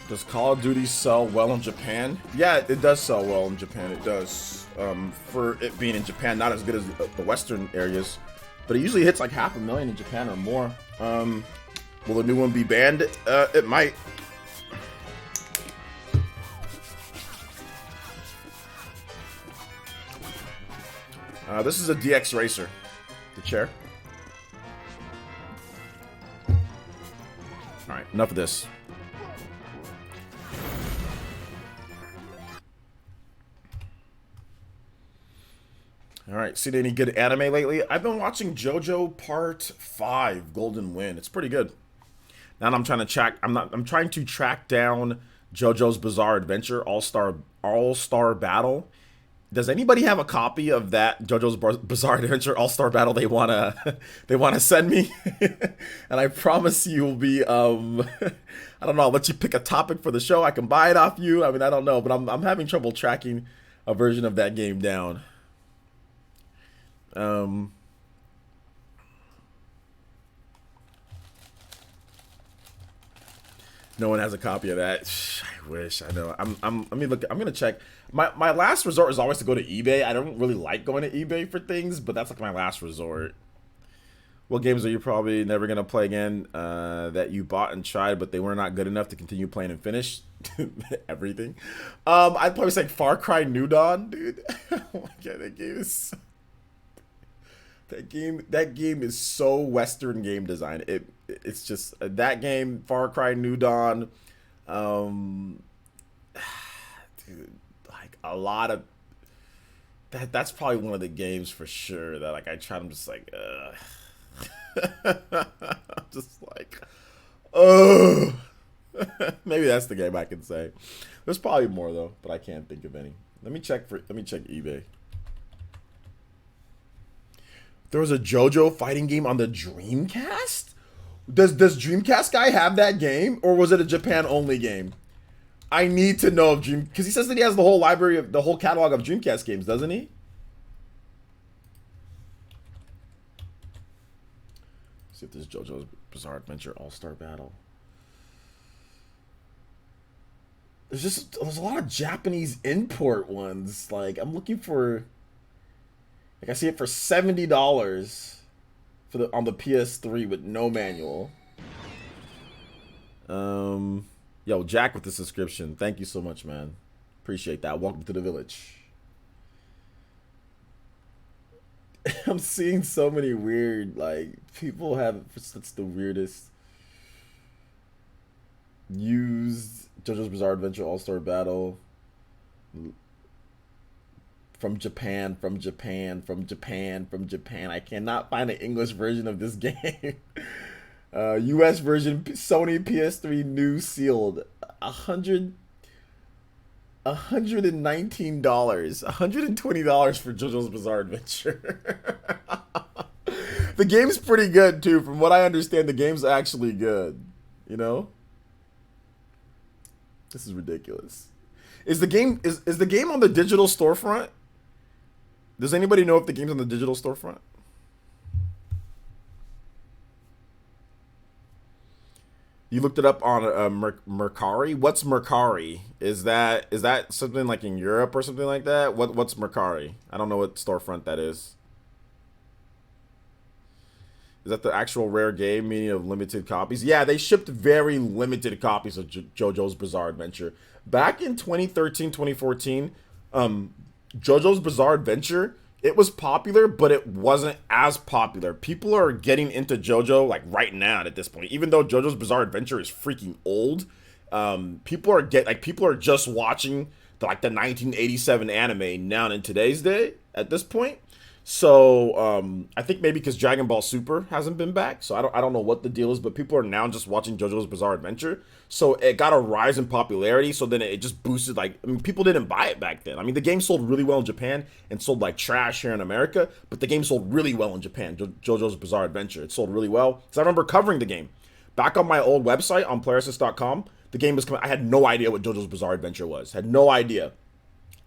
Does Call of Duty sell well in Japan? Yeah, it does sell well in Japan. It does. For it being in Japan, not as good as the Western areas, but it usually hits like 500,000 in Japan or more. Will the new one be banned? It might. This is a DX Racer. The chair. Alright, enough of this. Alright, seen any good anime lately? I've been watching JoJo Part 5, Golden Wind. It's pretty good. Now I'm trying to track down JoJo's Bizarre Adventure All-Star Battle. Does anybody have a copy of that JoJo's Bizarre Adventure All-Star Battle they wanna send me? And I promise you will be I don't know, I'll let you pick a topic for the show. I can buy it off you. I mean, I don't know, but I'm having trouble tracking a version of that game down. No one has a copy of that. I wish. I know. Let me look. I'm gonna check. My last resort is always to go to eBay. I don't really like going to eBay for things, but that's like my last resort. What games are you probably never gonna play again that you bought and tried, but they were not good enough to continue playing and finish? Everything. I'd probably say Far Cry New Dawn, dude. Oh my god, that game is. That game is so Western game design. It's just that game, Far Cry New Dawn, dude, like a lot of that's probably one of the games for sure that like I try. I'm just like, just like, oh, maybe that's the game I can say. There's probably more though, but I can't think of any. Let me check eBay. There was a JoJo fighting game on the Dreamcast? Does Dreamcast guy have that game? Or was it a Japan only game? I need to know if because he says that he has the whole library of the whole catalog of Dreamcast games, doesn't he? Let's see if this is JoJo's Bizarre Adventure All-Star Battle. There's a lot of Japanese import ones. Like I'm looking for. Like I see it for $70 on the PS3 with no manual. Yo, Jack with the subscription. Thank you so much, man. Appreciate that. Welcome to the village. I'm seeing so many weird, like, people have such the weirdest used JoJo's Bizarre Adventure All-Star Battle from Japan, from Japan, from Japan, from Japan. I cannot find an English version of this game. US version, Sony PS3 new sealed. $119, $120 for JoJo's Bizarre Adventure. The game's pretty good too. From what I understand, the game's actually good. You know, this is ridiculous. Is the game on the digital storefront? Does anybody know if the game's on the digital storefront? You looked it up on Mercari. What's Mercari? Is that something like in Europe or something like that? What's Mercari? I don't know what storefront that is. Is that the actual rare game, meaning of limited copies? Yeah, they shipped very limited copies of JoJo's Bizarre Adventure. Back in 2013, 2014, JoJo's Bizarre Adventure, it was popular, but it wasn't as popular. People are getting into JoJo like right now at this point. Even though JoJo's Bizarre Adventure is freaking old, people are just watching the 1987 anime now in today's day at this point. So I think maybe because Dragon Ball Super hasn't been back, so I don't know what the deal is, but people are now just watching JoJo's Bizarre Adventure. So it got a rise in popularity. So then it just boosted. People didn't buy it back then. I mean, the game sold really well in Japan and sold like trash here in America, but the game sold really well in Japan. JoJo's Bizarre Adventure, it sold really well. Because I remember covering the game back on my old website on PlayerEssence.com. The game was coming. I had no idea what JoJo's Bizarre Adventure was. Had no idea.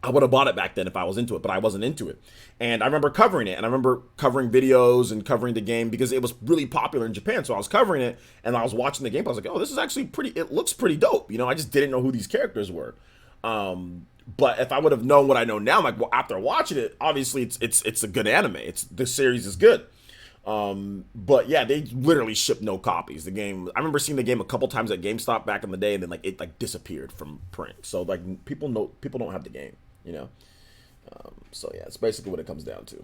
I would have bought it back then if I was into it, but I wasn't into it. And I remember covering it, and I remember covering videos and covering the game because it was really popular in Japan. So I was covering it, and I was watching the game. I was like, oh, this is actually it looks pretty dope. You know, I just didn't know who these characters were. But if I would have known what I know now, like, well, after watching it, obviously it's a good anime. The series is good. But yeah, they literally shipped no copies. The game, I remember seeing the game a couple times at GameStop back in the day, and then it disappeared from print. So people don't have the game. You know, so yeah, it's basically what it comes down to.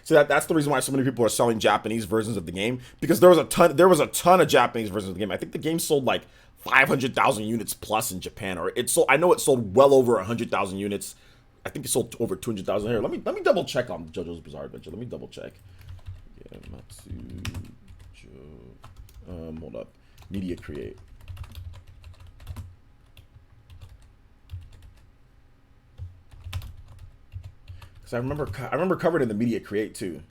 So that's the reason why so many people are selling Japanese versions of the game, because there was a ton of Japanese versions of the game. I think the game sold like 500,000 units plus in Japan, or I know it sold well over 100,000 units. I think it sold over 200,000 here. Let me double check on JoJo's Bizarre Adventure. Let me double check. Yeah, hold up. Media Create. Because I remember covering in the Media Create too.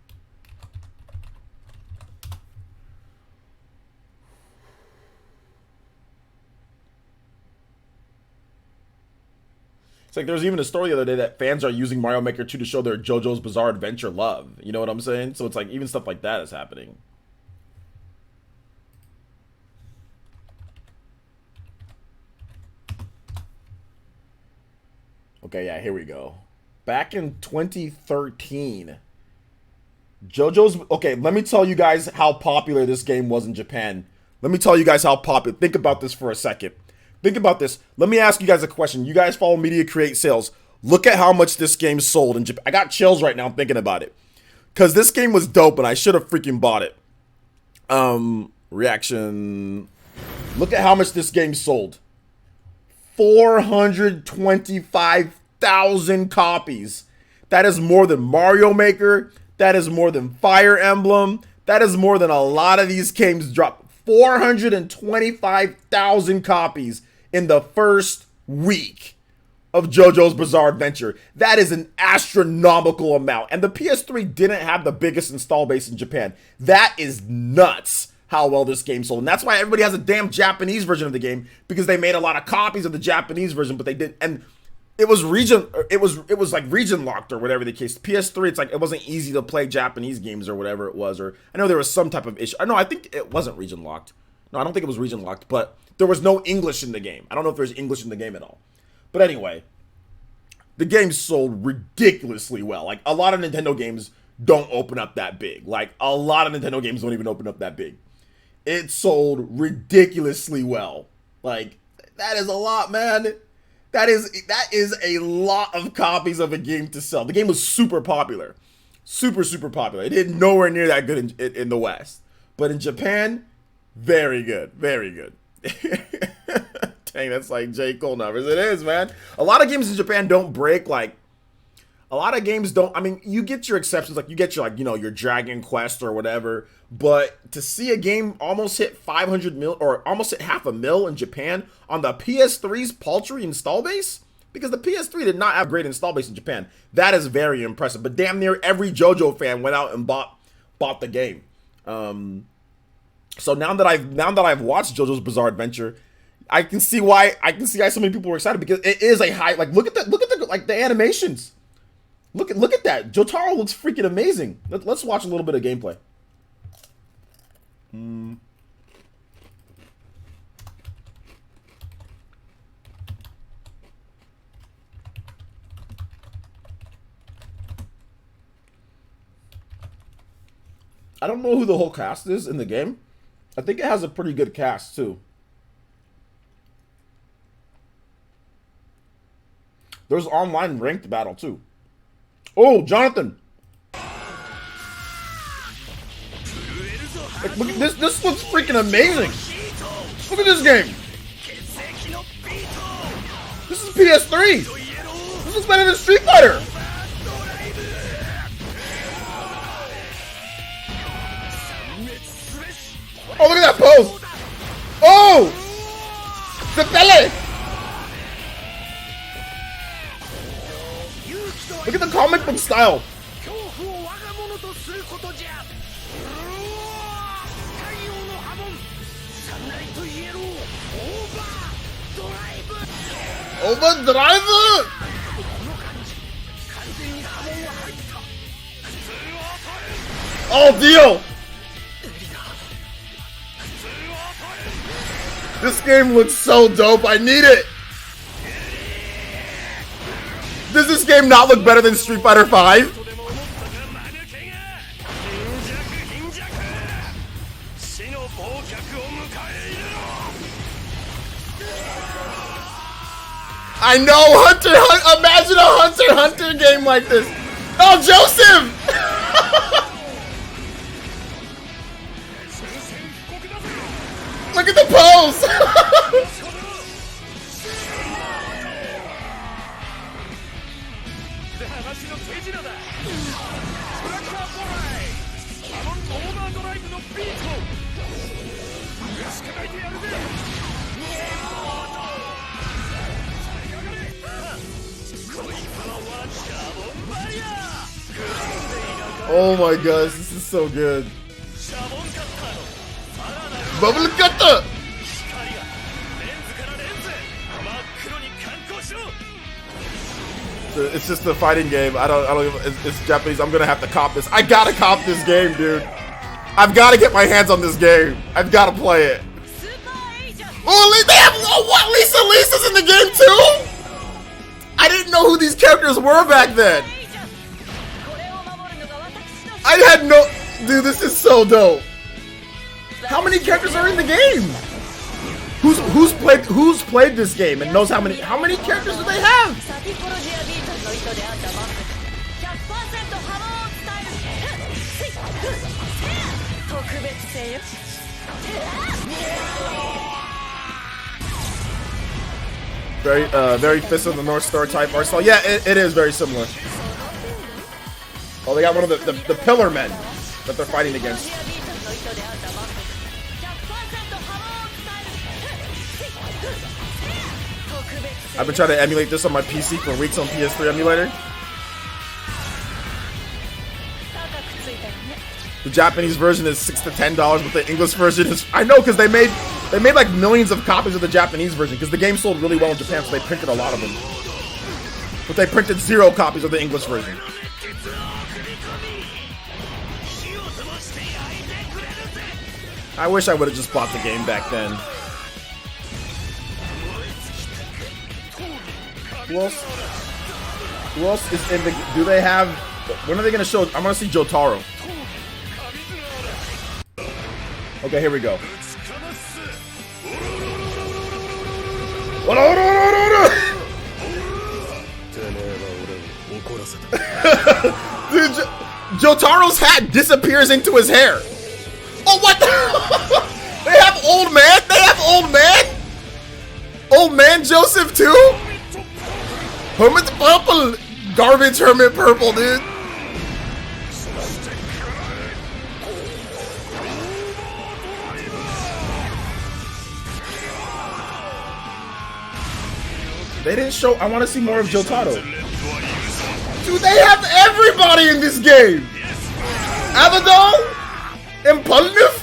It's like there was even a story the other day that fans are using Mario Maker 2 to show their JoJo's Bizarre Adventure love. You know what I'm saying? So it's like even stuff like that is happening. Okay, yeah, here we go. Back in 2013, okay, let me tell you guys how popular this game was in Japan. Let me tell you guys how popular. Think about this for a second. Think about this. Let me ask you guys a question. You guys follow Media Create sales. Look at how much this game sold in Japan. I got chills right now thinking about it. Because this game was dope and I should have freaking bought it. Reaction. Look at how much this game sold. 425,000 copies. That is more than Mario Maker. That is more than Fire Emblem. That is more than a lot of these games dropped. 425,000 copies in the first week of JoJo's Bizarre Adventure. That is an astronomical amount. And the PS3 didn't have the biggest install base in Japan. That is nuts how well this game sold. And that's why everybody has a damn Japanese version of the game, because they made a lot of copies of the Japanese version, but they didn't. And it was like region locked or whatever the case. PS3, it's like it wasn't easy to play Japanese games or whatever it was. Or I know there was some type of issue. I think it wasn't region locked. No, I don't think it was region locked, but there was no English in the game. I don't know if there's English in the game at all. But anyway, the game sold ridiculously well. Like, a lot of Nintendo games don't open up that big. Like, a lot of Nintendo games don't even open up that big. It sold ridiculously well. Like, that is a lot, man. That is a lot of copies of a game to sell. The game was super popular. Super popular. It did nowhere near that good in the West. But in Japan, very good. Very good. Dang, that's like J. Cole numbers. It is, man. A lot of games in Japan don't break. Like, a lot of games don't. I mean, you get your exceptions. Like, you get your, like, you know, your Dragon Quest or whatever. But to see a game almost hit 500 mil or almost hit half a mil in Japan on the PS3's paltry install base, because the PS3 did not have great install base in Japan. That is very impressive. But damn near every JoJo fan went out and bought the game. So now that I've watched JoJo's Bizarre Adventure, I can see why so many people were excited, because it is a high, like, look at the like the animations. Look at that. Jotaro looks freaking amazing. Let's watch a little bit of gameplay. I don't know who the whole cast is in the game. I think it has a pretty good cast too. There's online ranked battle too. Oh, Jonathan! Like, look at this. This looks freaking amazing. Look at this game. This is PS3. This is better than Street Fighter. Oh, look at that pose. Oh! Zepele! Look at the comic book style. Overdriver! Oh, deal! This game looks so dope. I need it. Does this game not look better than Street Fighter 5? I know, imagine a Hunter x Hunter game like this. Oh, Joseph! Look at the pose! Oh my gosh, this is so good. Bubble cutter! It's just a fighting game. I don't even, it's Japanese. I'm gonna have to cop this. I gotta cop this game, dude. I've gotta get my hands on this game. I've gotta play it. Oh, they have, oh, what? Lisa's in the game too? I didn't know who these characters were back then. I had no, dude, this is so dope. How many characters are in the game? Who's played this game and knows how many characters do they have? Very Fist of the North Star type art style. Yeah, it is very similar. Oh, they got one of the pillar men that they're fighting against. I've been trying to emulate this on my PC for weeks on PS3 emulator. The Japanese version is $6 to $10, but the English version is, I know, because they made like millions of copies of the Japanese version because the game sold really well in Japan, so they printed a lot of them. But they printed 0 copies of the English version. I wish I would have just bought the game back then. Who else is in the, do they have, when are they going to show, I want to see Jotaro. Okay, here we go. Dude, Jotaro's hat disappears into his hair. Oh, what the? They have old man? They have old man? Old man Joseph too? Hermit purple. Garbage hermit purple, dude. They didn't show. I want to see more of Jotaro. Dude, they have everybody in this game. Abaddon? Impulsive?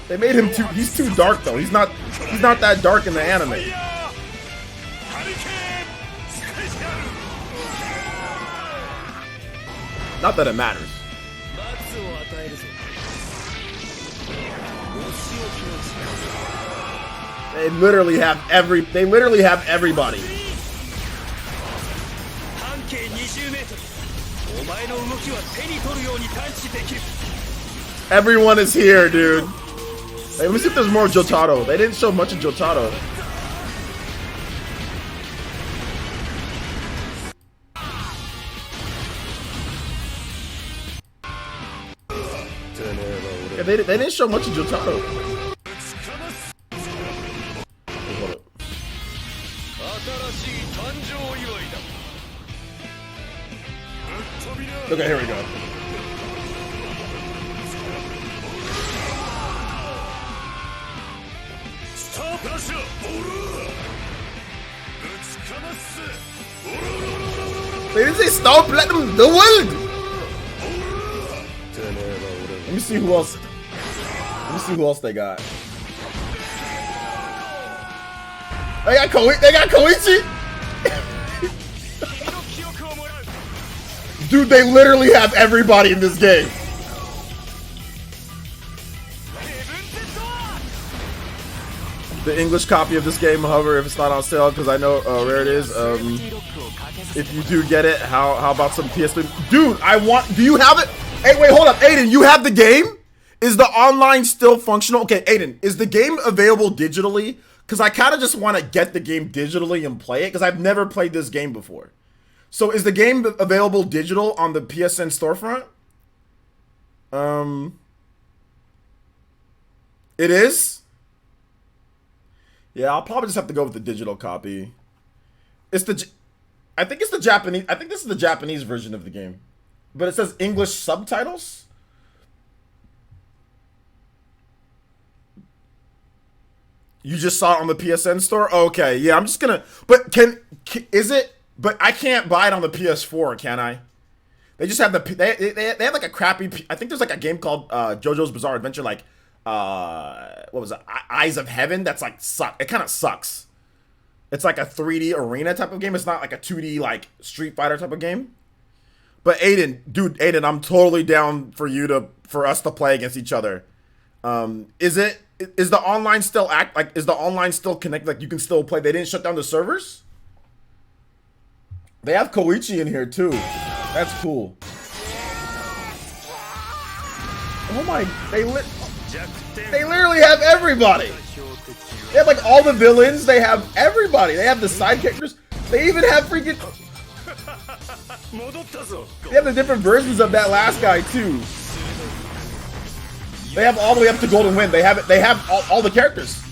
They made him too. He's too dark though. He's not that dark in the anime. Not that it matters. They literally have everybody. Everyone is here, dude. Hey, let me see if there's more Jotaro. They didn't show much of Jotaro. Yeah, they didn't show much of Jotaro. Okay, here we go. They didn't say stop, let them the world. Let me see who else. Let me see who else they got. They got Koichi. Dude, they literally have everybody in this game. The English copy of this game, however, if it's not on sale, because I know where it is. If you do get it, how about some PS3? Dude, do you have it? Hey, wait, hold up. Aiden, you have the game? Is the online still functional? Okay, Aiden, is the game available digitally? Because I kind of just want to get the game digitally and play it, because I've never played this game before. So is the game available digital on the PSN storefront? It is? Yeah, I'll probably just have to go with the digital copy. I think it's the Japanese. I think this is the Japanese version of the game. But it says English subtitles? You just saw it on the PSN store? Okay, yeah, I'm just gonna... But is it... But I can't buy it on the PS4, can I? They just have the... They have like a crappy... I think there's like a game called JoJo's Bizarre Adventure, like... what was it? Eyes of Heaven? That's like... It kind of sucks. It's like a 3D arena type of game. It's not like a 2D like Street Fighter type of game. But Aiden, dude, I'm totally down for us to play against each other. Is the online still is the online still connected? Like you can still play? They didn't shut down the servers? They have Koichi in here too. That's cool. Oh my, they literally have everybody. They have like all the villains. They have everybody. They have the side characters. They even have freaking... They have the different versions of that last guy too. They have all the way up to Golden Wind. They have all the characters.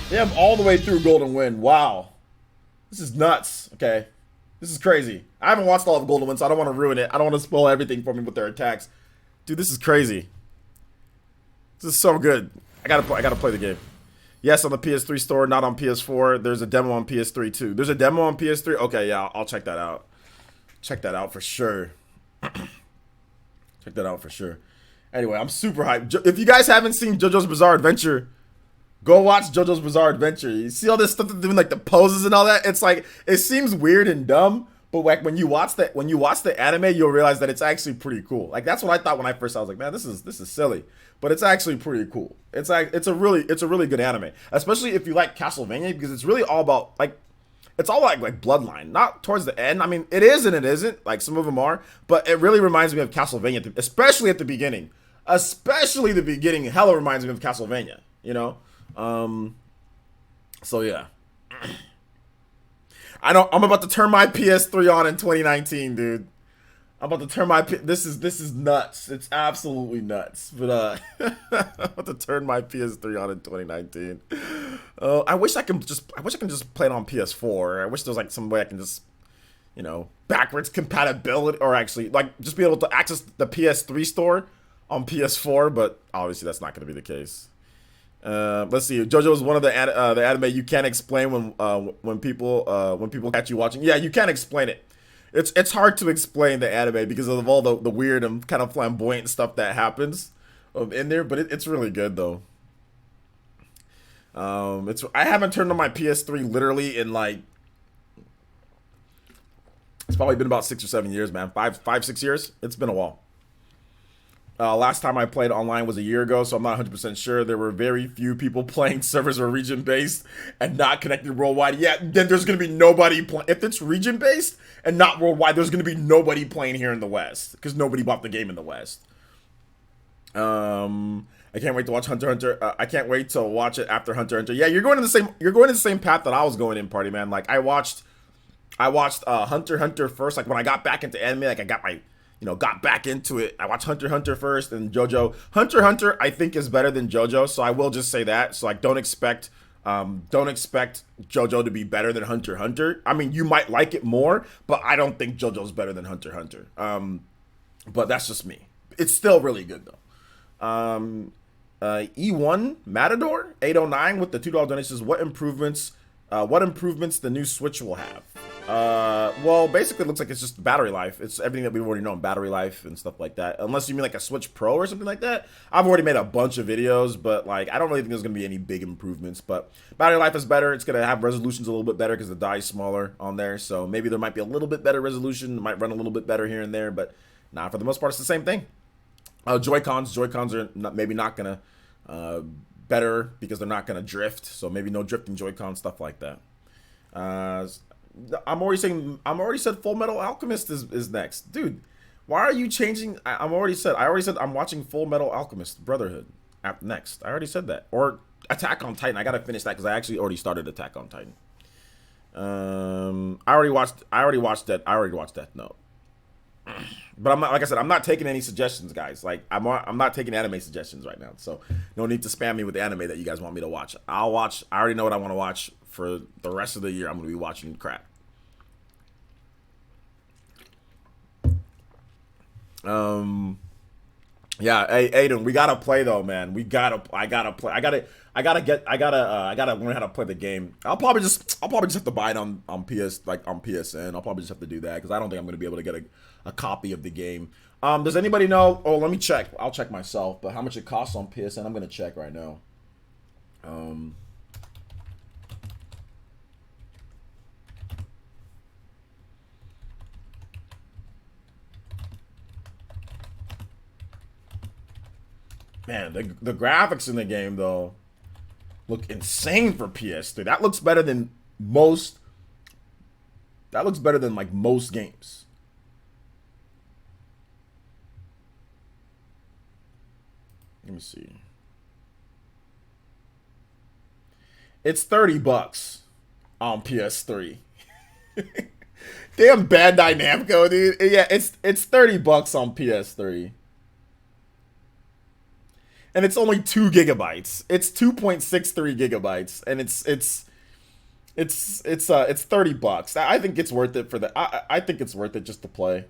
They have all the way through Golden Wind. Wow. This is nuts. Okay. This is crazy. I haven't watched all of Golden Wind, so I don't want to ruin it. I don't want to spoil everything for me with their attacks. Dude, this is crazy. This is so good. I gotta play the game. Yes, on the PS3 store, not on PS4. There's a demo on PS3 too. There's a demo on PS3? Okay, yeah, I'll check that out. Check that out for sure. Check that out for sure. Anyway, I'm super hyped. If you guys haven't seen JoJo's Bizarre Adventure, go watch JoJo's Bizarre Adventure. You see all this stuff they're doing, like the poses and all that? It's like, it seems weird and dumb, but like when you watch the anime, you'll realize that it's actually pretty cool. Like that's what I thought when I first saw it. I was like, man, this is silly. But it's actually pretty cool. It's a really good anime. Especially if you like Castlevania, because it's really all about it's all like bloodline. Not towards the end. I mean, it is and it isn't. Like some of them are, but it really reminds me of Castlevania, especially at the beginning. especially the beginning. Hella reminds me of Castlevania, you know. So yeah, I know I'm about to turn my PS3 on in 2019, dude. I'm about to turn my this is nuts. It's absolutely nuts. But I'm about to turn my PS3 on in 2019. I wish I can just play it on PS4. I wish there was like some way I can just, you know, backwards compatibility, or actually like just be able to access the PS3 store on PS4, but obviously that's not going to be the case. Let's see. JoJo is one of the anime you can't explain when people catch you watching. Yeah, you can't explain it. It's hard to explain the anime because of all the weird and kind of flamboyant stuff that happens in there, but it's really good though. I haven't turned on my PS3 literally in like, it's probably been about 6 or 7 years, man. 6 years. It's been a while. Last time I played online was a year ago, so I'm not 100% sure. There were very few people playing. Servers are region-based and not connected worldwide. Yeah, then there's going to be nobody playing. If it's region-based and not worldwide, there's going to be nobody playing here in the West because nobody bought the game in the West. I can't wait to watch Hunter x Hunter. I can't wait to watch it after Hunter x Hunter. Yeah, you're going in the same path that I was going in, Party Man. Like I watched Hunter x Hunter first. Like when I got back into anime, like I got back into it. I watched Hunter x Hunter first and JoJo. Hunter x Hunter I think is better than JoJo, so I will just say that. So like don't expect JoJo to be better than Hunter x Hunter. I mean, you might like it more, but I don't think JoJo's better than Hunter x Hunter. But that's just me. It's still really good though. E1 Matador 809 with the $2 donations. What improvements the new Switch will have? Well, basically it looks like it's just battery life. It's everything that we've already known, battery life and stuff like that. Unless you mean like a Switch Pro or something like that. I've already made a bunch of videos, but like I don't really think there's gonna be any big improvements. But battery life is better. It's gonna have resolutions a little bit better because the die is smaller on there. So maybe there might be a little bit better resolution. It might run a little bit better here and there, but nah, for the most part it's the same thing. Joy-Cons are maybe not gonna better because they're not gonna drift. So maybe no drifting Joy-Con, stuff like that. I'm already said Full Metal Alchemist is next. Dude, why are you changing? I already said I'm watching Full Metal Alchemist Brotherhood next. I already said that. Or Attack on Titan. I gotta finish that because I actually already started Attack on Titan. I already watched Death Note. But I'm not, like I said, I'm not taking any suggestions, guys. Like I'm not taking anime suggestions right now. So no need to spam me with the anime that you guys want me to watch. I already know what I want to watch for the rest of the year. I'm going to be watching crap. Yeah, hey Aiden, we gotta play though, man. I gotta play. I gotta learn how to play the game. I'll probably just have to buy it on PSN. I'll probably just have to do that because I don't think I'm gonna be able to get a copy of the game. Does anybody know? Oh, let me check. I'll check myself. But how much it costs on PSN? I'm gonna check right now. Man, the graphics in the game though look insane for PS3. That looks better than most. That looks better than like most games. Let me see. It's $30 on PS3. Damn Bandai Namco, dude. Yeah, it's $30 on PS3. And it's only 2 gigabytes. It's 2.63 gigabytes, and it's $30. I think it's worth it for the. I think it's worth it just to play.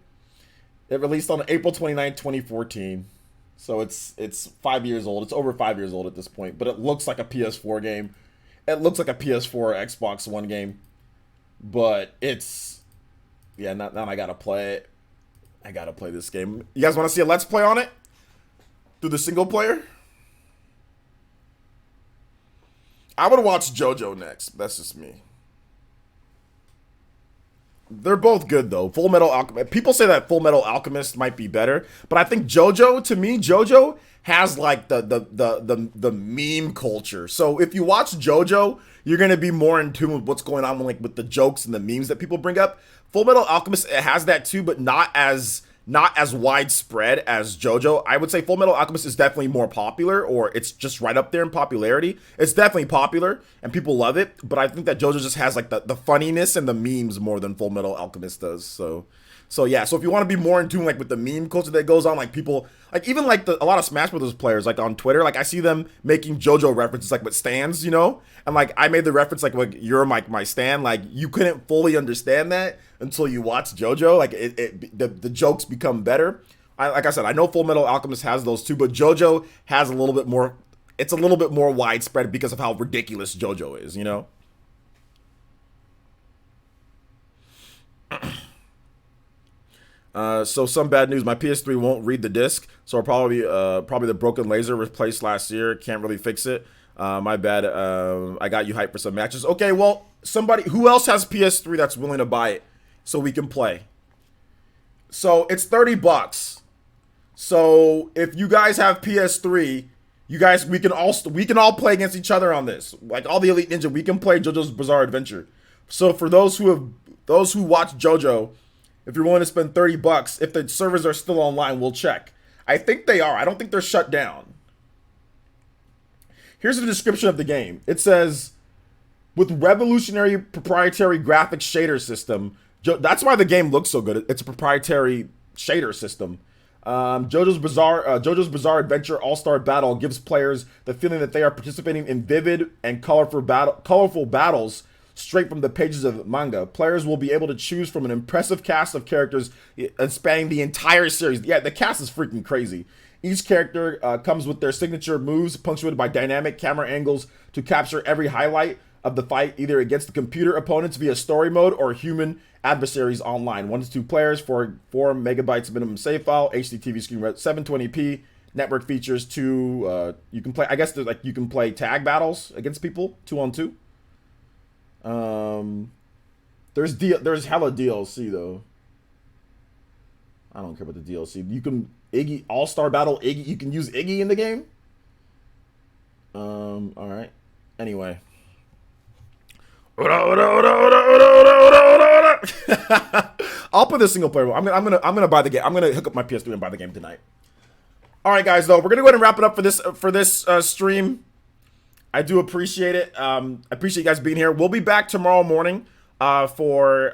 It released on April 29, 2014, so it's 5 years old. It's over 5 years old at this point, but it looks like a PS4 game. It looks like a PS4 or Xbox One game, but it's now I gotta play it. I gotta play this game. You guys want to see a Let's Play on it through the single player? I would watch JoJo next. That's just me. They're both good though. Full Metal Alchemist. People say that Full Metal Alchemist might be better, but I think JoJo, to me, JoJo has like the meme culture. So if you watch JoJo, you're gonna be more in tune with what's going on with the jokes and the memes that people bring up. Full Metal Alchemist, it has that too, but not as not as widespread as JoJo. I would say Full Metal Alchemist is definitely more popular, or it's just right up there in popularity. It's definitely popular and people love it, but I think that JoJo just has like the funniness and the memes more than Full Metal Alchemist does. So yeah, so if you want to be more in tune like with the meme culture that goes on, like people like even like a lot of Smash Brothers players like on Twitter, like I see them making JoJo references like with stands, you know, and like I made the reference like you're my stand, like you couldn't fully understand that until you watch JoJo. Like the jokes become better. Like I said, I know Full Metal Alchemist has those too, but JoJo has a little bit more. It's a little bit more widespread because of how ridiculous JoJo is, you know. So some bad news. My PS3 won't read the disc, so probably the broken laser replaced last year. Can't really fix it. My bad. I got you hyped for some matches. Okay, well, somebody who else has PS3 that's willing to buy it so we can play. So it's $30. So if you guys have PS3, you guys we can all play against each other on this. Like all the Elite Ninja, we can play JoJo's Bizarre Adventure. So for those who watch JoJo, if you're willing to spend $30, if the servers are still online, we'll check. I think they are. I don't think they're shut down. Here's the description of the game. It says, with revolutionary proprietary graphics shader system, that's why the game looks so good. It's a proprietary shader system. JoJo's Bizarre Adventure All-Star Battle gives players the feeling that they are participating in vivid and colorful battles straight from the pages of manga. Players will be able to choose from an impressive cast of characters spanning the entire series. Yeah, the cast is freaking crazy. Each character comes with their signature moves, punctuated by dynamic camera angles to capture every highlight of the fight, either against the computer opponents via story mode or human adversaries online. 1 to 2 players, 4 megabytes minimum save file, HD TV screen rate, 720p, network features 2. You can play. I guess there's like you can play tag battles against people 2-on-2. There's hella DLC though. I don't care about the DLC. You can Iggy All-Star Battle Iggy. You can use Iggy in the game. All right. Anyway. I'll put the single player. I'm gonna buy the game. I'm gonna hook up my PS3 and buy the game tonight. All right, guys. Though we're gonna go ahead and wrap it up for this stream. I do appreciate it. I appreciate you guys being here. We'll be back tomorrow morning for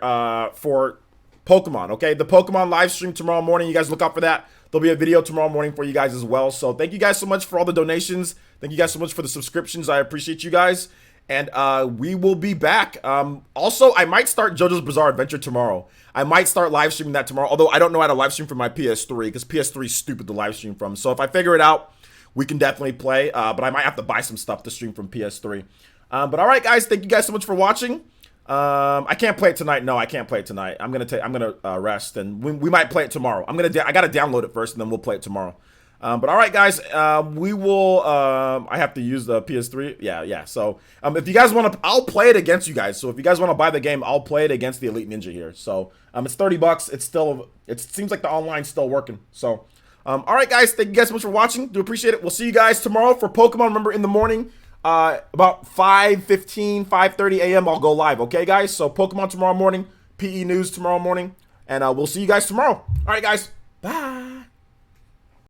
Pokemon. Okay, the Pokemon live stream tomorrow morning. You guys look out for that. There'll be a video tomorrow morning for you guys as well. So thank you guys so much for all the donations. Thank you guys so much for the subscriptions. I appreciate you guys. And we will be back. Also, I might start JoJo's Bizarre Adventure tomorrow. I might start live streaming that tomorrow. Although I don't know how to live stream from my PS3 because PS3 is stupid to live stream from. So if I figure it out, we can definitely play, but I might have to buy some stuff to stream from PS3. But all right, guys, thank you guys so much for watching. I can't play it tonight. No, I can't play it tonight. I'm gonna rest, and we might play it tomorrow. I gotta download it first, and then we'll play it tomorrow. But all right, guys, we will. I have to use the PS3. Yeah. So if you guys want to, I'll play it against you guys. So if you guys want to buy the game, I'll play it against the Elite Ninja here. So it's $30. It seems like the online's still working. So. All right, guys, thank you guys so much for watching. Do appreciate it. We'll see you guys tomorrow for Pokemon. Remember, in the morning, about 5:15, 5:30 a.m., I'll go live. Okay, guys? So Pokemon tomorrow morning, PE News tomorrow morning, and we'll see you guys tomorrow. All right, guys. Bye.